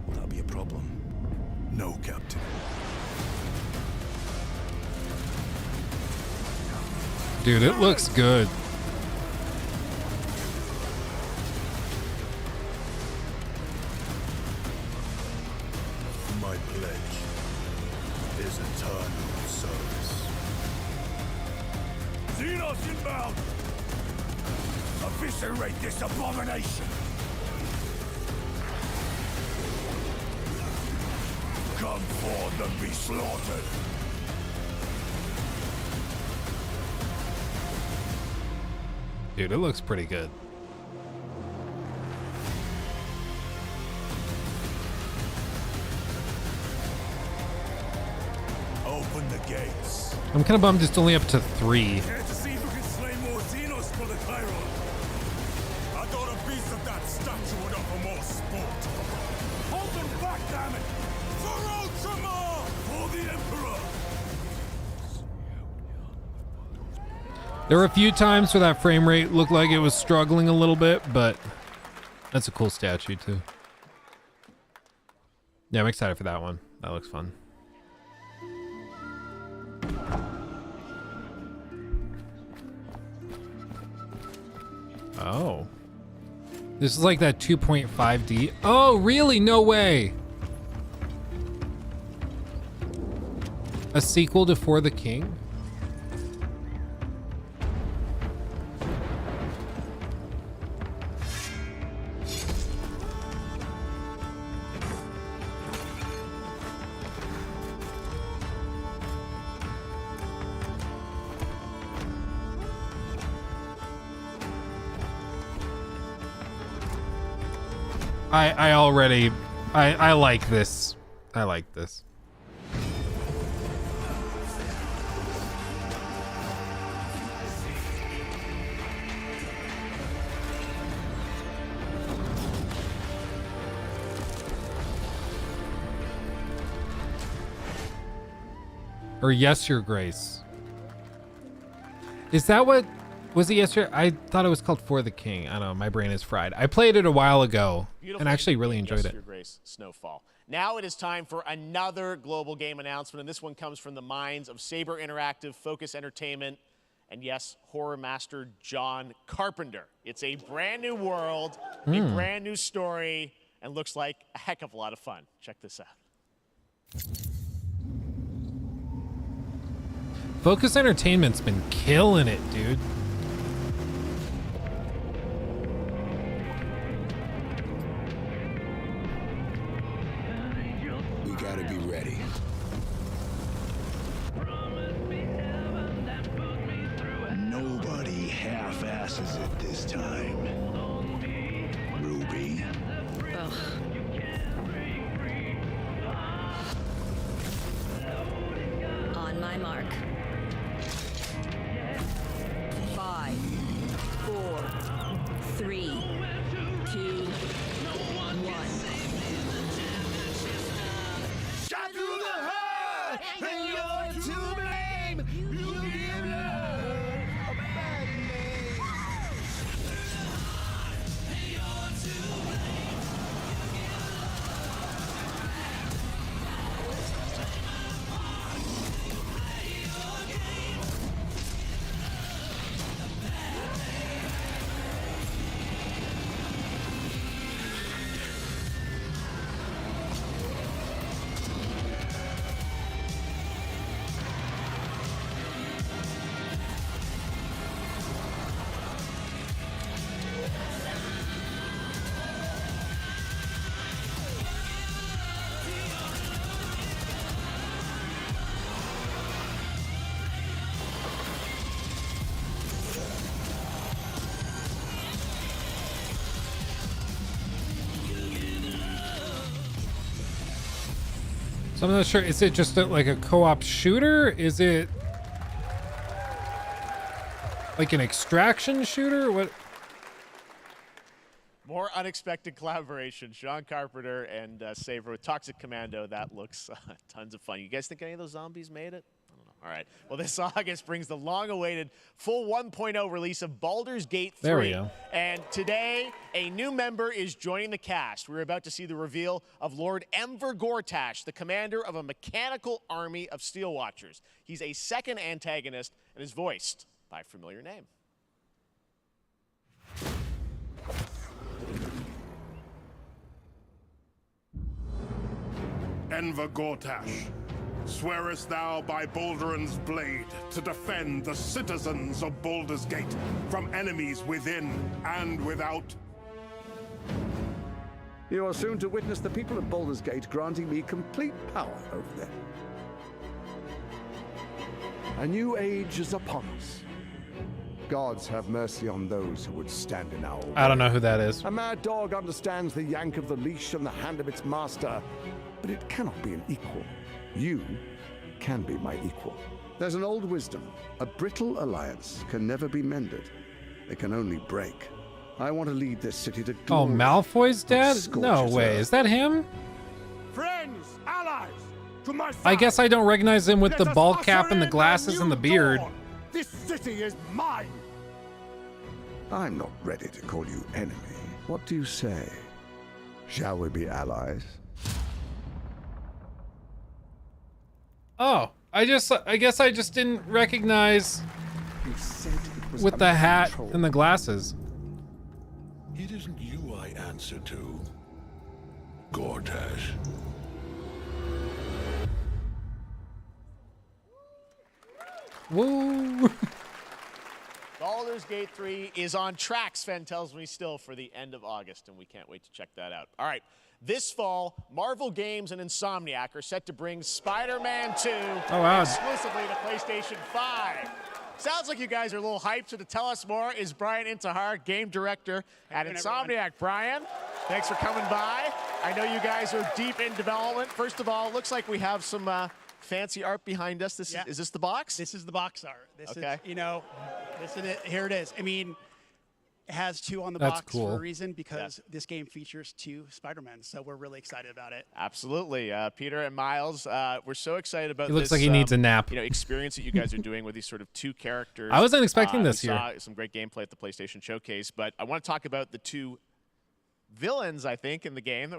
Will that be a problem? No, Captain. Dude, it looks good. My pledge is eternal service. Xenos inbound! Eviscerate this abomination! Come forth and be slaughtered! Dude, it looks pretty good. Open the gates. I'm kind of bummed it's only up to 3. Care to see who can slay more Xenos for the Chiron? I thought a piece of that statue would offer more sport. Hold them back, damn it! For Ultramar! For the Emperor! There were a few times where that frame rate looked like it was struggling a little bit, but that's a cool statue too. Yeah, I'm excited for that one. That looks fun. Oh. This is like that 2.5D. Oh, really? No way. A sequel to For the King? I like this. I like this. Or Yes, Your Grace. Is that what... Was it yesterday? I thought it was called For the King. I don't know. My brain is fried. I played it a while ago and actually really enjoyed it. Your Grace, Snowfall. Now it is time for another global game announcement, and this one comes from the minds of Saber Interactive, Focus Entertainment, and yes, horror master John Carpenter. It's a brand new world, a brand new story, and looks like a heck of a lot of fun. Check this out. Focus Entertainment's been killing it, dude. We gotta be ready. Nobody half-asses it this time. Ruby. Ugh. On my mark. 5, 4, 3, 2, 1. Shot through the heart, and you're to blame. You give love a bad name. So I'm not sure. Is it just like a co-op shooter? Is it like an extraction shooter? What? More unexpected collaboration. Sean Carpenter and Saber with Toxic Commando. That looks tons of fun. You guys think any of those zombies made it? I don't know. All right. Well, this August brings the long-awaited full 1.0 release of Baldur's Gate 3. There we go. And today, a new member is joining the cast. We're about to see the reveal of Lord Enver Gortash, the commander of a mechanical army of Steel Watchers. He's a second antagonist and is voiced by a familiar name. Enver Gortash, swearest thou by Balduran's blade to defend the citizens of Baldur's Gate from enemies within and without? You are soon to witness the people of Baldur's Gate granting me complete power over them. A new age is upon us. Gods have mercy on those who would stand in our way. I don't know who that is. A mad dog understands the yank of the leash and the hand of its master, but it cannot be an equal. You can be my equal. There's an old wisdom. A brittle alliance can never be mended. It can only break. I want to lead this city to glory. Oh, Malfoy's dad? No way. Is that him? Friends, allies, to my I guess I don't recognize him with the bald cap and the glasses and the beard. This city is mine. I'm not ready to call you enemy. What do you say? Shall we be allies? Oh, I guess I just didn't recognize with the hat and the glasses. It isn't you I answer to, Gortash. Woo! Baldur's Gate 3 is on track, Sven tells me, still for the end of August, and we can't wait to check that out. All right, this fall, Marvel Games and Insomniac are set to bring Spider-Man 2 exclusively to PlayStation 5. Sounds like you guys are a little hyped, so to tell us more is Brian Intihar, game director at Insomniac. Brian, thanks for coming by. I know you guys are deep in development. First of all, it looks like we have some fancy art behind us. Is this the box? This is the box art. This okay. is, you know, this is it. Here it is. I mean, it has 2 on the That's box cool. for a reason, because this game features 2 Spider-Men, so we're really excited about it. Absolutely. Peter and Miles, we're so excited about He looks this, like he needs a nap. You know, experience that you guys are doing with these sort of 2 characters. I wasn't expecting this we here. saw some great gameplay at the PlayStation Showcase, but I want to talk about the 2 villains, I think, in the game.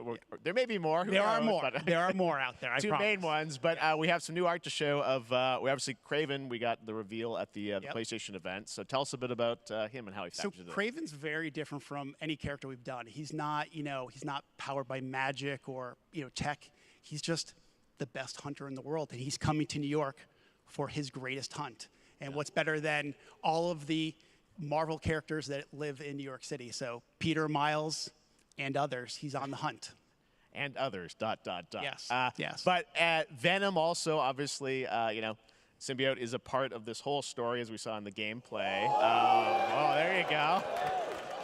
There may be more. There are more. There are more out there, I 2 promise. main ones, but we have some new art to show of, we obviously, Kraven, we got the reveal at the PlayStation event. So tell us a bit about him and how he factors in. So Kraven's very different from any character we've done. He's not, you know, he's not powered by magic or, you know, tech. He's just the best hunter in the world, and he's coming to New York for his greatest hunt. And what's better than all of the Marvel characters that live in New York City? So Peter, Miles, and others, he's on the hunt. And others, ... Yes, yes. But Venom also, obviously, you know, symbiote is a part of this whole story, as we saw in the gameplay. Oh, there you go.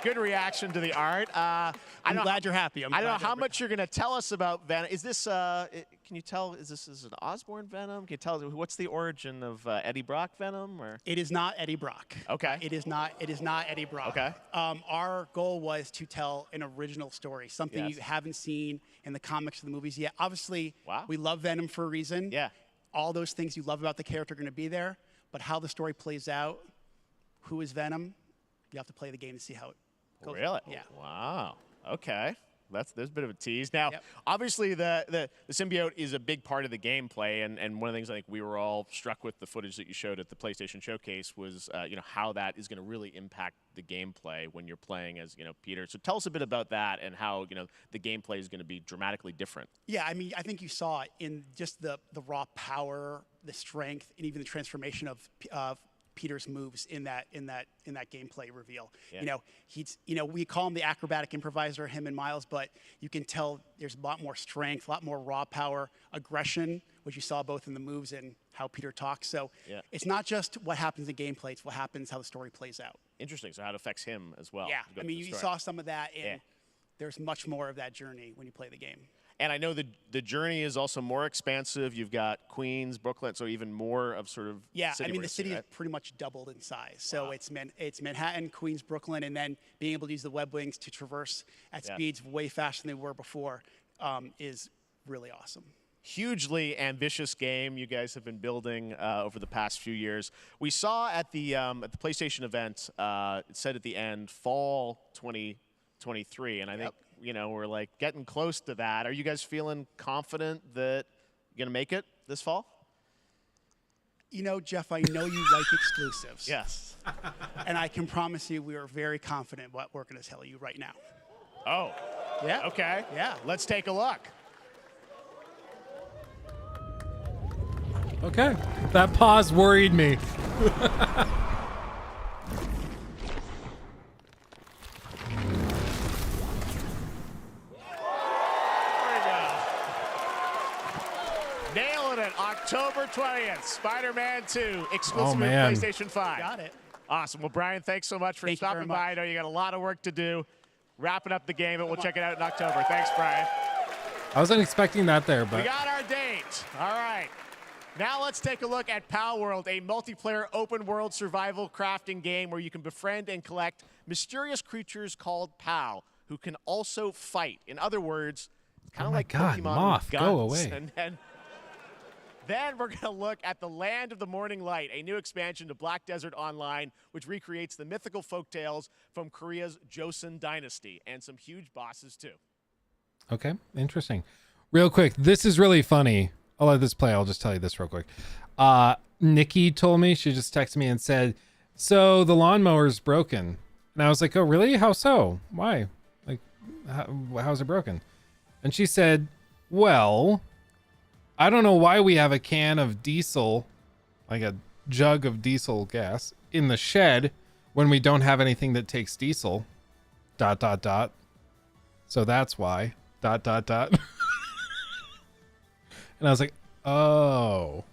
Good reaction to the art. I'm glad you're happy. I don't know how much you're going to tell us about Venom. Is this, can you tell, is this an Osborn Venom? Can you tell, what's the origin of Eddie Brock Venom? Or? It is not Eddie Brock. Okay. It is not Eddie Brock. Okay. Our goal was to tell an original story, something you haven't seen in the comics or the movies yet. Obviously, we love Venom for a reason. Yeah. All those things you love about the character are going to be there, but how the story plays out, who is Venom, you have to play the game to see how it goes. Really? Yeah. Wow. Okay. There's a bit of a tease. Now, obviously, the symbiote is a big part of the gameplay, and one of the things I think we were all struck with the footage that you showed at the PlayStation Showcase was, you know, how that is going to really impact the gameplay when you're playing as, you know, Peter. So tell us a bit about that and how, you know, the gameplay is going to be dramatically different. Yeah, I mean, I think you saw it in just the raw power, the strength, and even the transformation of Peter's moves in that gameplay reveal. Yeah. You know, we call him the acrobatic improviser, him and Miles, but you can tell there's a lot more strength, a lot more raw power, aggression, which you saw both in the moves and how Peter talks. So it's not just what happens in gameplay, it's what happens, how the story plays out. Interesting. So how it affects him as well. Yeah, I mean, you saw some of that, and there's much more of that journey when you play the game. And I know the journey is also more expansive. You've got Queens, Brooklyn, so even more of sort of yeah. city I mean, the racing, city right? is pretty much doubled in size. So it's Manhattan, Queens, Brooklyn, and then being able to use the web wings to traverse at speeds way faster than they were before is really awesome. Hugely ambitious game you guys have been building over the past few years. We saw at the PlayStation event, it said at the end, fall 2023, and I think we're like getting close to that. Are you guys feeling confident that you're gonna make it this fall? You know, Jeff, I know you like exclusives. Yes. And I can promise you we are very confident what we're gonna tell you right now. Oh. Yeah. Okay. Yeah. Let's take a look. Okay. That pause worried me. Nailing it. October 20th. Spider-Man 2. Exclusive Oh, to man. PlayStation 5. Got it. Awesome. Well, Brian, thanks so much for Thank you stopping very by. much. I know you got a lot of work to do. Wrapping up the game, and we'll check it out in October. Thanks, Brian. I wasn't expecting that there, We but got our date. All right. Now let's take a look at Pal World, a multiplayer open-world survival crafting game where you can befriend and collect mysterious creatures called Pal, who can also fight. In other words, kind of my like God, Pokemon Moth, with go guns. away. And then we're going to look at the Land of the Morning Light, a new expansion to Black Desert Online, which recreates the mythical folktales from Korea's Joseon dynasty, and some huge bosses too. okay, interesting. Real quick, this is really funny. I'll let this play. I'll just tell you this real quick. Nikki told me, she just texted me and said, so the lawnmower's broken. And I was like, oh, really? How so? Why? Like, how's it broken? And she said, well, I don't know why we have a can of diesel, like a jug of diesel gas, in the shed when we don't have anything that takes diesel. ... So that's why. ... And I was like, oh.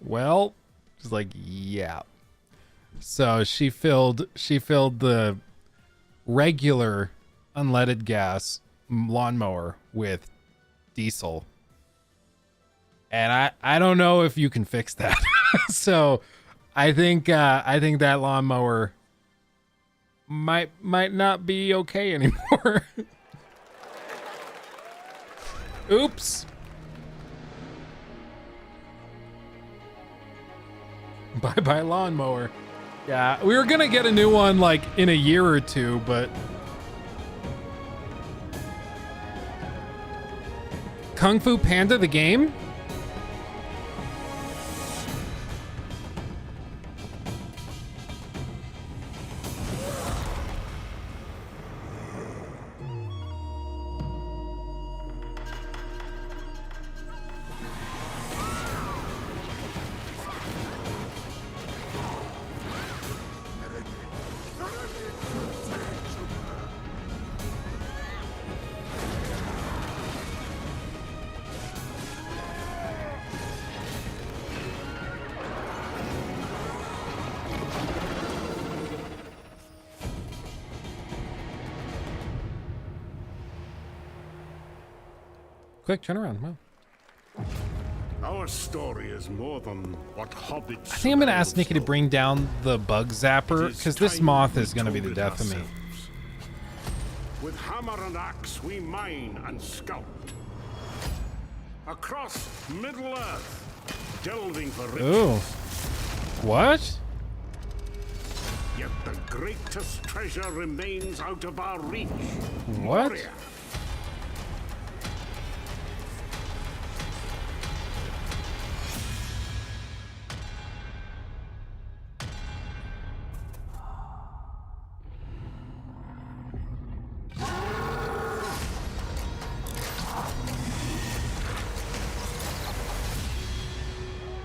Well, she's like, yeah. So she filled the regular unleaded gas lawnmower with diesel. And I don't know if you can fix that. So I think that lawnmower might not be okay anymore. Oops. Bye-bye lawnmower. Yeah, we were gonna get a new one like in a year or two, but Kung Fu Panda the game? Quick, turn around. Wow. Our story is more than what hobbits. I think I'm gonna ask Nikki to bring down the bug zapper because this moth is gonna be the death of me. With hammer and axe, we mine and scout. Across Middle Earth, delving for riches. Ooh. What? Yet the greatest treasure remains out of our reach. What? Warrior.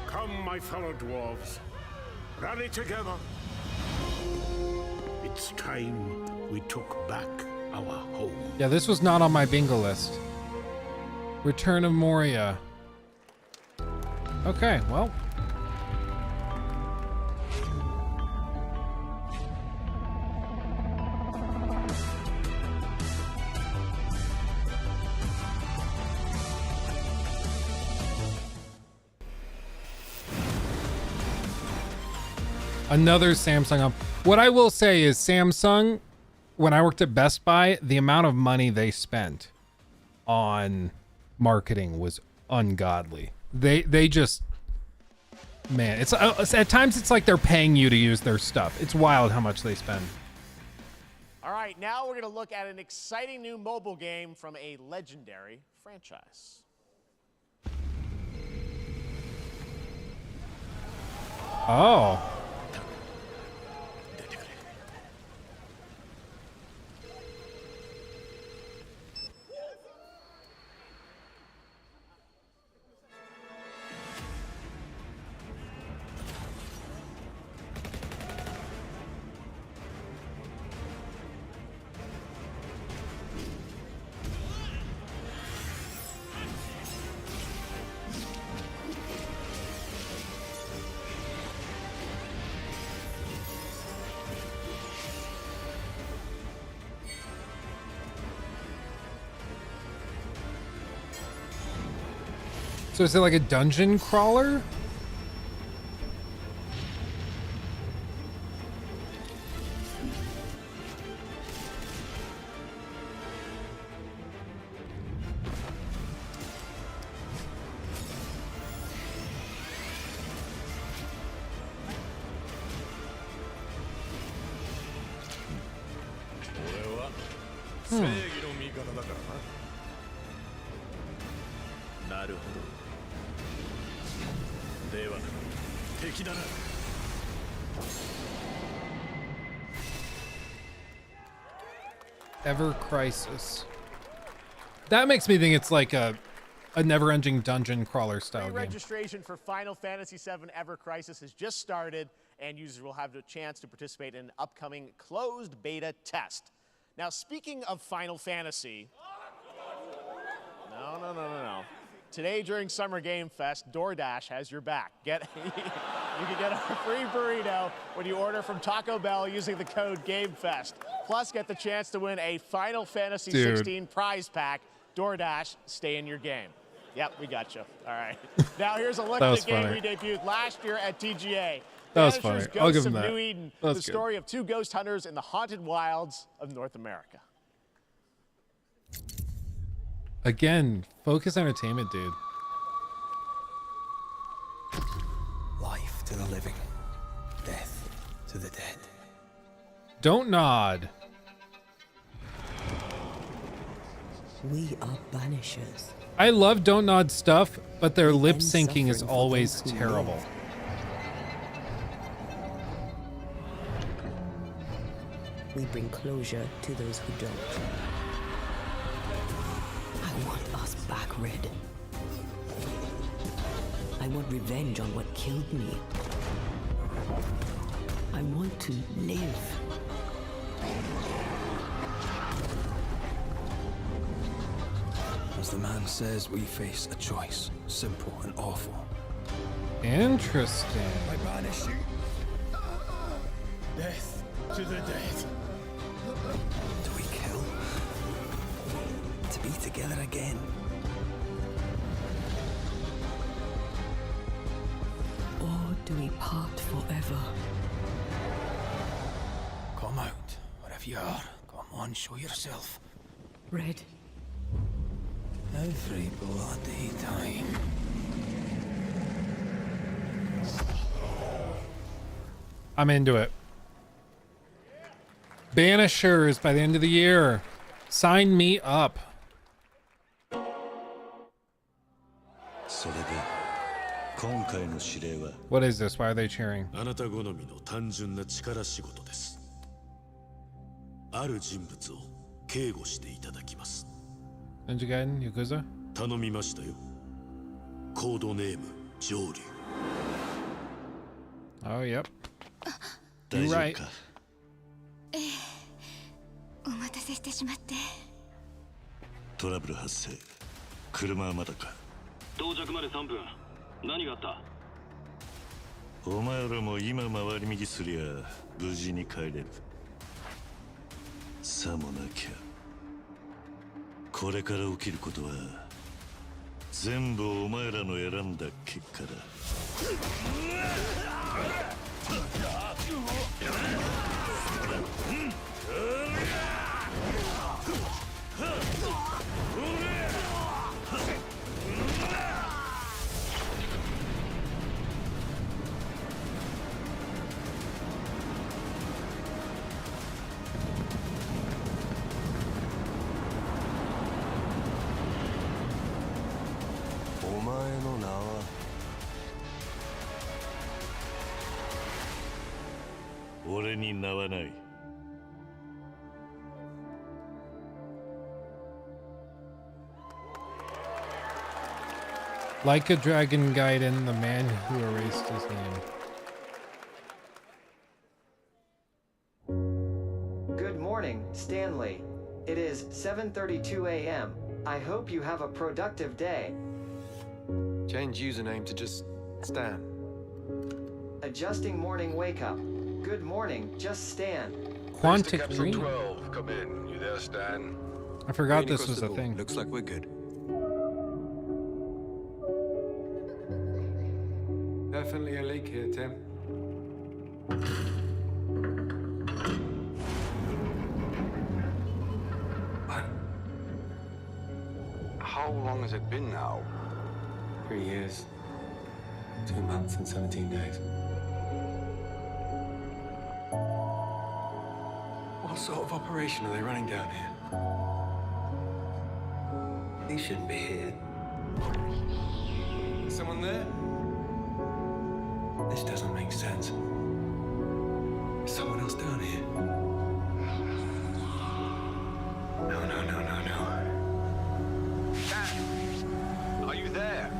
Come, my fellow dwarves. Rally together. It's time we took back our home. Yeah, this was not on my bingo list. Return of Moria. Okay, well. Another Samsung. What I will say is Samsung, when I worked at Best Buy, the amount of money they spent on marketing was ungodly. They just, man, it's at times it's like they're paying you to use their stuff. It's wild how much they spend. All right, now we're going to look at an exciting new mobile game from a legendary franchise. Oh. So is it like a dungeon crawler? Ever Crisis. That makes me think it's like a never-ending dungeon crawler style game. Registration for Final Fantasy VII Ever Crisis has just started, and users will have the chance to participate in an upcoming closed beta test. Now, speaking of Final Fantasy, no. Today during Summer Game Fest, DoorDash has your back. You can get a free burrito when you order from Taco Bell using the code GameFest. Plus, get the chance to win a Final Fantasy 16 prize pack. DoorDash, stay in your game. Yep, we got you. All right. Now here's a look at the game we debuted last year at TGA. That was funny. I'll give him that. New Eden, the story of two ghost hunters in the haunted wilds of North America. Again, Focus Entertainment, dude. Life to the living, death to the dead. Don't nod. We are banishers. I love Don't Nod stuff, but their lip syncing is always terrible. We bring closure to those who don't. I want us back, Red. I want revenge on what killed me. I want to live. As the man says, we face a choice, simple and awful. Interesting. I banish you. Death to the dead. Do we kill? To be together again? Or do we part forever? Come out, wherever you are. Come on, show yourself. Red. Every bloody time. I'm into it. Banishers by the end of the year. Sign me up. What is this? Why are they cheering? あなた好みの単純な力仕事です。ある人物を警護していただきます。Ninja Gaiden, Yakuza? 頼みましたよ。コードネーム上流。Oh, yep. You're right. お待たせしてしまって。トラブル発生。車はまだか。到着まで3分。何があった？お前らも今回り右すりゃ無事に帰れる。さもなきゃ。これから起きることは全部お前らの選んだ結果だ。Like a Dragon Gaiden, the man who erased his name. Good morning, Stanley. It is 7:32 a.m. I hope you have a productive day. Change username to just Stan. Adjusting morning wake up. Good morning, just Stan. Quantic Dream. 12, come in. You there, Stan? I forgot this was a thing. Looks like we're good. Definitely a leak here, Tim. What? How long has it been now? 3 years, 2 months, and 17 days. What sort of operation are they running down here? These shouldn't be here. Is someone there? This doesn't make sense. Is someone else down here? No. Stan! Are you there?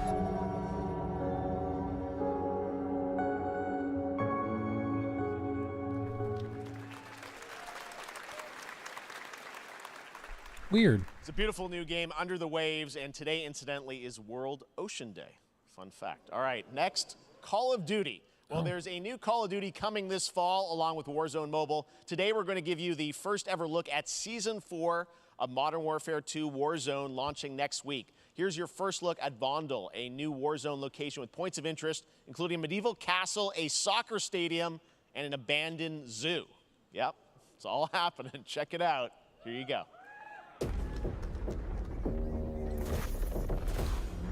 Weird. It's a beautiful new game, Under the Waves, and today, incidentally, is World Ocean Day. Fun fact. All right, next, Call of Duty. Well, there's a new Call of Duty coming this fall, along with Warzone Mobile. Today, we're going to give you the first ever look at Season 4 of Modern Warfare 2 Warzone, launching next week. Here's your first look at Vondel, a new Warzone location with points of interest, including a medieval castle, a soccer stadium, and an abandoned zoo. Yep, it's all happening. Check it out. Here you go.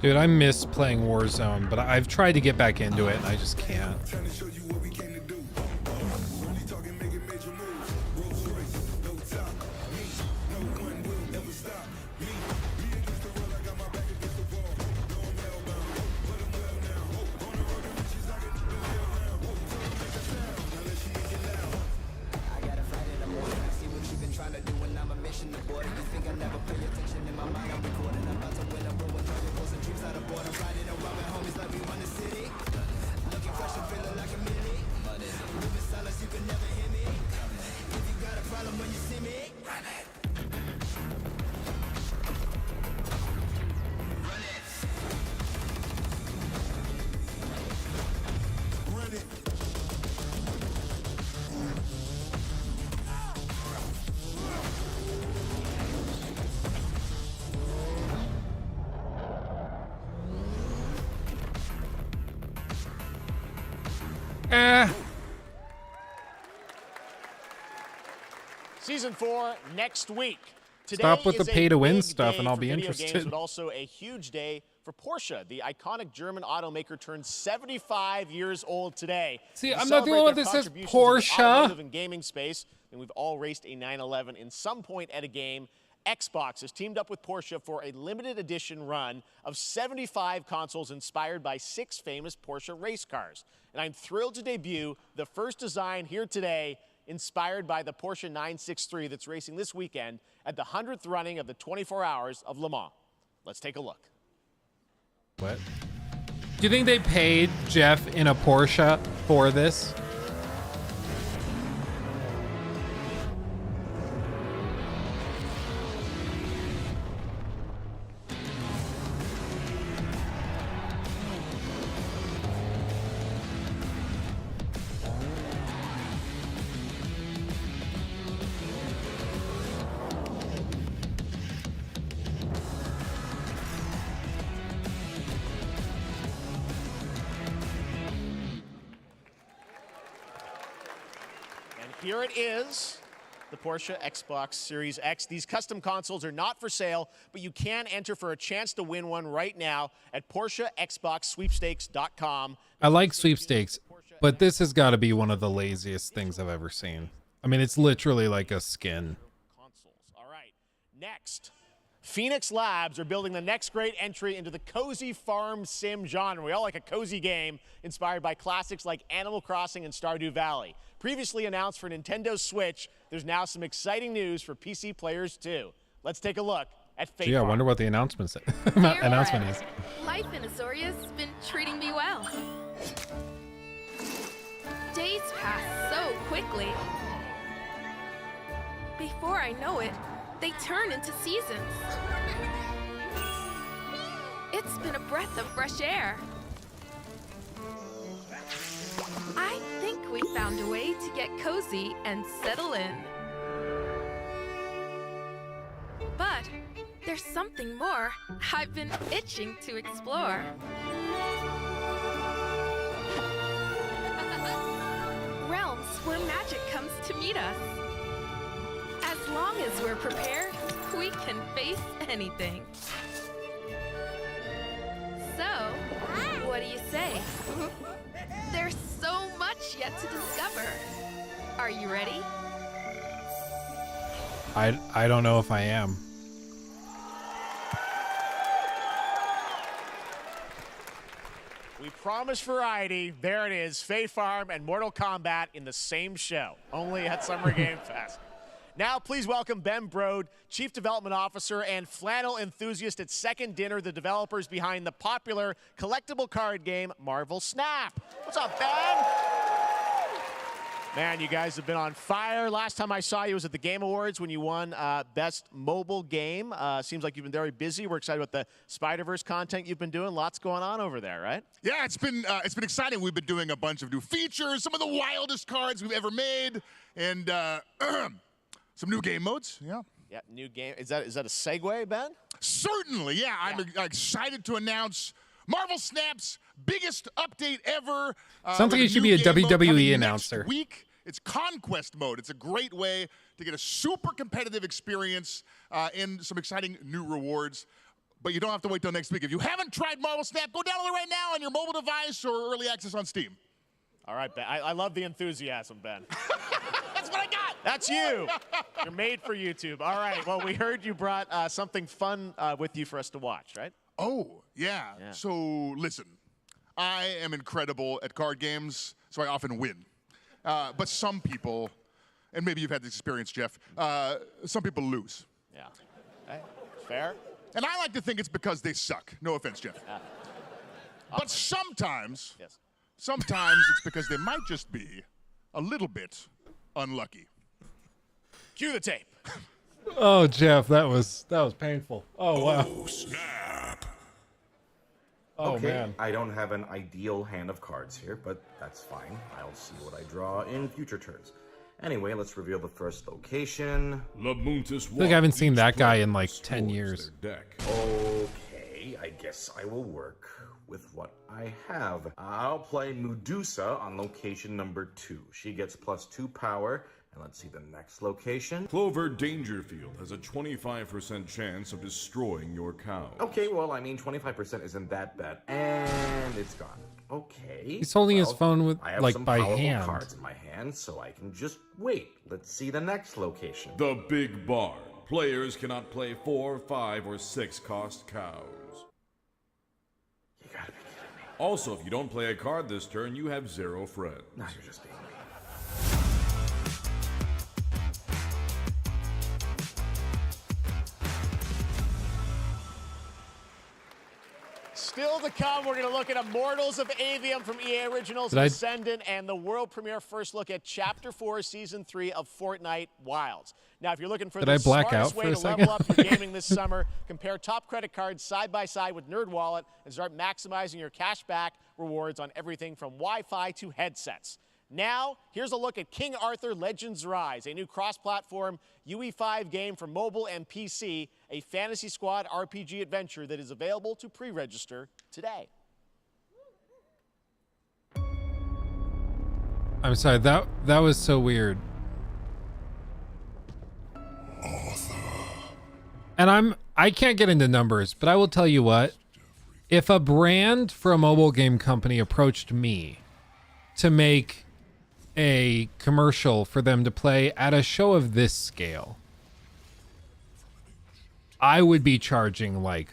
Dude, I miss playing Warzone, but I've tried to get back into it and I just can't. Season 4 next week. Today Stop with the is a pay-to-win big stuff day and I'll for be video interested. Games, but also a huge day for Porsche. The iconic German automaker turns 75 years old today. See, To I'm not the only one celebrate that their says contributions to the Porsche. automotive and gaming space, and we've all raced a 911 in some point at a game. Xbox has teamed up with Porsche for a limited edition run of 75 consoles inspired by 6 famous Porsche race cars. And I'm thrilled to debut the first design here today, inspired by the Porsche 963 that's racing this weekend at the 100th running of the 24 Hours of Le Mans. Let's take a look. What? Do you think they paid Jeff in a Porsche for this? Here it is, the Porsche Xbox Series X. These custom consoles are not for sale, but you can enter for a chance to win one right now at PorscheXboxSweepstakes.com. I like sweepstakes, but this has got to be one of the laziest things I've ever seen. I mean, it's literally like a skin. Consoles. All right, next, Phoenix Labs are building the next great entry into the cozy farm sim genre. We all like a cozy game inspired by classics like Animal Crossing and Stardew Valley. Previously announced for Nintendo Switch, there's now some exciting news for PC players too. Let's take a look at Fate Gee, I Farm. wonder what the announcement is. Life in Azoria's been treating me well. Days pass so quickly. Before I know it, they turn into seasons. It's been a breath of fresh air. I think we found a way to get cozy and settle in. But there's something more I've been itching to explore. Realms where magic comes to meet us. As long as we're prepared, we can face anything. So, what do you say? There's so much yet to discover. Are you ready? I don't know if I am. We promised variety. There it is. Fate Farm and Mortal Kombat in the same show, only at Summer Game Fest. Now, please welcome Ben Brode, Chief Development Officer and flannel enthusiast at Second Dinner, the developers behind the popular collectible card game Marvel Snap. What's up, Ben? Man, you guys have been on fire. Last time I saw you was at the Game Awards when you won Best Mobile Game. Seems like you've been very busy. We're excited about the Spider-Verse content you've been doing. Lots going on over there, right? Yeah, it's been exciting. We've been doing a bunch of new features, some of the wildest cards we've ever made, and some new game modes. Yeah. Yeah, new game. Is that a segue, Ben? Certainly, yeah. I'm excited to announce Marvel Snap's biggest update ever. Sounds like you should be a WWE announcer. Next week, it's Conquest mode. It's a great way to get a super competitive experience and some exciting new rewards. But you don't have to wait till next week. If you haven't tried Marvel Snap, go download it right now on your mobile device or early access on Steam. All right, Ben. I love the enthusiasm, Ben. That's what I got. That's you. You're made for YouTube. All right. Well, we heard you brought something fun with you for us to watch, right? Oh, yeah. So, listen. I am incredible at card games, so I often win. But some people, and maybe you've had this experience, Jeff, some people lose. Yeah. Okay. Fair. And I like to think it's because they suck. No offense, Jeff. But sometimes, sometimes it's because they might just be a little bit unlucky. Cue the tape. Oh, Jeff, that was painful. Oh, wow. Oh, snap. Oh, okay, man. I don't have an ideal hand of cards here, but that's fine. I'll see what I draw in future turns. Anyway, let's reveal the first location. I think I haven't seen that guy in like 10 years. Okay, I guess I will work with what I have. I'll play Medusa on location number 2. She gets +2 power. And let's see the next location. Clover Dangerfield has a 25% chance of destroying your cow. Okay, well, I mean, 25% isn't that bad. And it's gone. Okay. He's holding his phone with I have like some by powerful hand. cards in my hand, so I can just wait. Let's see the next location. The Big Barn. Players cannot play 4, 5, or 6 cost cows. You gotta be kidding me. Also, if you don't play a card this turn, you have 0 friends. No, you're just being mean. Still to come, we're going to look at Immortals of Avium from EA Originals, Did I- Ascendant, and the world premiere first look at Chapter 4, Season 3 of Fortnite Wilds. Now, if you're looking for Did the I black smartest out way for a to second? level up your gaming this summer, compare top credit cards side by side with NerdWallet and start maximizing your cash back rewards on everything from Wi-Fi to headsets. Now, here's a look at King Arthur Legends Rise, a new cross-platform UE5 game for mobile and PC, a Fantasy Squad RPG adventure that is available to pre-register today. I'm sorry, that was so weird. And I can't get into numbers, but I will tell you what. If a brand for a mobile game company approached me to make a commercial for them to play at a show of this scale, I would be charging like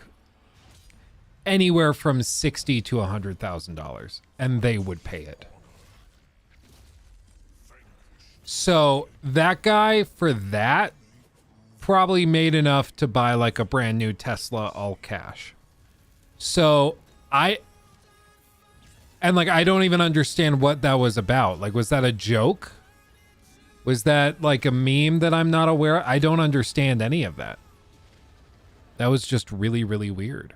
anywhere from $60,000 to $100,000, and they would pay it. So that guy for that probably made enough to buy like a brand new Tesla all cash. So I don't even understand what that was about. Like, was that a joke? Was that like a meme that I'm not aware of? I don't understand any of that. That was just really, really weird.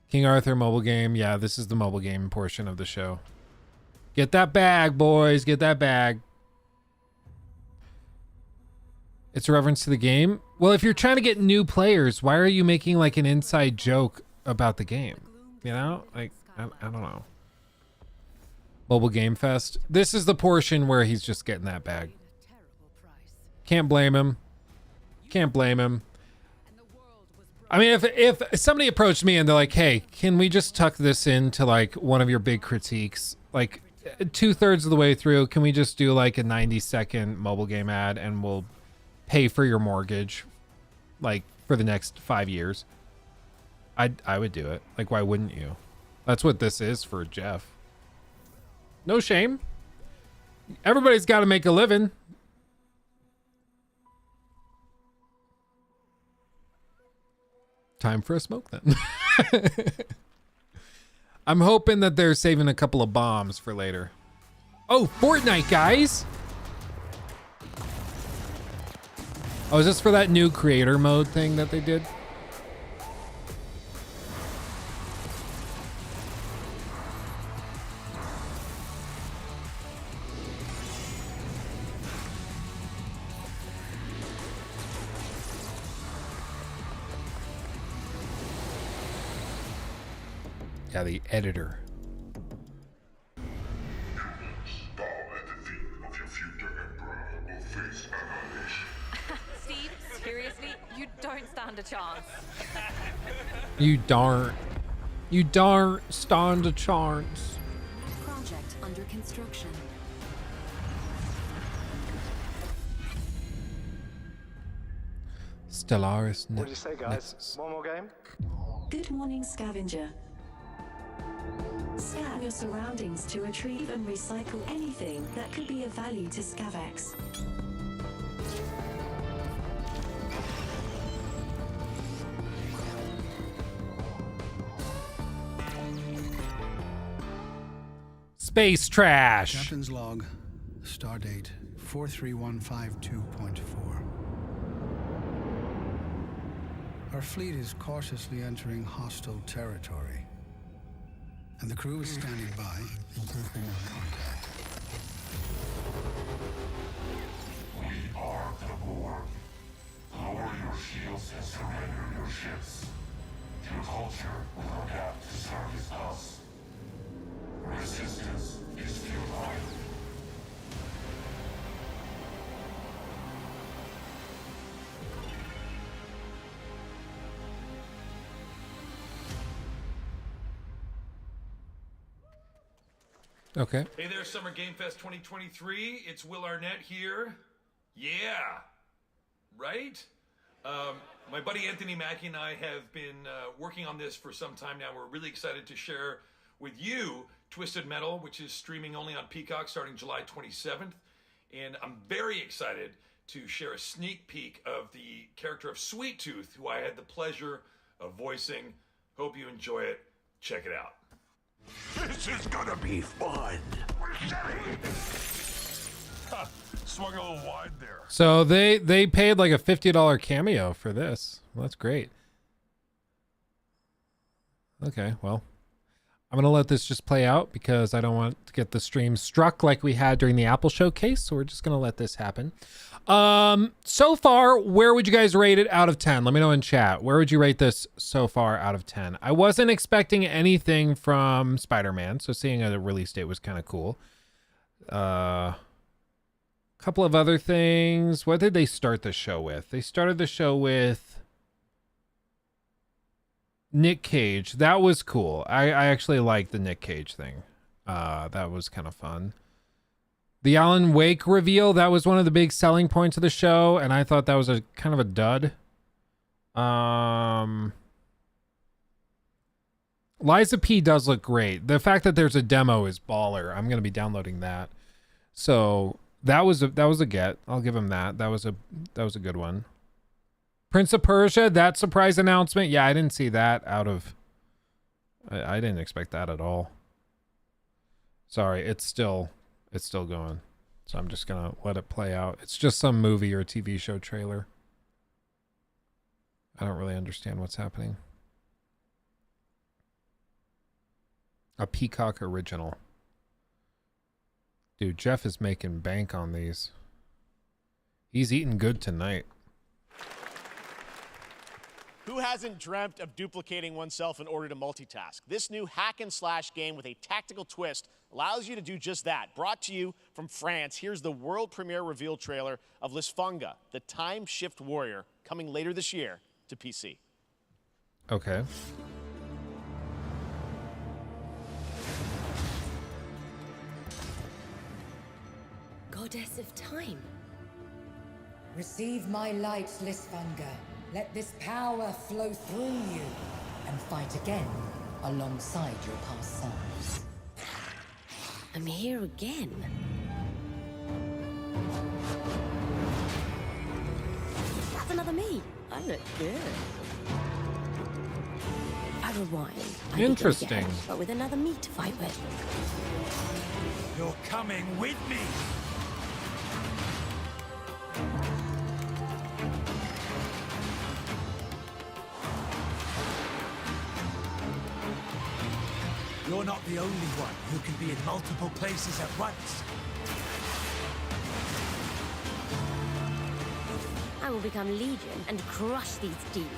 King Arthur mobile game. Yeah, this is the mobile game portion of the show. Get that bag, boys. Get that bag. It's a reference to the game. Well, if you're trying to get new players, why are you making like an inside joke about the game? You know, like, I don't know. Mobile Game Fest. This is the portion where he's just getting that bag. Can't blame him. Can't blame him. I mean, if somebody approached me and they're like, hey, can we just tuck this into like one of your big critiques? Like 2/3 of the way through, can we just do like a 90-second mobile game ad and we'll pay for your mortgage like for the next 5 years? I would do it. Like, why wouldn't you? That's what this is for Jeff. No shame. Everybody's got to make a living. Time for a smoke then. I'm hoping that they're saving a couple of bombs for later. Oh, Fortnite, guys. Oh, is this for that new creator mode thing that they did? Yeah, the editor. Steve, seriously, you don't stand a chance. You darn stand a chance. Project under construction. Stellaris. What did you say, guys? One more game? Good morning, scavenger. Scan your surroundings to retrieve and recycle anything that could be of value to Scavex. Space trash. Captain's log. Stardate 43152.4. Our fleet is cautiously entering hostile territory, and the crew is standing by in case they have contact. We are the Borg. Lower your shields and surrender your ships. Your culture will adapt to service us. Resistance is futile. Okay. Hey there, Summer Game Fest 2023. It's Will Arnett here. Yeah. Right? My buddy Anthony Mackie and I have been working on this for some time now. We're really excited to share with you Twisted Metal, which is streaming only on Peacock starting July 27th. And I'm very excited to share a sneak peek of the character of Sweet Tooth, who I had the pleasure of voicing. Hope you enjoy it. Check it out. This is gonna be fun. Swung a little wide there. So they paid like a $50 cameo for this. Well, that's great. Okay, well, I'm going to let this just play out because I don't want to get the stream struck like we had during the Apple showcase. So we're just going to let this happen. So far, where would you guys rate it out of 10? Let me know in chat. Where would you rate this so far out of 10? I wasn't expecting anything from Spider-Man, so seeing a release date was kind of cool. Couple of other things. What did they start the show with? They started the show with Nick Cage. That was cool. I actually liked the Nick Cage thing. That was kind of fun. The Alan Wake reveal, that was one of the big selling points of the show, and I thought that was a kind of a dud. Liza P does look great. The fact that there's a demo is baller. I'm gonna be downloading that. So that was a get. I'll give him that. That was a good one. Prince of Persia, that surprise announcement. Yeah, I didn't see that out of. I didn't expect that at all. Sorry, it's still going. So I'm just gonna let it play out. It's just some movie or TV show trailer. I don't really understand what's happening. A Peacock original. Dude, Jeff is making bank on these. He's eating good tonight. Who hasn't dreamt of duplicating oneself in order to multitask? This new hack and slash game with a tactical twist allows you to do just that. Brought to you from France, here's the world premiere reveal trailer of Lisfunga, the time shift warrior, coming later this year to PC. Okay. Goddess of time. Receive my light, Lisfunga. Let this power flow through you and fight again alongside your past selves. I'm here again. That's another me. I look good. I rewind. Interesting. Again, but with another me to fight with. You're coming with me. You're not the only one who can be in multiple places at once. I will become Legion and crush these demons.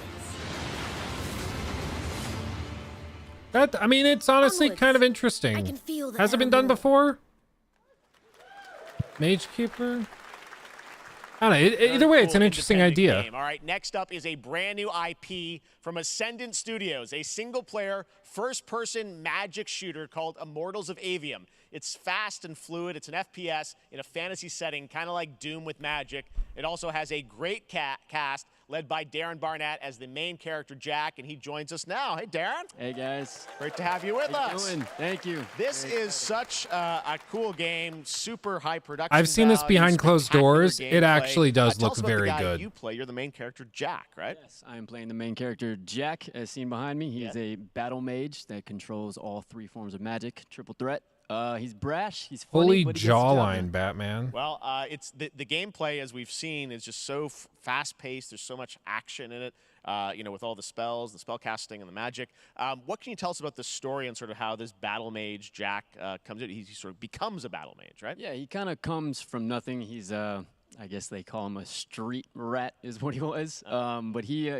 That, I mean, it's honestly kind of interesting. I can feel the Has it been done before? Mage Keeper? I don't know. Either way, it's an interesting idea. Game. All right, next up is a brand new IP from Ascendant Studios, a single-player, first-person magic shooter called Immortals of Avium. It's fast and fluid. It's an FPS in a fantasy setting, kind of like Doom with magic. It also has a great cast led by Darren Barnett as the main character, Jack, and he joins us now. Hey, Darren. Hey, guys. Great to have you with us. Doing? Thank you. This is such a cool game, super high production. I've seen this value, behind closed doors. gameplay. It actually does Tell look us about very the guy good. You play. You're the main character, Jack, right? Yes, I am playing the main character, Jack, as seen behind me. He's a battle mage that controls all 3 forms of magic, triple threat. He's brash. He's funny, Fully but he gets the job jawline, done. Batman. Well, it's the gameplay, as we've seen, is just so fast-paced. There's so much action in it, you know, with all the spells, the spell casting, and the magic. What can you tell us about the story and sort of how this battle mage, Jack, comes in? He sort of becomes a battle mage, right? Yeah, he kind of comes from nothing. He's, I guess they call him a street rat is what he was. But he,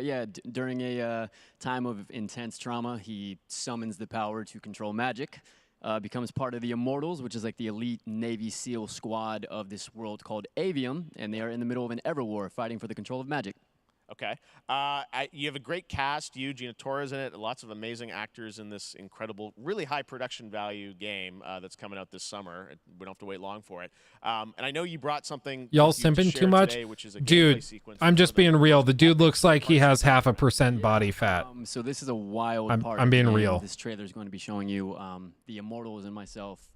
during a time of intense trauma, he summons the power to control magic. Becomes part of the Immortals, which is like the elite Navy SEAL squad of this world called Avium, and they are in the middle of an Everwar fighting for the control of magic. Okay. You have a great cast. You, Gina Torres in it. Lots of amazing actors in this incredible, really high production value game that's coming out this summer. We don't have to wait long for it. And I know you brought something. Y'all with you to simping share too much? today, which is a gameplay Dude, sequence I'm from just being real. The dude looks like he has 0.5% body fat. So this is a wild part. I'm of being the game. real. This trailer is going to be showing you the Immortals and myself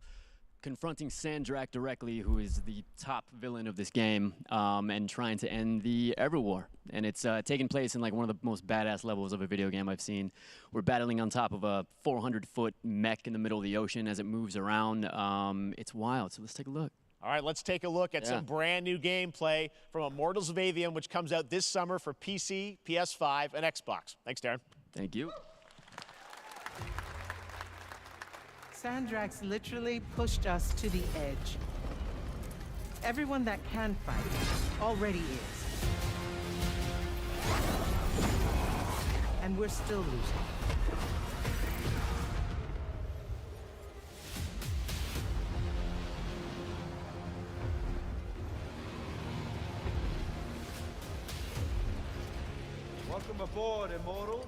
confronting Sandrak directly, who is the top villain of this game, and trying to end the Everwar. And it's taking place in like one of the most badass levels of a video game I've seen. We're battling on top of a 400-foot mech in the middle of the ocean as it moves around. It's wild, so let's take a look. All right, let's take a look at some brand new gameplay from Immortals of Avium, which comes out this summer for PC, PS5, and Xbox. Thanks, Darren. Thank you. Sandrax literally pushed us to the edge. Everyone that can fight already is. And we're still losing. Welcome aboard, Immortal.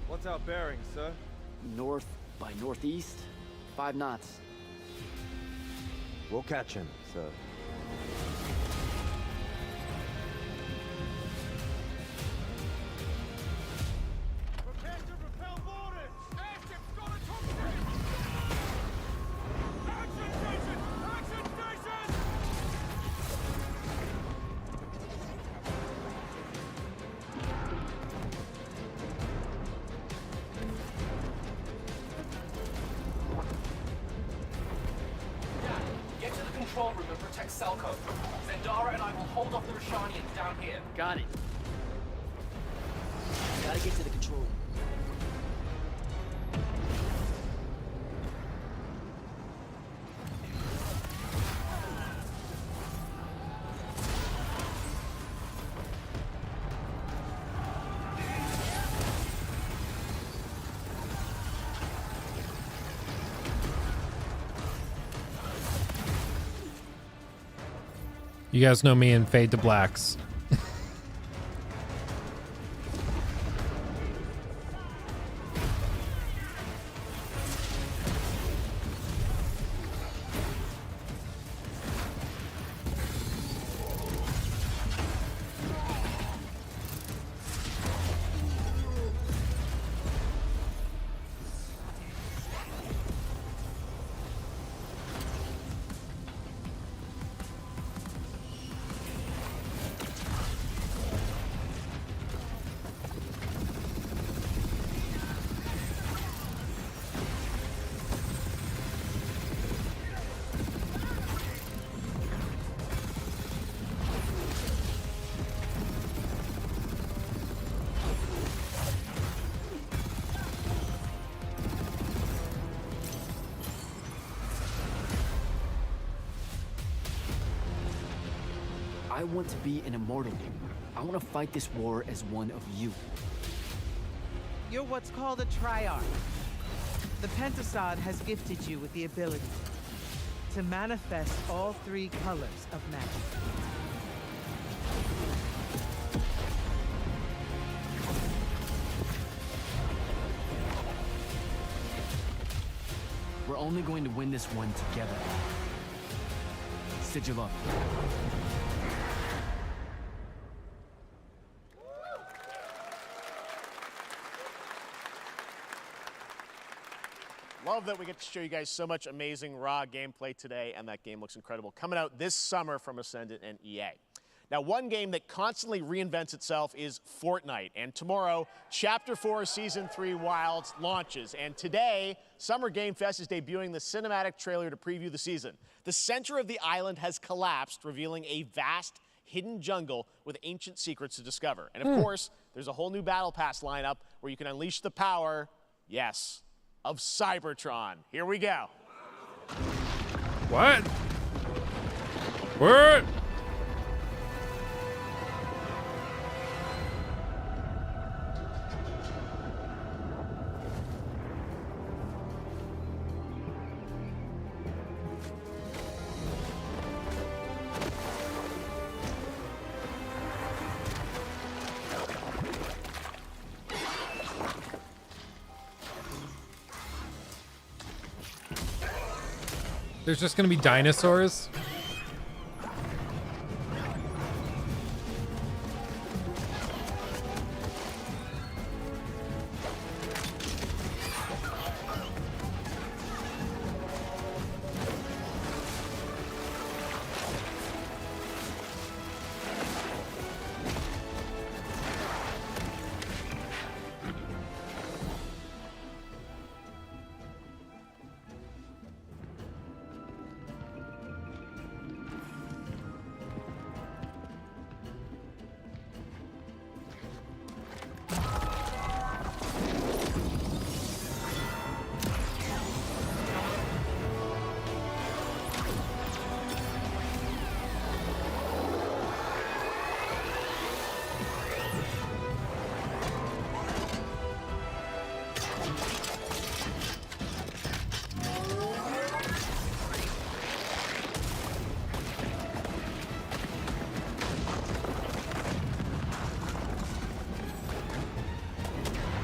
What's our bearing, sir? North by northeast, 5 knots. We'll catch him, sir. cell code. Zendara and I will hold off the Rashanians down here. Got it. Gotta get to the control room. You guys know me in Fade to Blacks. I want to be an immortal. I want to fight this war as one of you. You're what's called a triarch. The Pentasod has gifted you with the ability to manifest all three colors of magic. We're only going to win this one together. Sigil up. Love that we get to show you guys so much amazing raw gameplay today, and that game looks incredible. Coming out this summer from Ascendant and EA. Now, one game that constantly reinvents itself is Fortnite, and tomorrow, Chapter 4 Season 3 Wilds launches, and today, Summer Game Fest is debuting the cinematic trailer to preview the season. The center of the island has collapsed, revealing a vast, hidden jungle with ancient secrets to discover. And of course, there's a whole new Battle Pass lineup where you can unleash the power, yes, of Cybertron. Here we go. What? What? There's just gonna be dinosaurs.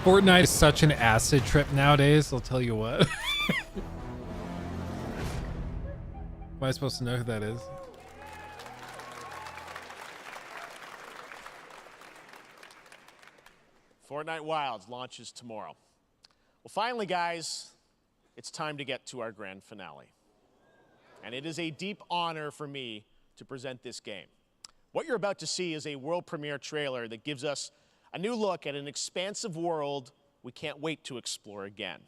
Fortnite is such an acid trip nowadays, I'll tell you what. Am I supposed to know who that is? Fortnite Wilds launches tomorrow. Well, finally, guys, it's time to get to our grand finale. And it is a deep honor for me to present this game. What you're about to see is a world premiere trailer that gives us a new look at an expansive world we can't wait to explore again.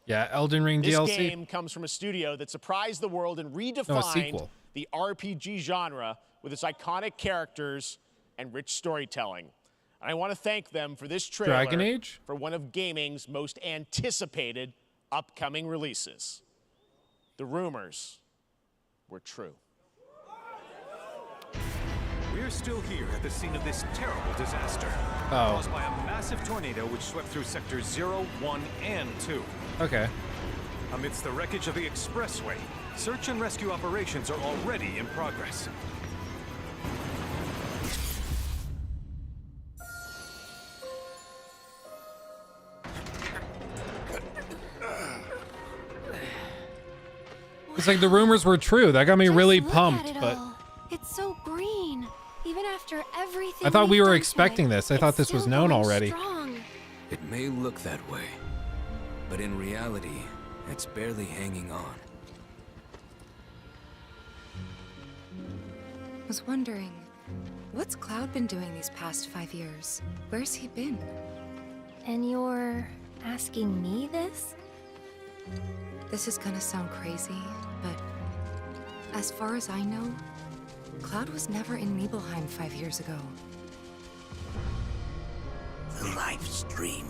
Yeah, Elden Ring this DLC. This game comes from a studio that surprised the world and redefined the RPG genre with its iconic characters and rich storytelling. And I want to thank them for this trailer Dragon Age? for one of gaming's most anticipated upcoming releases. The rumors were true. We're still here at the scene of this terrible disaster. Caused by a massive tornado which swept through sectors 0, 1, and 2. Okay. Amidst the wreckage of the expressway, search and rescue operations are already in progress. It's like the rumors were true. That got me really pumped, but It's so green. Even after everything I thought we we've were done expecting today, this. I thought it's this was still known going already. strong. It may look that way, but in reality, it's barely hanging on. I was wondering, what's Cloud been doing these past 5 years? Where's he been? And you're asking me this? This is gonna sound crazy, but as far as I know, Cloud was never in Nibelheim 5 years ago. The life stream.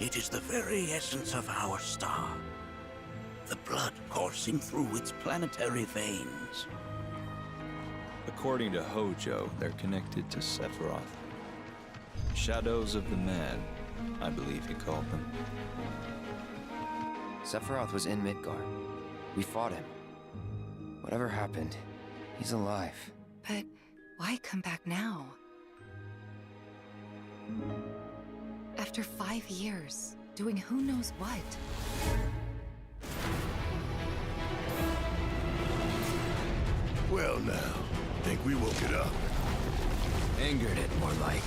It is the very essence of our star. The blood coursing through its planetary veins. According to Hojo, they're connected to Sephiroth. Shadows of the Mad, I believe he called them. Sephiroth was in Midgard. We fought him. Whatever happened, he's alive. But why come back now? After 5 years, doing who knows what? Well now, think we woke it up. Angered it, more like.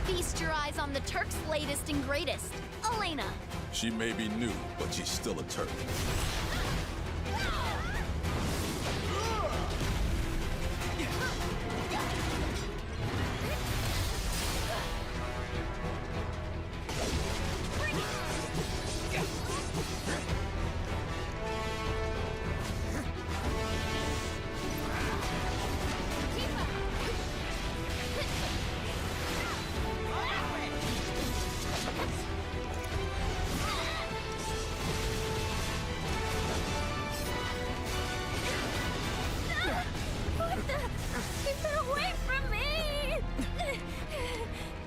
Feast your eyes on the Turk's latest and greatest, Elena. She may be new, but she's still a Turk.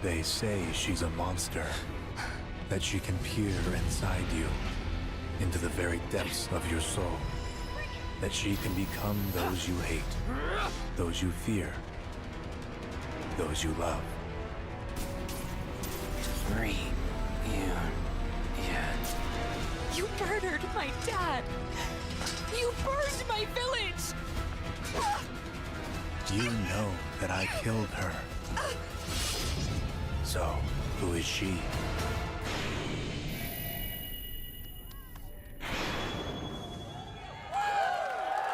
They say she's a monster, that she can peer inside you, into the very depths of your soul, that she can become those you hate, those you fear, those you love. You murdered my dad. You burned my village. You know that I killed her. So, who is she?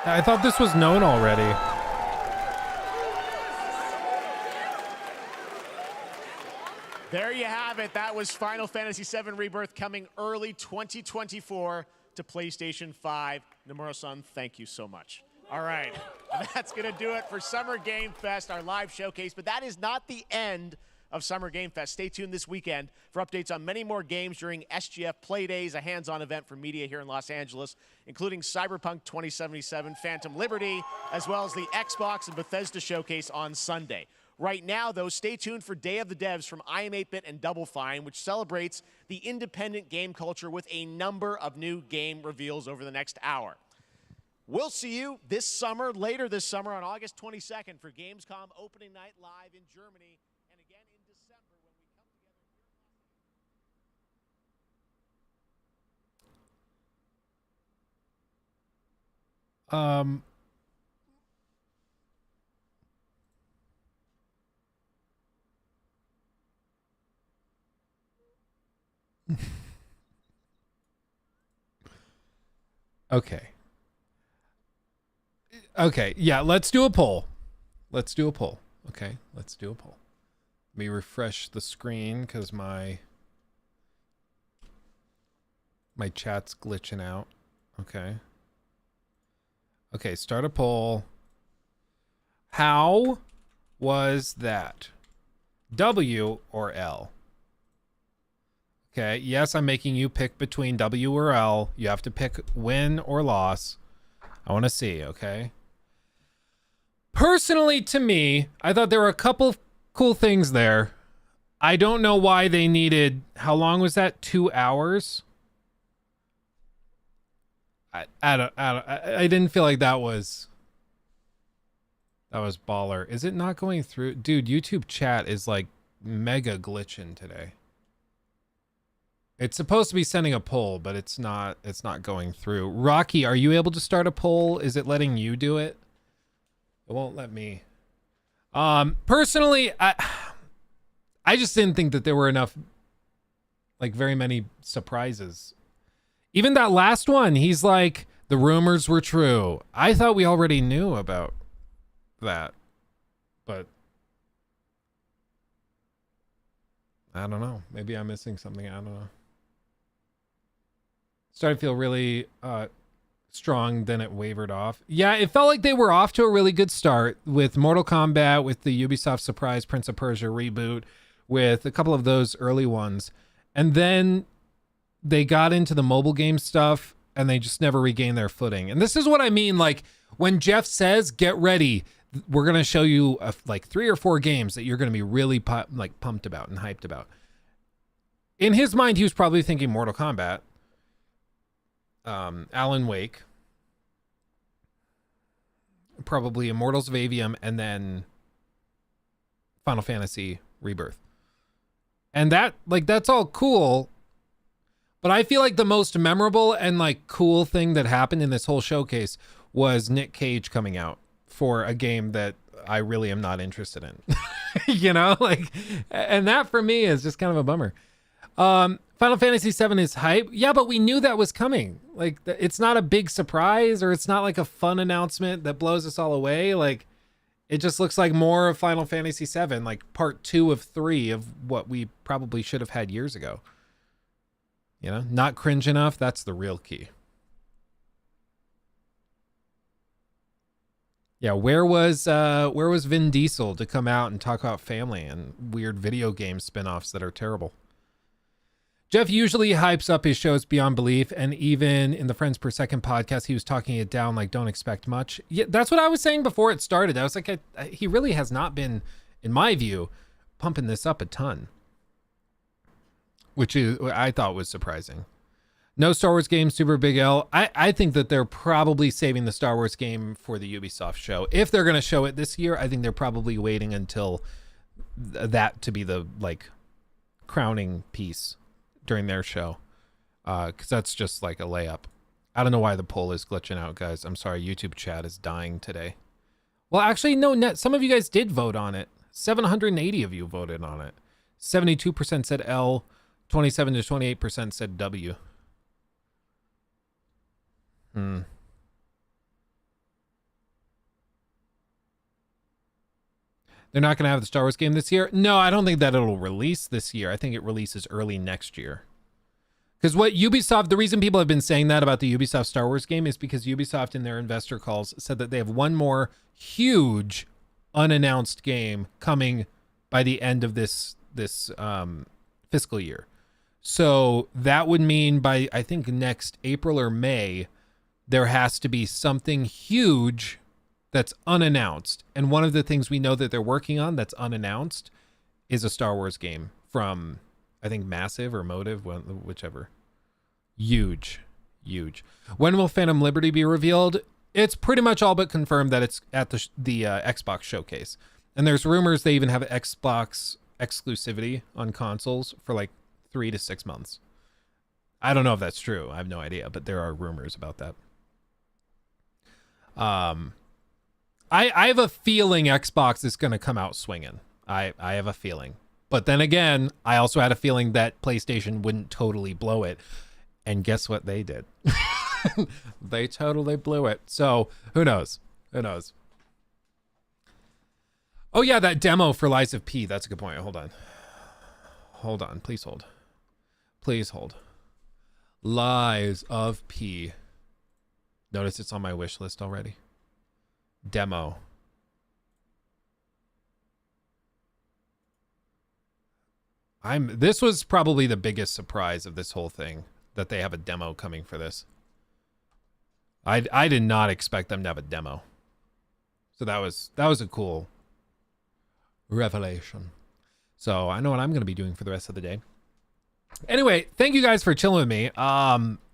I thought this was known already. There you have it. That was Final Fantasy VII Rebirth coming early 2024 to PlayStation 5. Nomura-san, thank you so much. All right, that's going to do it for Summer Game Fest, our live showcase. But that is not the end of Summer Game Fest. Stay tuned this weekend for updates on many more games during SGF Play Days, a hands-on event for media here in Los Angeles, including Cyberpunk 2077, Phantom Liberty, as well as the Xbox and Bethesda showcase on Sunday. Right now, though, stay tuned for Day of the Devs from I Am 8-Bit and Double Fine, which celebrates the independent game culture with a number of new game reveals over the next hour. We'll see you this summer, later this summer on August 22nd for Gamescom opening night live in Germany. And again in December when we come together. Okay. Okay, yeah, let's do a poll. Okay, let's do a poll. Let me refresh the screen because my My chat's glitching out. Okay. Okay, start a poll. How was that? W or L? Okay, yes, I'm making you pick between W or L. You have to pick win or loss. I want to see, okay? Personally, to me, I thought there were a couple of cool things there. I don't know why they needed... How long was that? 2 hours? I didn't feel like that was baller. Is it not going through? Dude, YouTube chat is like mega glitching today. It's supposed to be sending a poll, but it's not going through. Rocky, are you able to start a poll? Is it letting you do it? It won't let me. Personally, I just didn't think that there were enough, like, very many surprises. Even that last one, he's like, the rumors were true. I thought we already knew about that, but I don't know. Maybe I'm missing something. I don't know. Started to feel really strong, then it wavered off. Yeah, it felt like they were off to a really good start with Mortal Kombat, with the Ubisoft surprise Prince of Persia reboot, with a couple of those early ones. And then they got into the mobile game stuff and they just never regained their footing. And this is what I mean. Like when Jeff says, get ready, we're going to show you like 3 or 4 games that you're going to be really pumped about and hyped about. In his mind, he was probably thinking Mortal Kombat, Alan Wake, probably Immortals of Avium, and then Final Fantasy Rebirth. And that, like, that's all cool. But I feel like the most memorable and like cool thing that happened in this whole showcase was Nick Cage coming out for a game that I really am not interested in. You know, like, and that for me is just kind of a bummer. Final Fantasy VII is hype. Yeah, but we knew that was coming. Like, it's not a big surprise, or it's not like a fun announcement that blows us all away. Like, it just looks like more of Final Fantasy VII, like part 2 of 3 of what we probably should have had years ago. You know, not cringe enough. That's the real key. Yeah, where was Vin Diesel to come out and talk about family and weird video game spin-offs that are terrible? Jeff usually hypes up his shows beyond belief, and even in the Friends Per Second podcast, he was talking it down like don't expect much. Yeah, that's what I was saying before it started. I was like, he really has not been, in my view, pumping this up a ton, which is I thought was surprising. No Star Wars game, Super Big L. I think that they're probably saving the Star Wars game for the Ubisoft show. If they're going to show it this year, I think they're probably waiting until that to be the like crowning piece during their show, because that's just like a layup. I don't know why the poll is glitching out, guys. I'm sorry, YouTube chat is dying today. Well, actually, no, some of you guys did vote on it. 780 of you voted on it. 72% said L, 27 to 28% said W. They're not going to have the Star Wars game this year? No, I don't think that it'll release this year. I think it releases early next year. Because what Ubisoft, the reason people have been saying that about the Ubisoft Star Wars game is because Ubisoft in their investor calls said that they have one more huge unannounced game coming by the end of this fiscal year. So that would mean by, I think, next April or May, there has to be something huge that's unannounced. And one of the things we know that they're working on that's unannounced is a Star Wars game from, I think, Massive or Motive, whichever. Huge. When will Phantom Liberty be revealed? It's pretty much all but confirmed that it's at the Xbox showcase. And there's rumors they even have Xbox exclusivity on consoles for like 3 to 6 months. I don't know if that's true. I have no idea, but there are rumors about that. I have a feeling Xbox is going to come out swinging. I have a feeling. But then again, I also had a feeling that PlayStation wouldn't totally blow it. And guess what they did? They totally blew it. So who knows? Oh, yeah, that demo for Lies of P. That's a good point. Hold on. Please hold. Lies of P. Notice it's on my wish list already. Demo. This was probably the biggest surprise of this whole thing, that they have a demo coming for this. I did not expect them to have a demo. So that was a cool revelation. So I know what I'm going to be doing for the rest of the day. Anyway, thank you guys for chilling with me.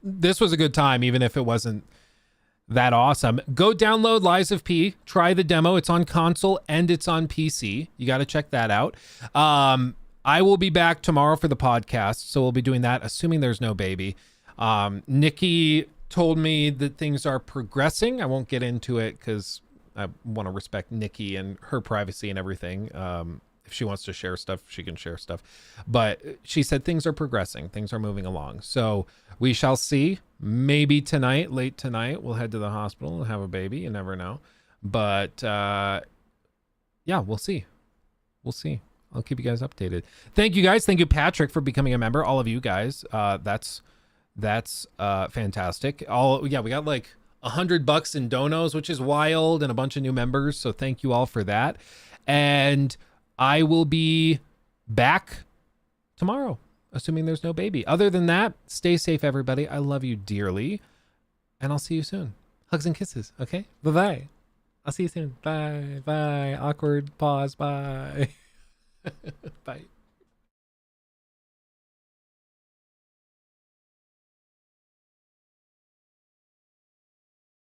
This was a good time, even if it wasn't that awesome. Go download Lies of P. Try the demo. It's on console and it's on PC. You got to check that out. I will be back tomorrow for the podcast, so we'll be doing that, assuming there's no baby. Nikki told me that things are progressing. I won't get into it because I want to respect Nikki and her privacy and everything. If she wants to share stuff, she can share stuff. But she said things are progressing. Things are moving along. So we shall see. Maybe tonight, late tonight, we'll head to the hospital and have a baby. You never know. But yeah, we'll see. We'll see. I'll keep you guys updated. Thank you guys. Thank you, Patrick, for becoming a member. All of you guys. That's fantastic. We got like $100 in donos, which is wild, and a bunch of new members. So thank you all for that. And I will be back tomorrow, assuming there's no baby. Other than that, stay safe, everybody. I love you dearly, and I'll see you soon. Hugs and kisses. Okay. Bye-bye. I'll see you soon. Bye. Bye. Awkward pause. Bye. Bye.